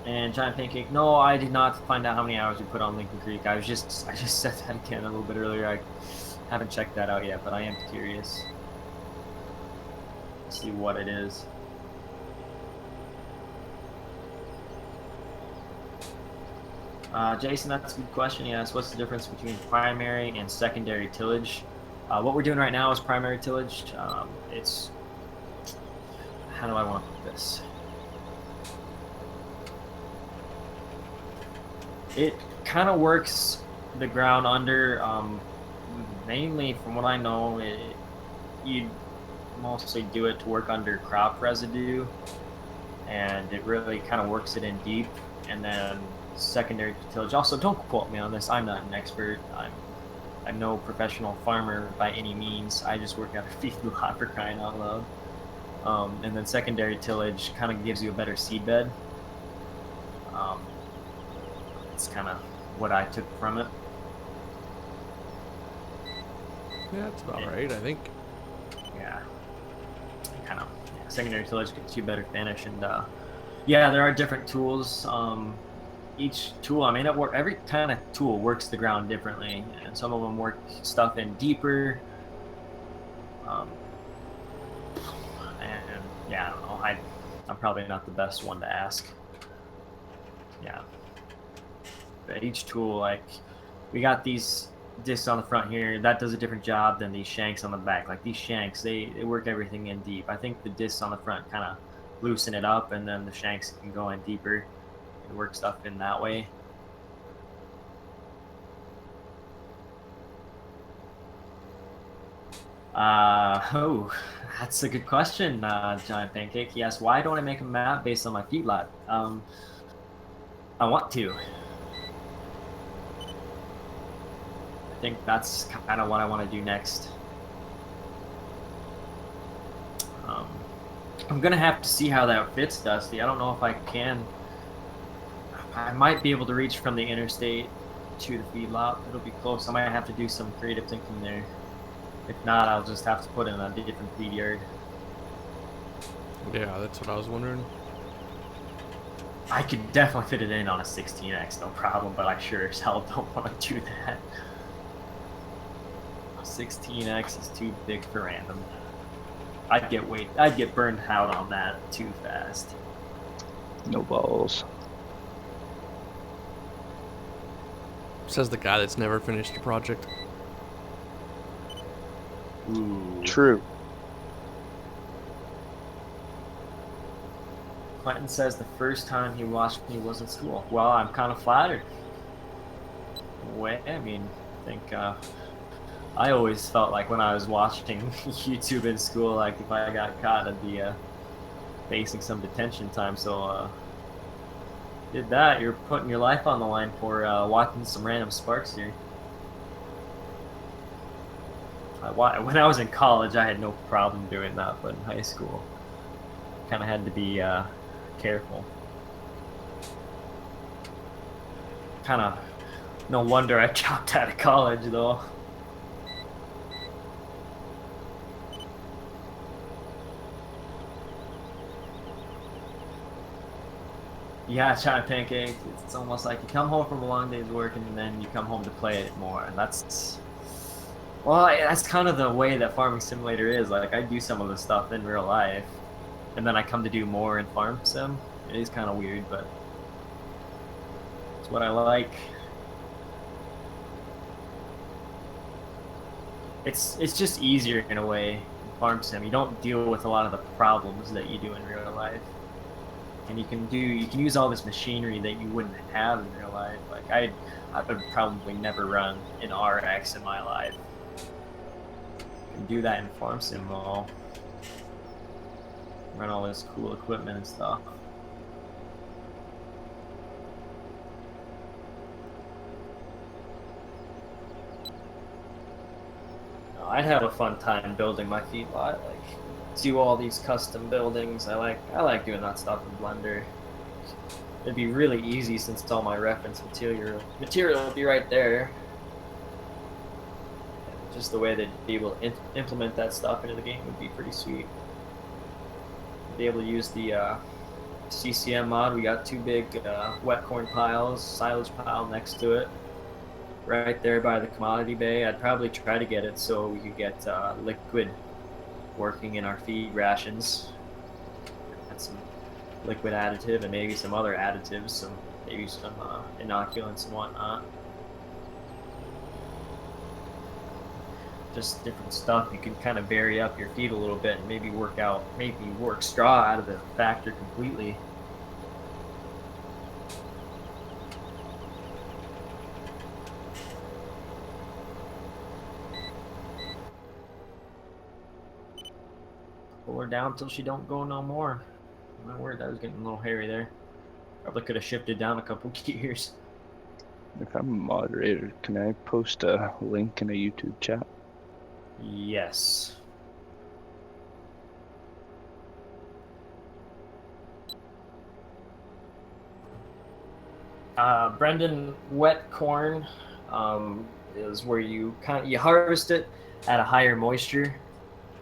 And Giant Pancake, no, I did not find out how many hours we put on Lincoln Creek. I just said that again a little bit earlier. I haven't checked that out yet, but I am curious to see what it is. Jason, that's a good question. Yes, what's the difference between primary and secondary tillage? What we're doing right now is primary tillage. It's, how do I want to put this? It kind of works the ground under, mainly from what I know, you mostly do it to work under crop residue, and it really kind of works it in deep. And then secondary tillage, also don't quote me on this, I'm not an expert, I'm no professional farmer by any means, I just work at a feedlot, for crying out loud. And then secondary tillage kind of gives you a better seed bed. It's kind of what I took from it. Yeah, that's about right, I think. Yeah. Kind of. Yeah, secondary tillage gets you better finish, and yeah, there are different tools. Each tool, I mean, every kind of tool works the ground differently, and some of them work stuff in deeper. And yeah, I don't know. I'm probably not the best one to ask. Yeah. But each tool, like, we got these discs on the front here, that does a different job than these shanks on the back. Like, these shanks, they work everything in deep. I think the discs on the front kind of loosen it up, and then the shanks can go in deeper and work stuff in that way. Oh, that's a good question, Giant Pancake. Yes, why don't I make a map based on my feedlot? I want to. I think that's kind of what I want to do next. I'm gonna have to see how that fits, Dusty. I don't know if I can. I might be able to reach from the interstate to the feedlot. It'll be close. I might have to do some creative thinking there. If not, I'll just have to put in a different feed yard. Yeah, that's what I was wondering. I could definitely fit it in on a 16X, no problem, but I sure as hell don't want to do that. 16X is too big for random. I'd get burned out on that too fast. No balls. Says the guy that's never finished a project. Ooh. True. Clinton says the first time he watched me was in school. Well, I'm kind of flattered. I mean, I think I always felt like when I was watching YouTube in school, like if I got caught, I'd be facing some detention time. So did that. You're putting your life on the line for watching some random sparks here. When I was in college, I had no problem doing that, but in high school, kind of had to be careful. Kind of no wonder I dropped out of college, though. Yeah, Giant Pancake. It's almost like you come home from a long day's work and then you come home to play it more, and that's. Well, that's kind of the way that Farming Simulator is. Like, I do some of the stuff in real life, and then I come to do more in Farm Sim. It is kind of weird, but it's what I like. it's just easier in a way in farm sim. You don't deal with a lot of the problems that you do in real life, and you can use all this machinery that you wouldn't have in real life. Like I would probably never run an RX in my life. You can do that in farm sim though. Run all this cool equipment and stuff. I'd have a fun time building my feedlot, like do all these custom buildings. I like doing that stuff in Blender. It'd be really easy since all my reference material would be right there. Just the way they'd be able to implement that stuff into the game would be pretty sweet. Be able to use the CCM mod. We got two big wet corn piles, silage pile next to it, right there by the commodity bay. I'd probably try to get it so we could get liquid working in our feed rations. And some liquid additive and maybe some other additives, maybe some inoculants and whatnot. Just different stuff. You can kind of vary up your feed a little bit and maybe work straw out of the factor completely. Pull her down till she don't go no more. My word, that was getting a little hairy there. Probably could have shifted down a couple gears. If I'm a moderator, can I post a link in a YouTube chat? Yes. Brendan, wet corn is where you harvest it at a higher moisture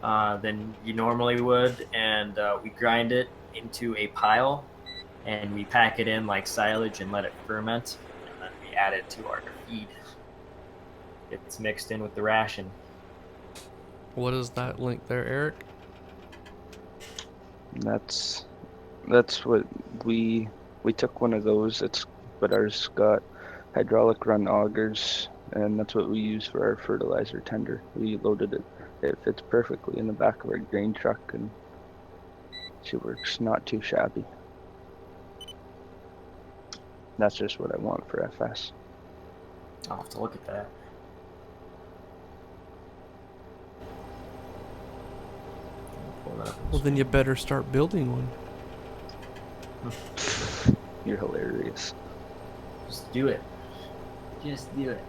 than you normally would, and we grind it into a pile, and we pack it in like silage and let it ferment, and then we add it to our feed. It's mixed in with the ration. What is that link there, Eric? That's what we took one of those. But ours got hydraulic run augers, and that's what we use for our fertilizer tender. We loaded it. It fits perfectly in the back of our grain truck, and she works not too shabby. That's just what I want for FS. I'll have to look at that. Well, then you better start building one. You're hilarious. Just do it. Just do it.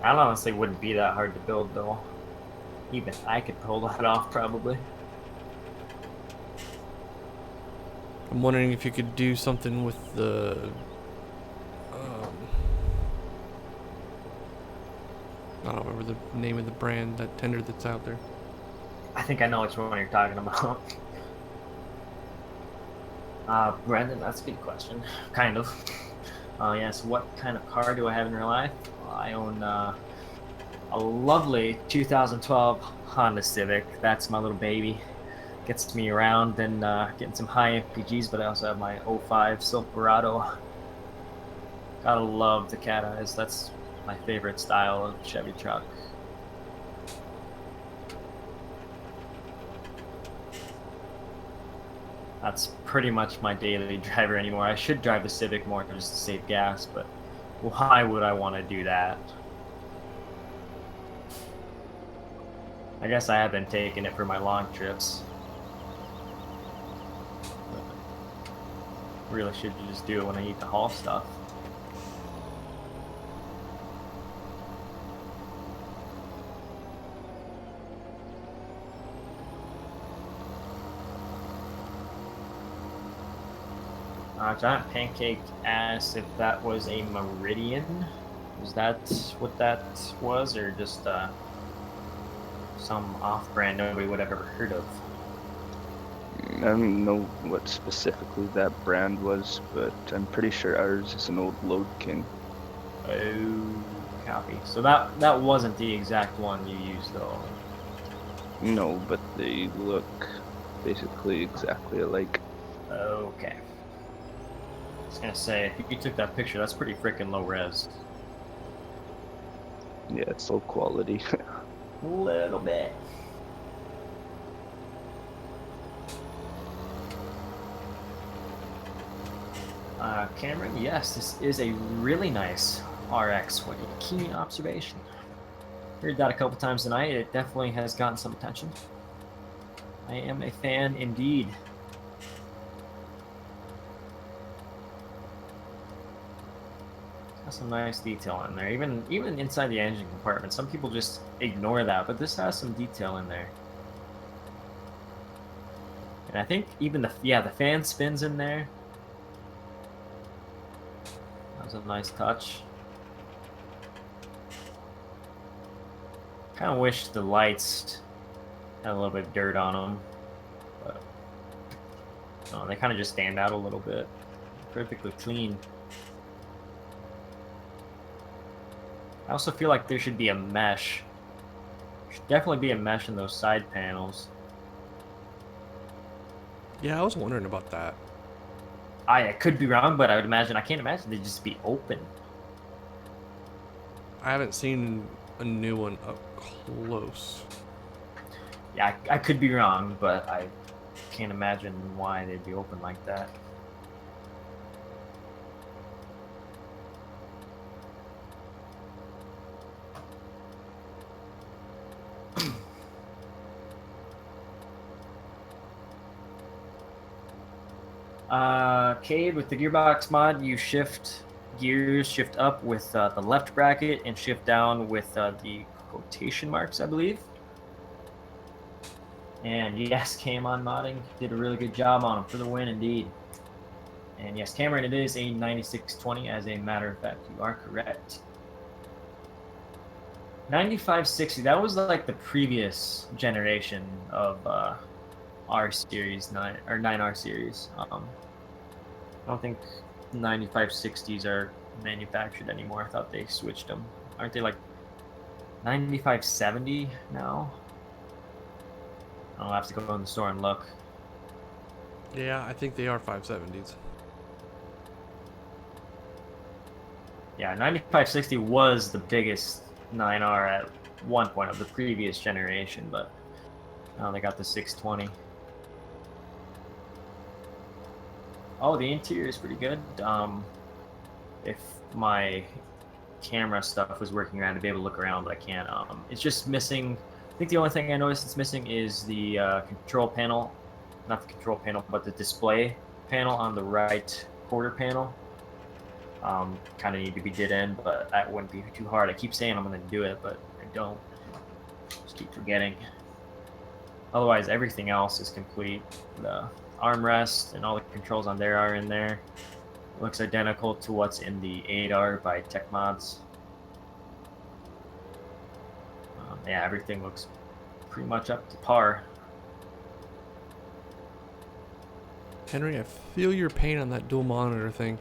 I honestly wouldn't be that hard to build though. Even I could pull that off probably. I'm wondering if you could do something with the I don't remember the name of the brand, that tender that's out there. I think I know which one you're talking about. Brandon, that's a good question. Kind of. Yes, what kind of car do I have in real life? Well, I own a lovely 2012 Honda Civic. That's my little baby. Gets me around and getting some high MPGs, but I also have my 05 Silverado. Gotta love the cat eyes. That's my favorite style of Chevy truck. That's pretty much my daily driver anymore. I should drive the Civic more just to save gas, but why would I want to do that? I guess I have been taking it for my long trips. But really should just do it when I need to haul stuff. Giant Pancake asked if that was a Meridian. Was that what that was, or just some off-brand nobody would have ever heard of? I don't know what specifically that brand was, but I'm pretty sure ours is an old Load King. Oh, copy. So that wasn't the exact one you used, though. No, but they look basically exactly alike. Okay. I was gonna say, if you took that picture, that's pretty freaking low res. Yeah, it's low quality. A little bit. Cameron, yes, this is a really nice RX. What a keen observation. Heard that a couple times tonight. It definitely has gotten some attention. I am a fan indeed. Has some nice detail in there. Even inside the engine compartment. Some people just ignore that, but this has some detail in there. And I think even the fan spins in there. That was a nice touch. Kind of wish the lights had a little bit of dirt on them, but no, they kind of just stand out a little bit. Perfectly clean. I also feel like there should be a mesh. There should definitely be a mesh in those side panels. Yeah, I was wondering about that. I could be wrong, but I can't imagine they'd just be open. I haven't seen a new one up close. Yeah, I could be wrong, but I can't imagine why they'd be open like that. Cade, with the gearbox mod, you shift gears, shift up with the left bracket, and shift down with the quotation marks, I believe. And yes, came on modding, did a really good job on them for the win, indeed. And yes, Cameron, it is a 9620, as a matter of fact, you are correct. 9560, that was like the previous generation of R series 9 or 9R series. I don't think 9560s are manufactured anymore. I thought they switched them. Aren't they like 9570 now? I'll have to go in the store and look. Yeah, I think they are 570s. Yeah, 9560 was the biggest 9R at one point of the previous generation, but now they got the 620. Oh, the interior is pretty good. If my camera stuff was working around to be able to look around, but I can't. It's just missing. I think the only thing I noticed it's missing is the control panel, not the control panel, but the display panel on the right quarter panel. Kind of need to be did in, but that wouldn't be too hard. I keep saying I'm going to do it, but I don't. Just keep forgetting. Otherwise, everything else is complete. The armrest and all the controls on there are in there. It looks identical to what's in the 8R by Tech Mods. Yeah, everything looks pretty much up to par. Henry, I feel your pain on that dual monitor thing.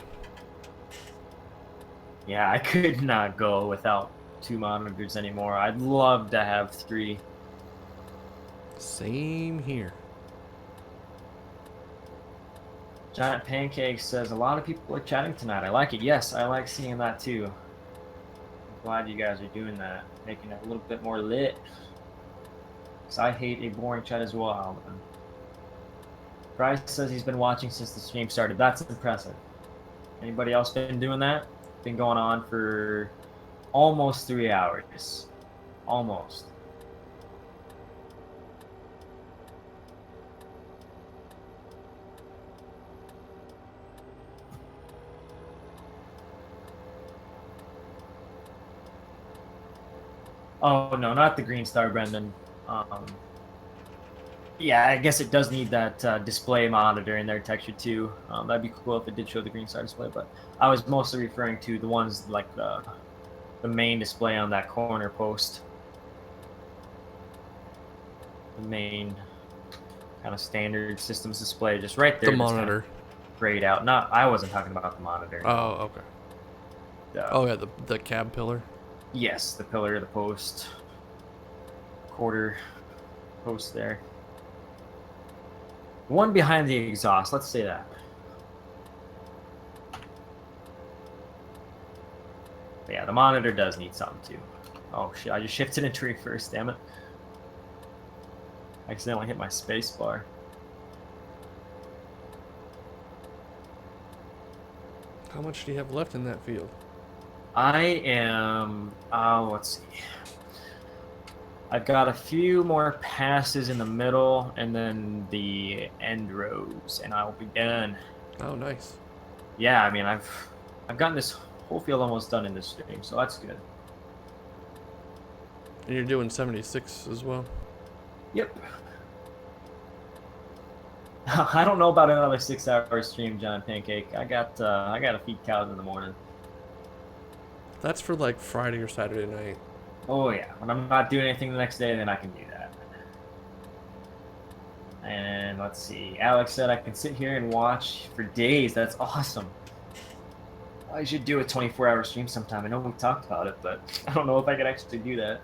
Yeah, I could not go without 2 monitors anymore. I'd love to have 3. Same here. Giant Pancake says, a lot of people are chatting tonight. I like it. Yes, I like seeing that too. I'm glad you guys are doing that. Making it a little bit more lit. Because I hate a boring chat as well. Bryce says he's been watching since the stream started. That's impressive. Anybody else been doing that? Been going on for almost 3 hours. Almost. Oh, no, not the Green Star, Brendan. Yeah, I guess it does need that display monitor in there texture too. That'd be cool if it did show the Green Star display, but I was mostly referring to the ones like the main display on that corner post. The main kind of standard systems display, just right there. The monitor. Grayed out. I wasn't talking about the monitor. Oh, okay. Oh yeah, the cab pillar. Yes, the pillar, the post, quarter. post there. One behind the exhaust, let's say that. But yeah, the monitor does need something too. Oh shit, I just shifted into reverse, damn it. I accidentally hit my space bar. How much do you have left in that field? I am, let's see. I've got a few more passes in the middle and then the end rows, and I'll be done. Oh, nice. Yeah, I mean, I've gotten this whole field almost done in this stream, so that's good. And you're doing 76 as well? Yep. I don't know about another 6-hour stream, John Pancake. I gotta feed cows in the morning. That's for like Friday or Saturday night. Oh yeah, when I'm not doing anything the next day, then I can do that. And let's see, Alex said I can sit here and watch for days. That's awesome. I should do a 24-hour stream sometime. I know we talked about it, but I don't know if I could actually do that.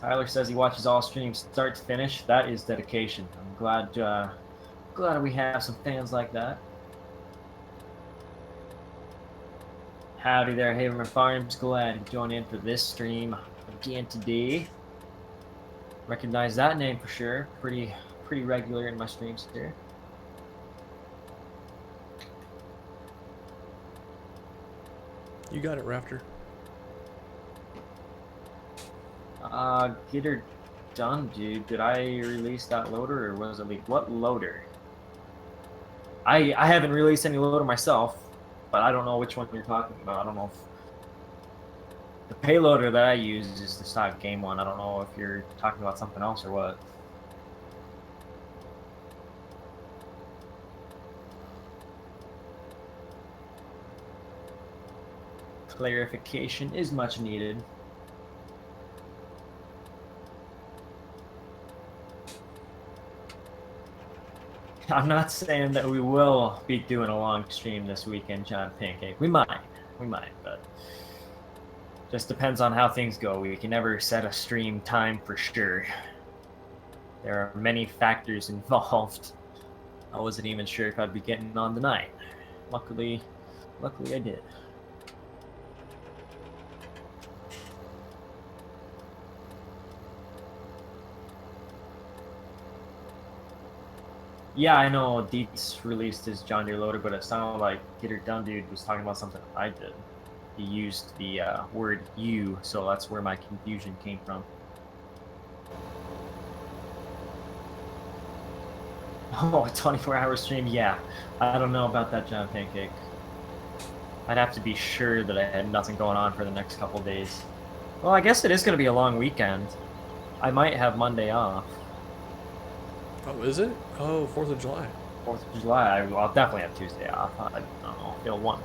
Tyler says he watches all streams start to finish. That is dedication. I'm glad we have some fans like that. Howdy there, Haverman Farms. Glad to join in for this stream again today. Recognize that name for sure. Pretty regular in my streams here. You got it, Raptor. Get her done, dude. Did I release that loader or was it leaked? What loader? I haven't released any loader myself, but I don't know which one you're talking about. I don't know if the payloader that I use is the stock game one. I don't know if you're talking about something else or what. Clarification is much needed. I'm not saying that we will be doing a long stream this weekend, John Pancake. We might, but just depends on how things go. We can never set a stream time for sure. There are many factors involved. I wasn't even sure if I'd be getting on tonight. Luckily I did. Yeah, I know Deets released his John Deere loader, but it sounded like Get Her Done Dude was talking about something I did. He used the word you, so that's where my confusion came from. Oh, a 24-hour stream? Yeah. I don't know about that, John Pancake. I'd have to be sure that I had nothing going on for the next couple days. Well, I guess it is going to be a long weekend. I might have Monday off. Oh, is it? Oh, 4th of July. 4th of July, I'll definitely have Tuesday off. I don't know if you'll want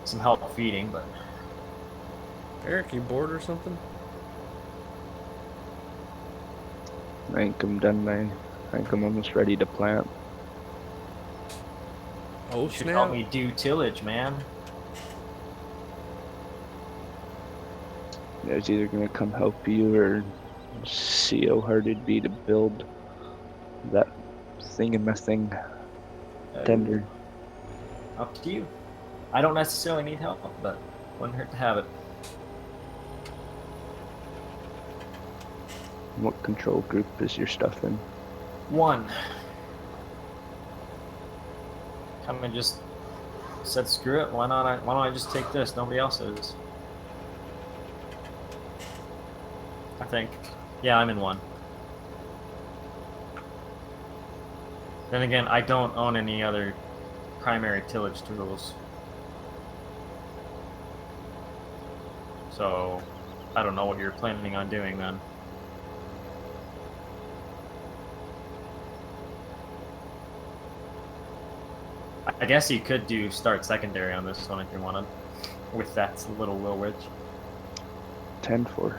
some help feeding, but... Eric, you bored or something? I think I'm done, man. I think I'm almost ready to plant. Oh, You should snap. help me do tillage, man. I was either gonna come help you or see how hard it'd be to build that thing in my thing tender. Up to you. I don't necessarily need help, but wouldn't hurt to have it. What control group is your stuff in? 1. Kind of just said screw it. Why don't I just take this? Nobody else is. I think. Yeah, I'm in 1. Then again, I don't own any other primary tillage tools. So, I don't know what you're planning on doing then. I guess you could do start secondary on this one if you wanted, with that little Will Witch. 10-4.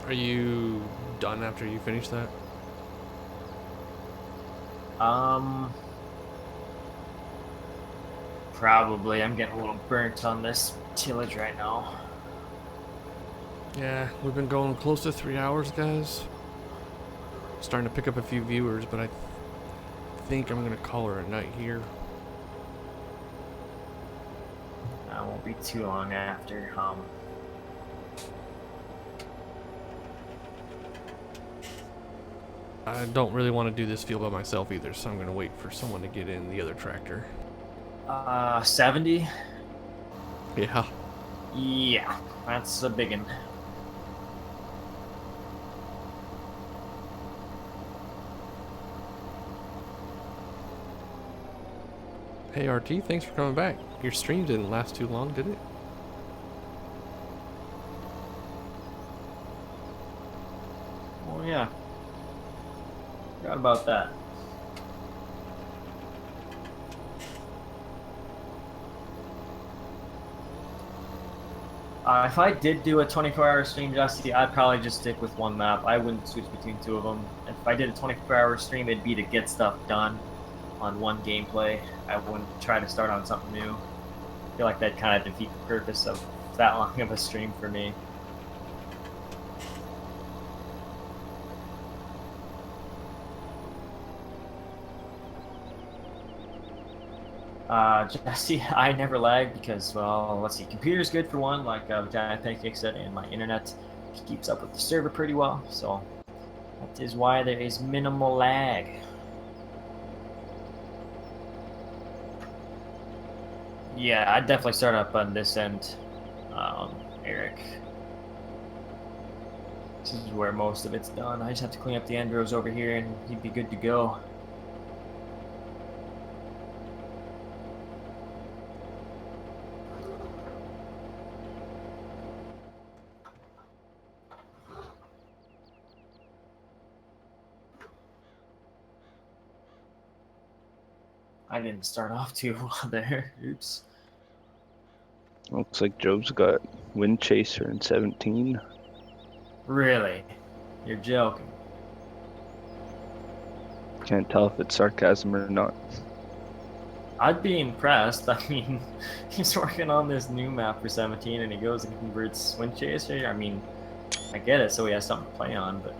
Are you done after you finish that? Probably. I'm getting a little burnt on this tillage right now. Yeah, we've been going close to 3 hours, guys. Starting to pick up a few viewers, but I think I'm gonna call her a night here. I won't be too long after. I don't really want to do this field by myself either, so I'm gonna wait for someone to get in the other tractor. 70? Yeah. Yeah, that's a big one. Hey RT, thanks for coming back. Your stream didn't last too long, did it? Oh yeah. Forgot about that. If I did do a 24-hour stream, Jesse, I'd probably just stick with one map. I wouldn't switch between two of them. If I did a 24-hour stream, it'd be to get stuff done on one gameplay. I wouldn't try to start on something new. I feel like that'd kind of defeat the purpose of that long of a stream for me. Jesse, I never lag because, well, let's see, computer's good for one, like Giant Pancake said, and my internet keeps up with the server pretty well, so that is why there is minimal lag. Yeah, I'd definitely start up on this end, Eric. This is where most of it's done. I just have to clean up the end rows over here and he'd be good to go. I didn't start off too well there. Oops. Looks like Joe's got Wind Chaser in 17. Really? You're joking. Can't tell if it's sarcasm or not. I'd be impressed. I mean, he's working on this new map for 17 and he goes and converts Wind Chaser. I mean, I get it, so he has something to play on, but...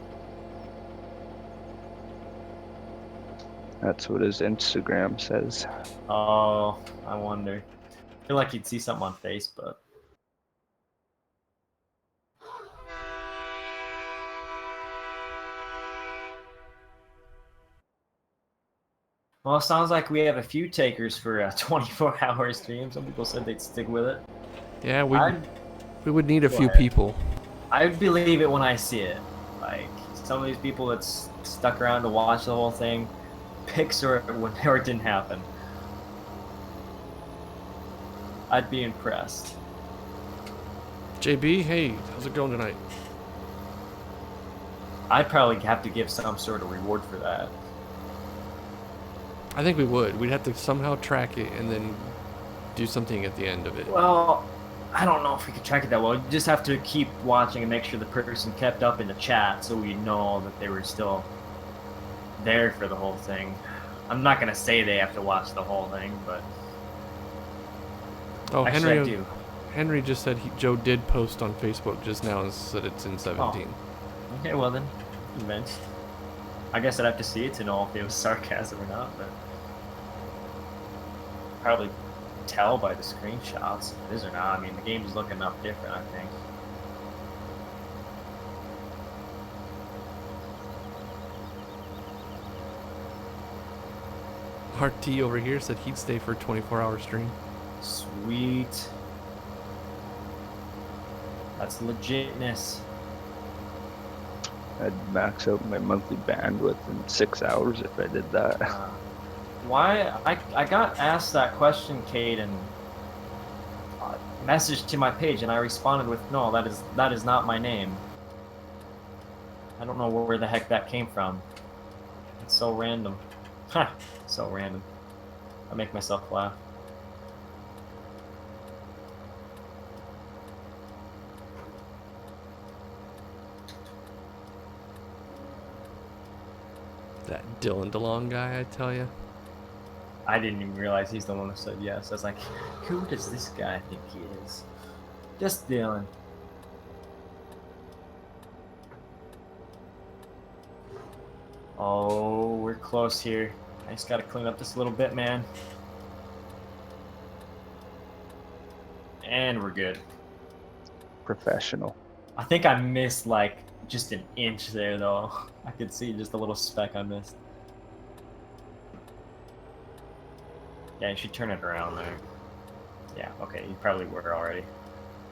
That's what his Instagram says. Oh, I wonder. I feel like you'd see something on Facebook. Well, it sounds like we have a few takers for a 24-hour stream. Some people said they'd stick with it. Yeah, we would need a Go few ahead. people. I believe it when I see it. Like, some of these people that's stuck around to watch the whole thing, picks or whenever it didn't happen. I'd be impressed. JB, hey, how's it going tonight? I'd probably have to give some sort of reward for that. I think we would. We'd have to somehow track it and then do something at the end of it. Well, I don't know if we could track it that well. You just have to keep watching and make sure the person kept up in the chat so we know that they were still there for the whole thing. I'm not going to say they have to watch the whole thing, but... Oh, actually, I do. Henry just said Joe did post on Facebook just now and said it's in 17. Oh. Okay, well then, convinced. I guess I'd have to see it to know if it was sarcasm or not, but... probably tell by the screenshots if it is or not. I mean, the game's looking enough different, I think. RT over here said he'd stay for a 24-hour stream. Sweet. That's legitness. I'd max out my monthly bandwidth in 6 hours if I did that. Why? I got asked that question, Kate, and messaged to my page, and I responded with, no, that is not my name. I don't know where the heck that came from. It's so random. Ha! So random. I make myself laugh. That Dylan DeLong guy, I tell you. I didn't even realize he's the one who said yes. I was like, who does this guy think he is? Just Dylan. Oh, we're close here. I just gotta clean up this a little bit, man. And we're good. Professional. I think I missed like just an inch there though. I could see just a little speck I missed. Yeah, you should turn it around there. Yeah, okay, you probably were already.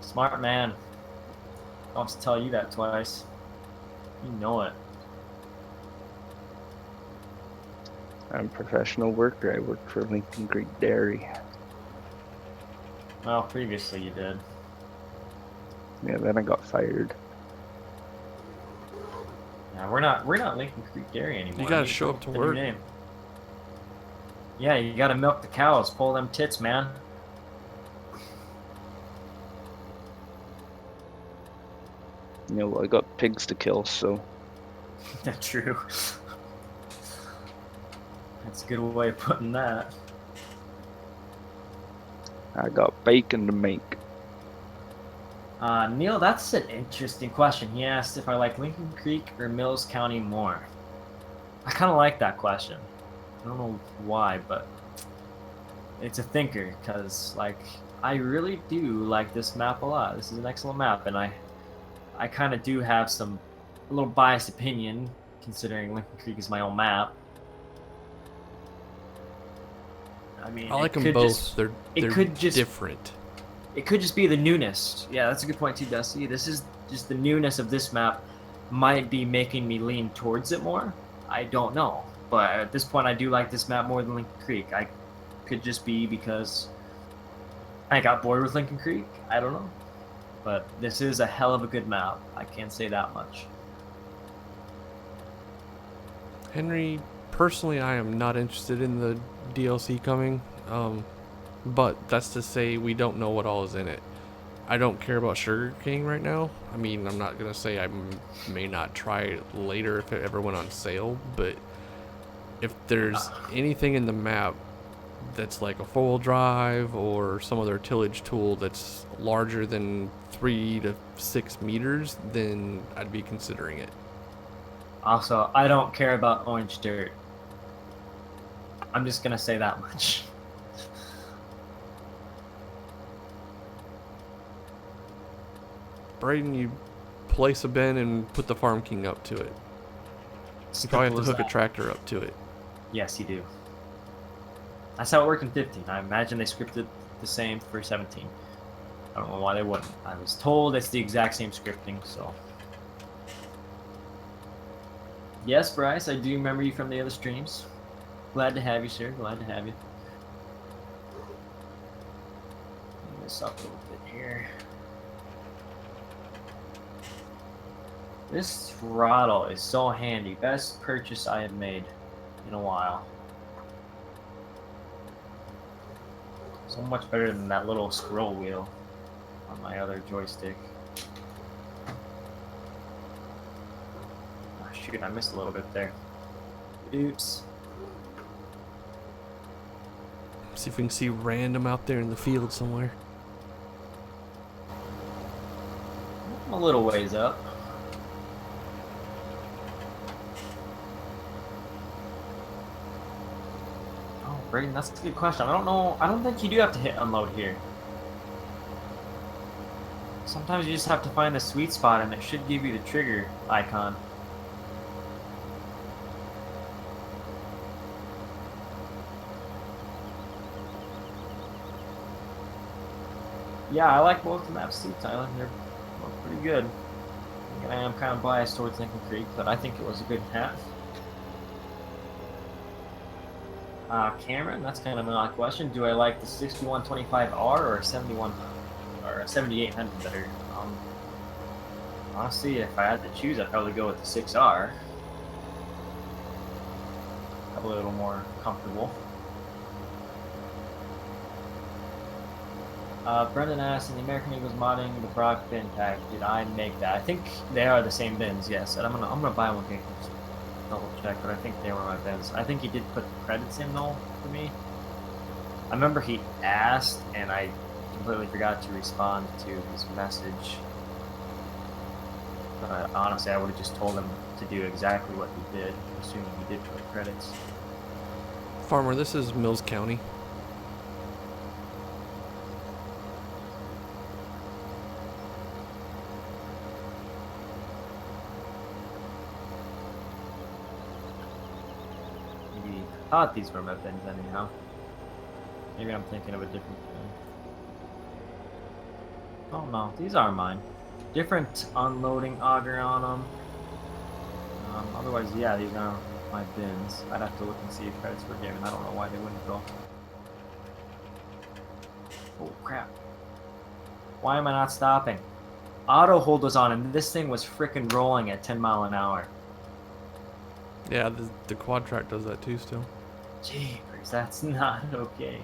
Smart man. I'll have to tell you that twice. You know it. I'm a professional worker. I work for Lincoln Creek Dairy. Well, previously you did. Yeah, then I got fired. Yeah, we're not Lincoln Creek Dairy anymore. You gotta We show up to picked a new work. name. Yeah, you gotta milk the cows, pull them tits, man. You know, I got pigs to kill, so That's true. That's a good way of putting that. I got bacon to make. Neil, that's an interesting question. He asked if I like Lincoln Creek or Mills County more. I kind of like that question. I don't know why, but it's a thinker, because, like, I really do like this map a lot. This is an excellent map, and I kind of do have a little biased opinion, considering Lincoln Creek is my own map. I mean, I like them could both. just- they're could just- different. It could just be the newness. Yeah, that's a good point too, Dusty. This is just the newness of this map might be making me lean towards it more. I don't know. But at this point, I do like this map more than Lincoln Creek. I could just be because I got bored with Lincoln Creek. I don't know. But this is a hell of a good map. I can't say that much. Henry, personally, I am not interested in the DLC coming. But that's to say we don't know what all is in it. I don't care about Sugar King right now. I mean, I'm not going to say I may not try it later if it ever went on sale, but if there's anything in the map that's like a 4-wheel drive or some other tillage tool that's larger than 3 to 6 meters, then I'd be considering it. Also, I don't care about orange dirt. I'm just going to say that much. Braden, you place a bin and put the Farm King up to it. You probably have to hook a tractor up to it. Yes, you do. That's how it worked in 15. I imagine they scripted the same for 17. I don't know why they wouldn't. I was told it's the exact same scripting, so. Yes, Bryce, I do remember you from the other streams. Glad to have you, sir. Glad to have you. Move this up a little bit here. This throttle is so handy. Best purchase I have made in a while. So much better than that little scroll wheel on my other joystick. Oh, shoot, I missed a little bit there. Oops. See if we can see random out there in the field somewhere. I'm a little ways up. Braden, that's a good question. I don't know. I don't think you do have to hit unload here. Sometimes you just have to find the sweet spot and it should give you the trigger icon. Yeah, I like both the maps too, Tyler. They're both pretty good. And I am kind of biased towards Lincoln Creek, but I think it was a good half. Cameron, that's kind of an odd question. Do I like the 6125R or 71 or 7800 better? Honestly, if I had to choose, I'd probably go with the 6R. A little more comfortable. Brendan asked, in the American Eagles modding the Brock bin pack, did I make that? I think they are the same bins, yes. And I'm gonna buy one here. Double check, but I think they were my bins. I think he did put the credits in though for me. I remember he asked, and I completely forgot to respond to his message. But honestly, I would have just told him to do exactly what he did, assuming he did put credits. Farmer, this is Mills County. Maybe I thought these were my bins anyhow. Maybe I'm thinking of a different thing. Oh no, these are mine. Different unloading auger on them. Otherwise, yeah, these are my bins. I'd have to look and see if credits were given. I don't know why they wouldn't go. Oh crap. Why am I not stopping? Auto hold was on and this thing was freaking rolling at 10 mile an hour. Yeah, the quad track does that too still. Jeepers, that's not okay.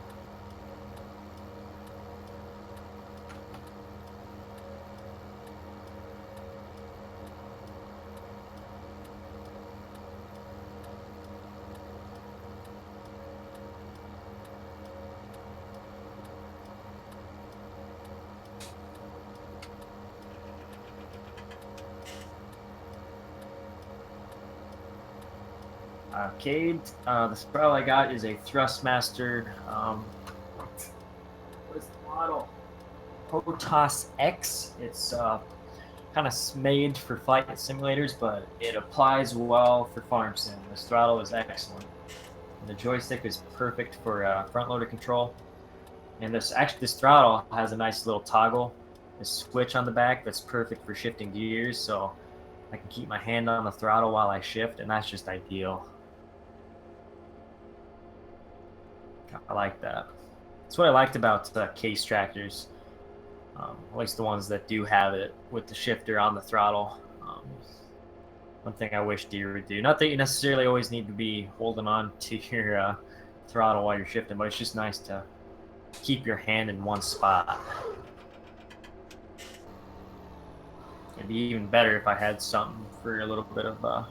Cade, the throttle I got is a Thrustmaster. What is the model? Protoss X. It's kind of made for flight simulators, but it applies well for farm sim. This throttle is excellent. And the joystick is perfect for front loader control. And this throttle has a nice little toggle, a switch on the back that's perfect for shifting gears, so I can keep my hand on the throttle while I shift, and that's just ideal. I like that. That's what I liked about case tractors, at least the ones that do have it with the shifter on the throttle. One thing I wish Deere would do. Not that you necessarily always need to be holding on to your throttle while you're shifting, but it's just nice to keep your hand in one spot. It'd be even better if I had something for a little bit of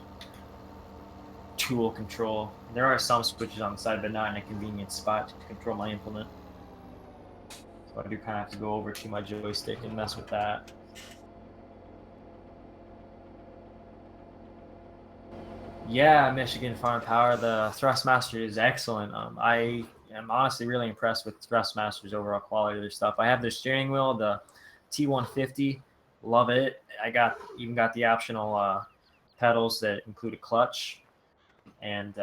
tool control. There are some switches on the side, but not in a convenient spot to control my implement. So I do kind of have to go over to my joystick and mess with that. Yeah, Michigan Farm Power, the Thrustmaster is excellent. I am honestly really impressed with Thrustmaster's overall quality of their stuff. I have their steering wheel, the T150, love it. I even got the optional pedals that include a clutch, and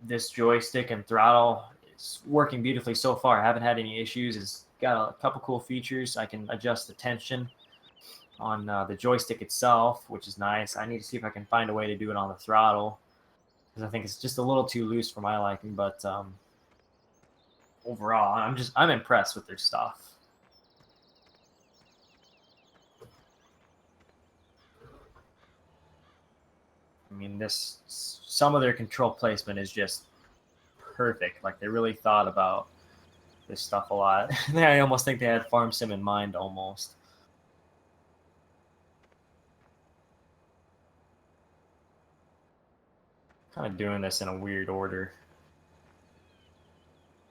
this joystick and throttle is working beautifully so far. I haven't had any issues. It's got a couple cool features. I can adjust the tension on the joystick itself, which is nice. I need to see if I can find a way to do it on the throttle, because I think it's just a little too loose for my liking. But overall, I'm impressed with their stuff. I mean, some of their control placement is just perfect. Like, they really thought about this stuff a lot. I almost think they had farm sim in mind almost. Kind of doing this in a weird order.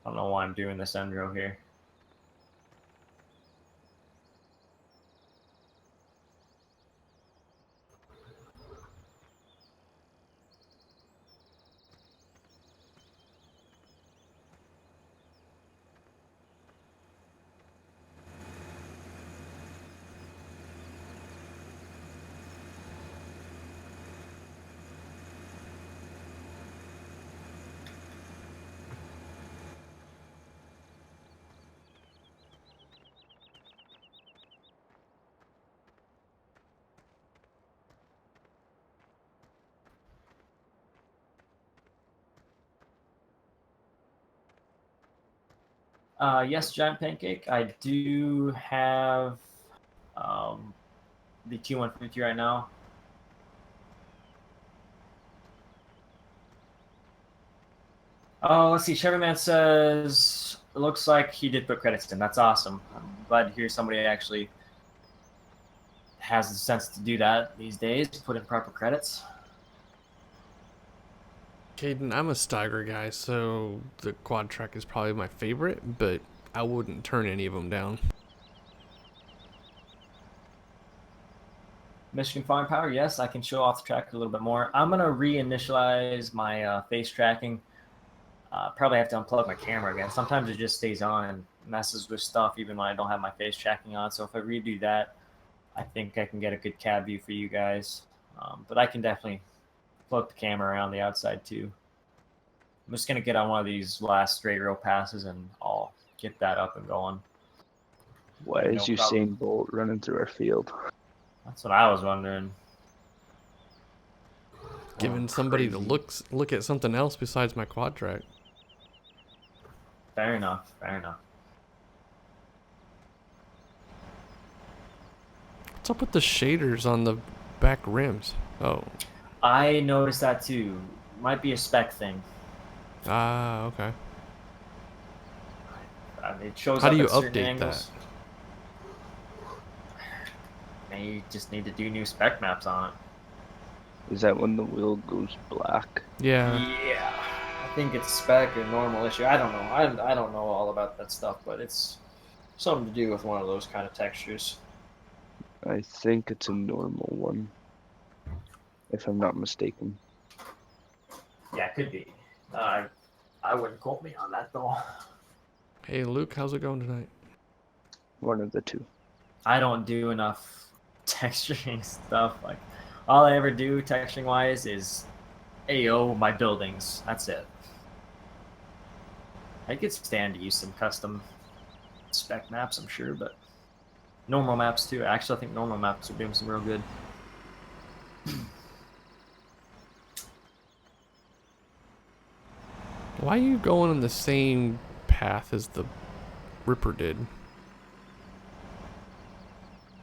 I don't know why I'm doing this endro here. Yes, Giant Pancake. I do have the T150 right now. Oh, let's see. Chevyman says it looks like he did put credits in. That's awesome. I'm glad to hear somebody actually has the sense to do that these days. Put in proper credits. Caden, I'm a Steiger guy, so the quad track is probably my favorite, but I wouldn't turn any of them down. Michigan Farm Power, yes, I can show off the track a little bit more. I'm going to reinitialize my face tracking. Probably have to unplug my camera again. Sometimes it just stays on and messes with stuff even when I don't have my face tracking on. So if I redo that, I think I can get a good cab view for you guys. But I can definitely float the camera around the outside too. I'm just going to get on one of these last straight row passes and I'll get that up and going. Why No is problem. Usain Bolt running through our field? That's what I was wondering. Giving somebody to Crazy. look at something else besides my quad track. Fair enough. Fair enough. What's up with the shaders on the back rims? Oh. I noticed that too. Might be a spec thing. Ah, okay. It shows How up do you at certain update angles. You just need to do new spec maps on it. Is that when the wheel goes black? Yeah. Yeah, I think it's spec or normal issue. I don't know. I don't know all about that stuff, but it's something to do with one of those kind of textures. I think it's a normal one, if I'm not mistaken. Yeah, it could be. I wouldn't quote me on that though. Hey, Luke, how's it going tonight? One of the two. I don't do enough texturing stuff. Like, all I ever do texturing wise is AO my buildings. That's it. I could stand to use some custom spec maps, I'm sure, but normal maps too. Actually, I think normal maps are doing some real good. Why are you going on the same path as the Ripper did?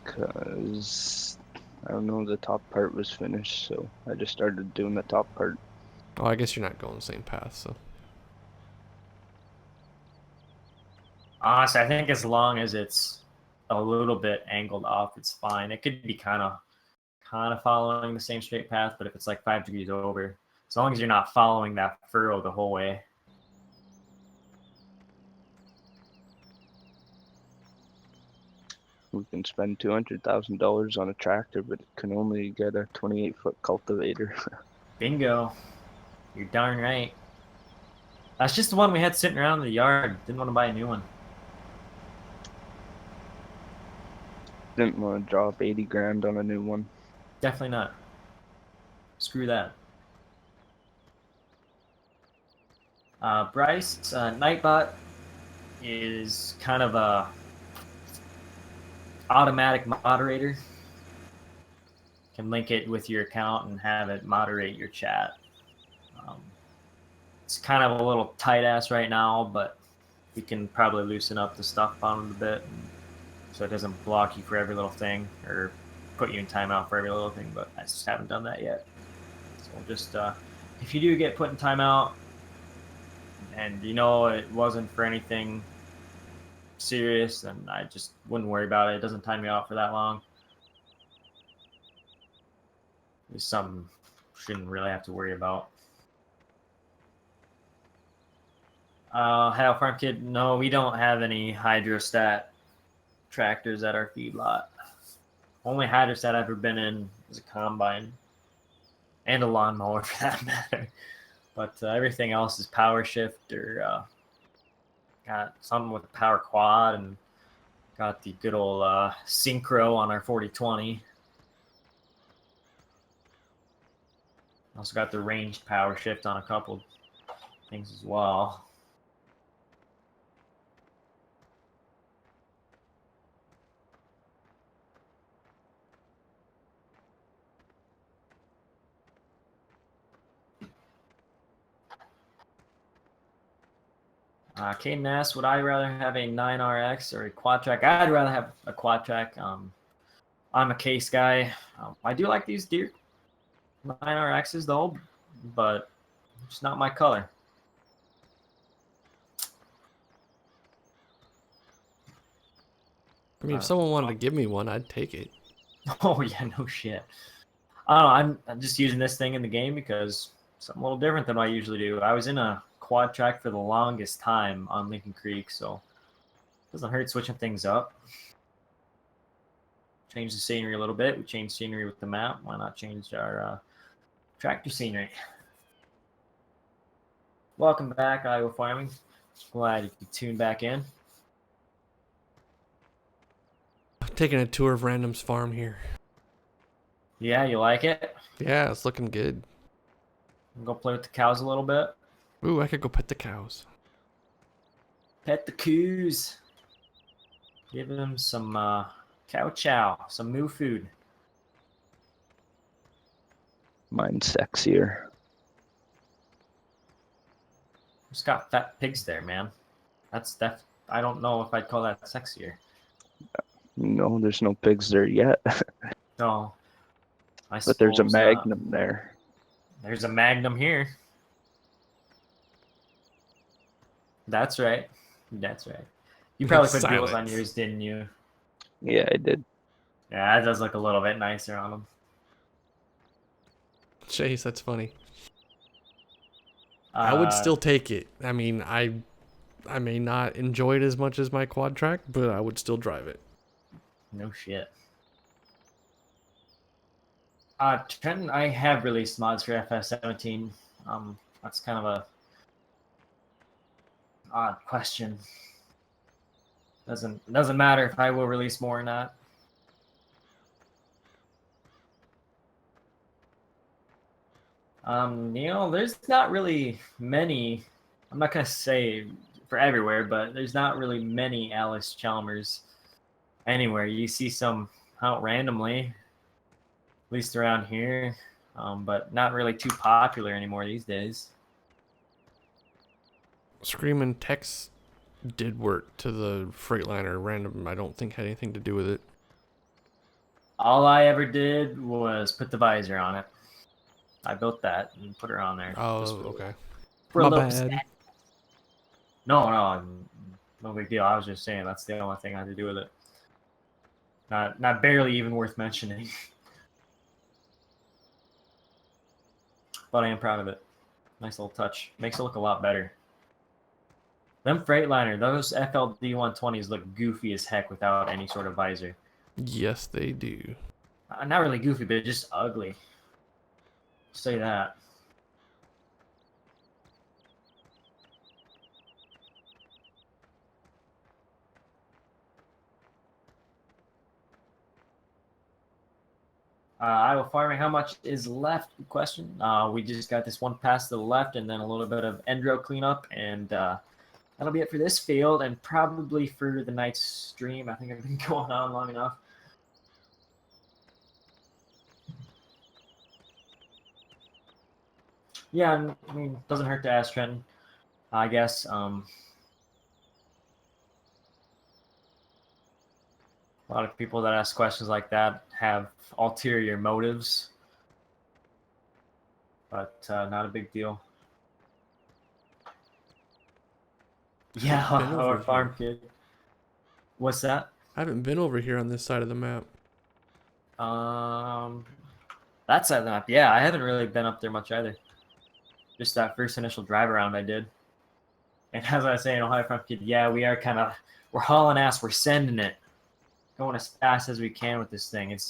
Because, I don't know, the top part was finished, so I just started doing the top part. Oh, I guess you're not going the same path, so. Honestly, I think as long as it's a little bit angled off, it's fine. It could be kind of following the same straight path, but if it's like 5 degrees over, as long as you're not following that furrow the whole way. We can spend $200,000 on a tractor, but it can only get a 28-foot cultivator. Bingo. You're darn right. That's just the one we had sitting around in the yard. Didn't want to buy a new one. Didn't want to drop 80 grand on a new one. Definitely not. Screw that. Bryce, Nightbot is kind of a automatic moderator. Can link it with your account and have it moderate your chat. It's kind of a little tight ass right now, but we can probably loosen up the stuff on it a bit, so it doesn't block you for every little thing or put you in timeout for every little thing. But I just haven't done that yet. So just if you do get put in timeout, and you know it wasn't for anything serious, then I just wouldn't worry about it. It doesn't time you out for that long. It's something shouldn't really have to worry about. Hail Farm Kid, no, we don't have any hydrostat tractors at our feedlot. Only hydrostat I've ever been in is a combine and a lawnmower for that matter. But everything else is power shift or got something with a power quad and got the good old synchro on our 4020. Also got the ranged power shift on a couple things as well. Caden asked, would I rather have a 9RX or a quad track? I'd rather have a quad track. I'm a case guy. I do like these deer 9RXs though, but it's not my color. I mean, if someone wanted to give me one, I'd take it. Oh yeah, no shit. I don't know. I'm just using this thing in the game because something a little different than what I usually do. I was in a quad track for the longest time on Lincoln Creek, so it doesn't hurt switching things up. Change the scenery a little bit. We changed scenery with the map. Why not change our tractor scenery? Welcome back, Iowa Farming. Glad you could tune back in. Taking a tour of Random's farm here. Yeah, you like it? Yeah, it's looking good. Go play with the cows a little bit. Ooh, I could go pet the cows. Pet the coos. Give them some cow chow, some moo food. Mine's sexier. Who's got fat pigs there, man? That's I don't know if I'd call that sexier. No, there's no pigs there yet. No. I But there's a suppose Magnum there. There's a Magnum here. That's right. That's right. You probably put duals on yours, didn't you? Yeah, I did. Yeah, that does look a little bit nicer on them. Chase, that's funny. I would still take it. I mean, I may not enjoy it as much as my quad track, but I would still drive it. No shit. Trenton, I have released mods for FS17. That's kind of a odd question. Doesn't matter if I will release more or not. There's not really many. I'm not gonna say for everywhere, but there's not really many Alice Chalmers anywhere. You see some out randomly, at least around here, but not really too popular anymore these days. Screaming Tex did work to the Freightliner random. I don't think had anything to do with it. All I ever did was put the visor on it. I built that and put her on there. Oh, okay. For a My little bad. stat. No big deal. I was just saying that's the only thing I had to do with it. Not barely even worth mentioning. But I am proud of it. Nice little touch. Makes it look a lot better. Them Freightliner, those FLD 120s look goofy as heck without any sort of visor. Yes, they do. Not really goofy, but just ugly. Say that. Iowa Farming, how much is left? Good question. We just got this one pass to the left and then a little bit of endro cleanup, and that'll be it for this field and probably for the night's stream. I think I've been going on long enough. Yeah, I mean, doesn't hurt to ask Trenton, I guess. A lot of people that ask questions like that have ulterior motives, but not a big deal. Yeah, our farm kid. What's that? I haven't been over here on this side of the map. That side of the map. Yeah, I haven't really been up there much either. Just that first initial drive around I did. And as I was saying, Ohio Farm Kid, yeah, we're hauling ass, we're sending it. Going as fast as we can with this thing. If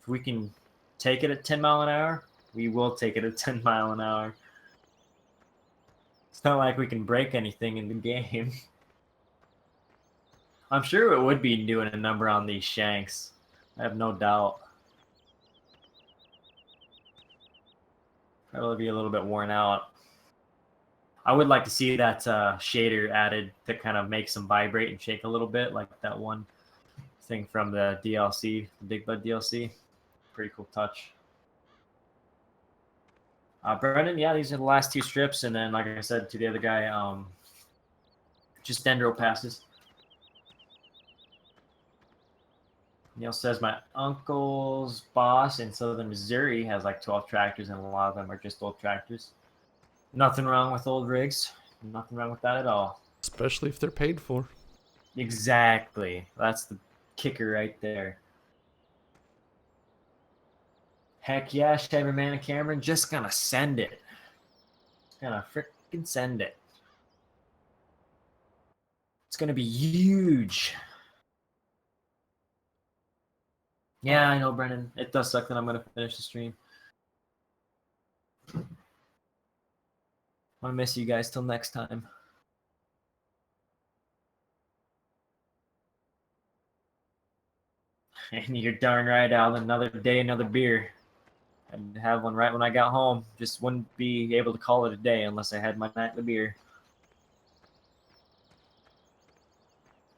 we can take it at 10 mile an hour, we will take it at 10 mile an hour. It's not like we can break anything in the game. I'm sure it would be doing a number on these shanks. I have no doubt. Probably be a little bit worn out. I would like to see that shader added to kind of make some vibrate and shake a little bit, like that one thing from the DLC, the Big Bud DLC. Pretty cool touch. Brendan, yeah, these are the last two strips, and then, like I said to the other guy, just dendro passes. Neil says my uncle's boss in southern Missouri has like 12 tractors, and a lot of them are just old tractors. Nothing wrong with old rigs. Nothing wrong with that at all. Especially if they're paid for. Exactly. That's the kicker right there. Heck yeah, Chevy Man and Cameron, just gonna send it. gonna frickin' send it. It's gonna be huge. Yeah, I know, Brennan. It does suck that I'm gonna finish the stream. I miss you guys till next time. And you're darn right, Al. Another day, another beer. I'd have one right when I got home. Just wouldn't be able to call it a day unless I had my nightly beer.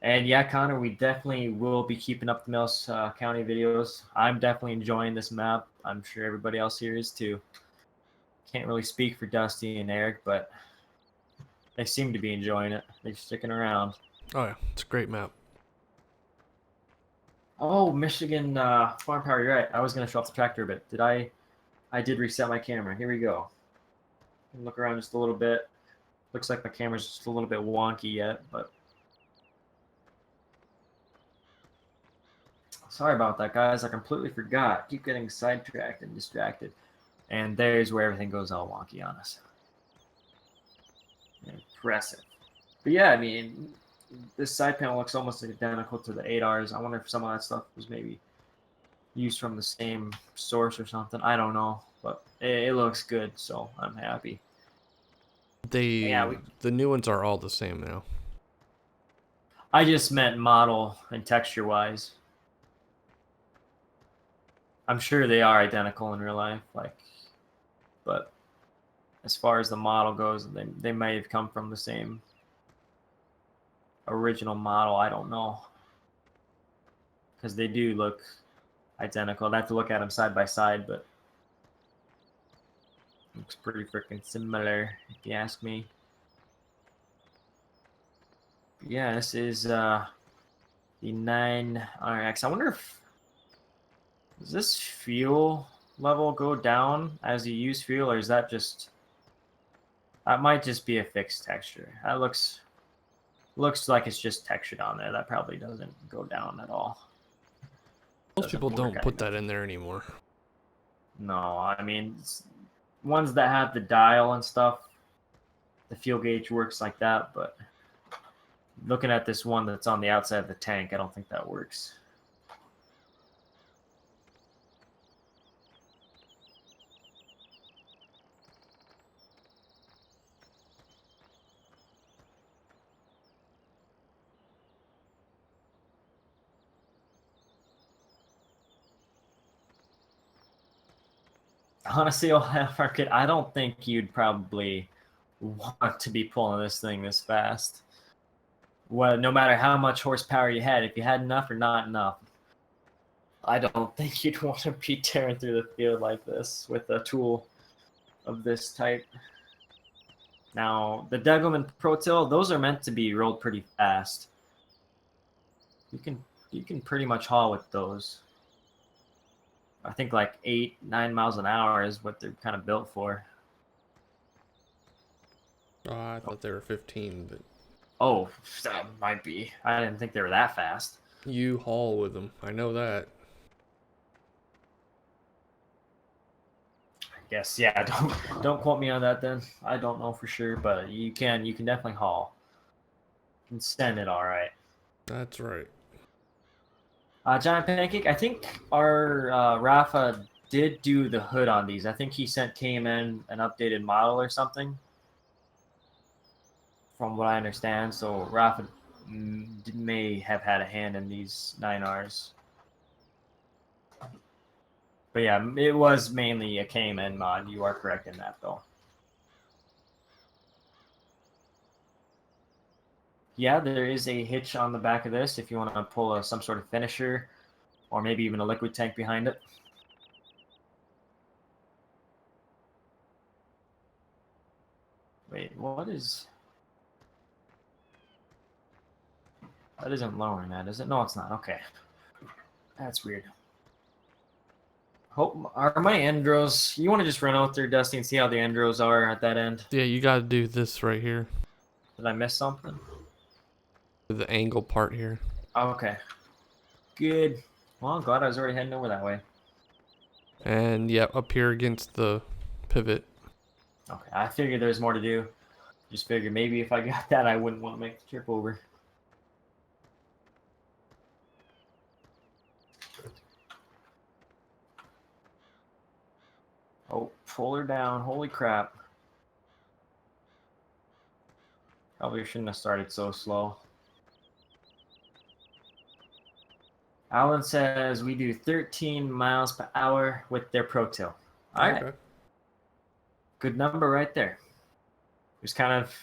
And yeah, Connor, we definitely will be keeping up the Mills County videos. I'm definitely enjoying this map. I'm sure everybody else here is too. Can't really speak for Dusty and Eric, but they seem to be enjoying it. They're sticking around. Oh yeah, it's a great map. Oh, Michigan Farm Power, you're right. I was going to show off the tractor a bit. Did I? I did reset my camera. Here we go. Look around just a little bit. Looks like my camera's just a little bit wonky yet, but sorry about that, guys. I completely forgot. Keep getting sidetracked and distracted. And there's where everything goes all wonky on us. Impressive. But yeah, I mean, this side panel looks almost identical to the 8Rs. I wonder if some of that stuff was maybe used from the same source or something. I don't know, but it looks good, so I'm happy. The new ones are all the same now. I just meant model and texture wise. I'm sure they are identical in real life, but as far as the model goes, they may have come from the same original model. I don't know, because they do look identical. I'd have to look at them side by side, but looks pretty freaking similar, if you ask me. Yeah, this is the 9RX. I wonder if does this fuel level go down as you use fuel, or is that just that might just be a fixed texture? That looks like it's just textured on there. That probably doesn't go down at all. Most people don't put that in there anymore. No, I mean, ones that have the dial and stuff, the fuel gauge works like that, but looking at this one that's on the outside of the tank, I don't think that works. Honestly, Market, I don't think you'd probably want to be pulling this thing this fast. Well, no matter how much horsepower you had, if you had enough or not enough, I don't think you'd want to be tearing through the field like this with a tool of this type. Now, the Degelman Pro Till, those are meant to be rolled pretty fast. You can pretty much haul with those. I think like 8-9 miles an hour is what they're kind of built for. Oh, I thought they were 15, but oh, that might be. I didn't think they were that fast. You haul with them. I know that. I guess, yeah. Don't quote me on that then. I don't know for sure, but you can definitely haul. You can send it all right. That's right. Giant Pancake, I think our Rafa did do the hood on these. I think he sent KMN an updated model or something, from what I understand. So Rafa may have had a hand in these 9Rs. But yeah, it was mainly a KMN mod. You are correct in that, though. Yeah, there is a hitch on the back of this if you want to pull some sort of finisher or maybe even a liquid tank behind it. Wait, what is... That isn't lowering that, is it? No, it's not. Okay. That's weird. Hope are my Endros... You want to just run out there, Dusty, and see how the Endros are at that end? Yeah, you gotta do this right here. Did I miss something? The angle part here. Oh, okay. Good. Well, I'm glad I was already heading over that way. And yeah, up here against the pivot. Okay, I figured there's more to do. Just figured maybe if I got that, I wouldn't want to make the trip over. Oh, pull her down. Holy crap. Probably shouldn't have started so slow. Alan says we do 13 miles per hour with their Pro Tilt. All right. Okay. Good number right there. It was kind of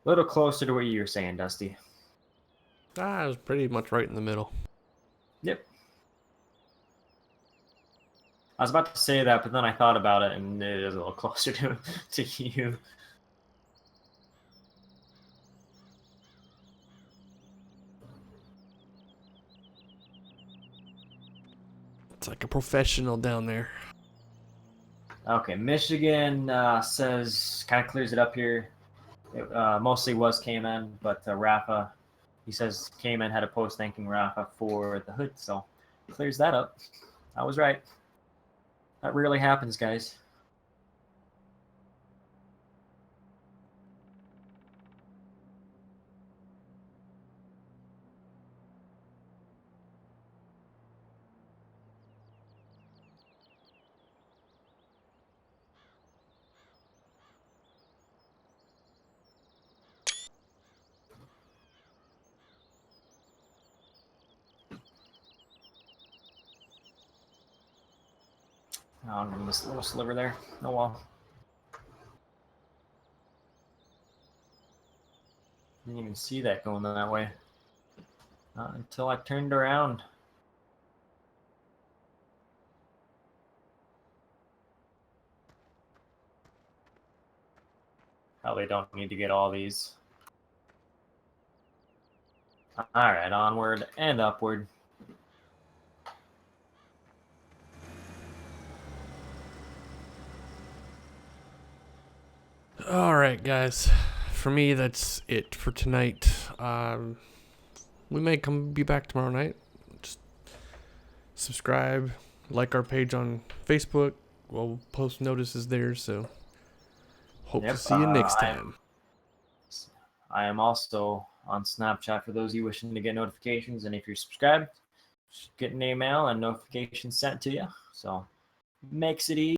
a little closer to what you were saying, Dusty. It was pretty much right in the middle. Yep. I was about to say that, but then I thought about it, and it is a little closer to you. It's like a professional down there. Okay, Michigan says, kind of clears it up here. It mostly was Cayman, but Rafa, he says Cayman had a post thanking Rafa for the hood, so clears that up. I was right. That rarely happens, guys. Oh, I'm gonna miss a little sliver there. Oh well. Didn't even see that going that way. Not until I turned around. Probably don't need to get all these. Alright, onward and upward. Alright, guys. For me, that's it for tonight. We may be back tomorrow night. Just subscribe, like our page on Facebook. We'll post notices there, so hope to see you next time. I am also on Snapchat for those of you wishing to get notifications, and if you're subscribed, get an email and notifications sent to you. So makes it easy.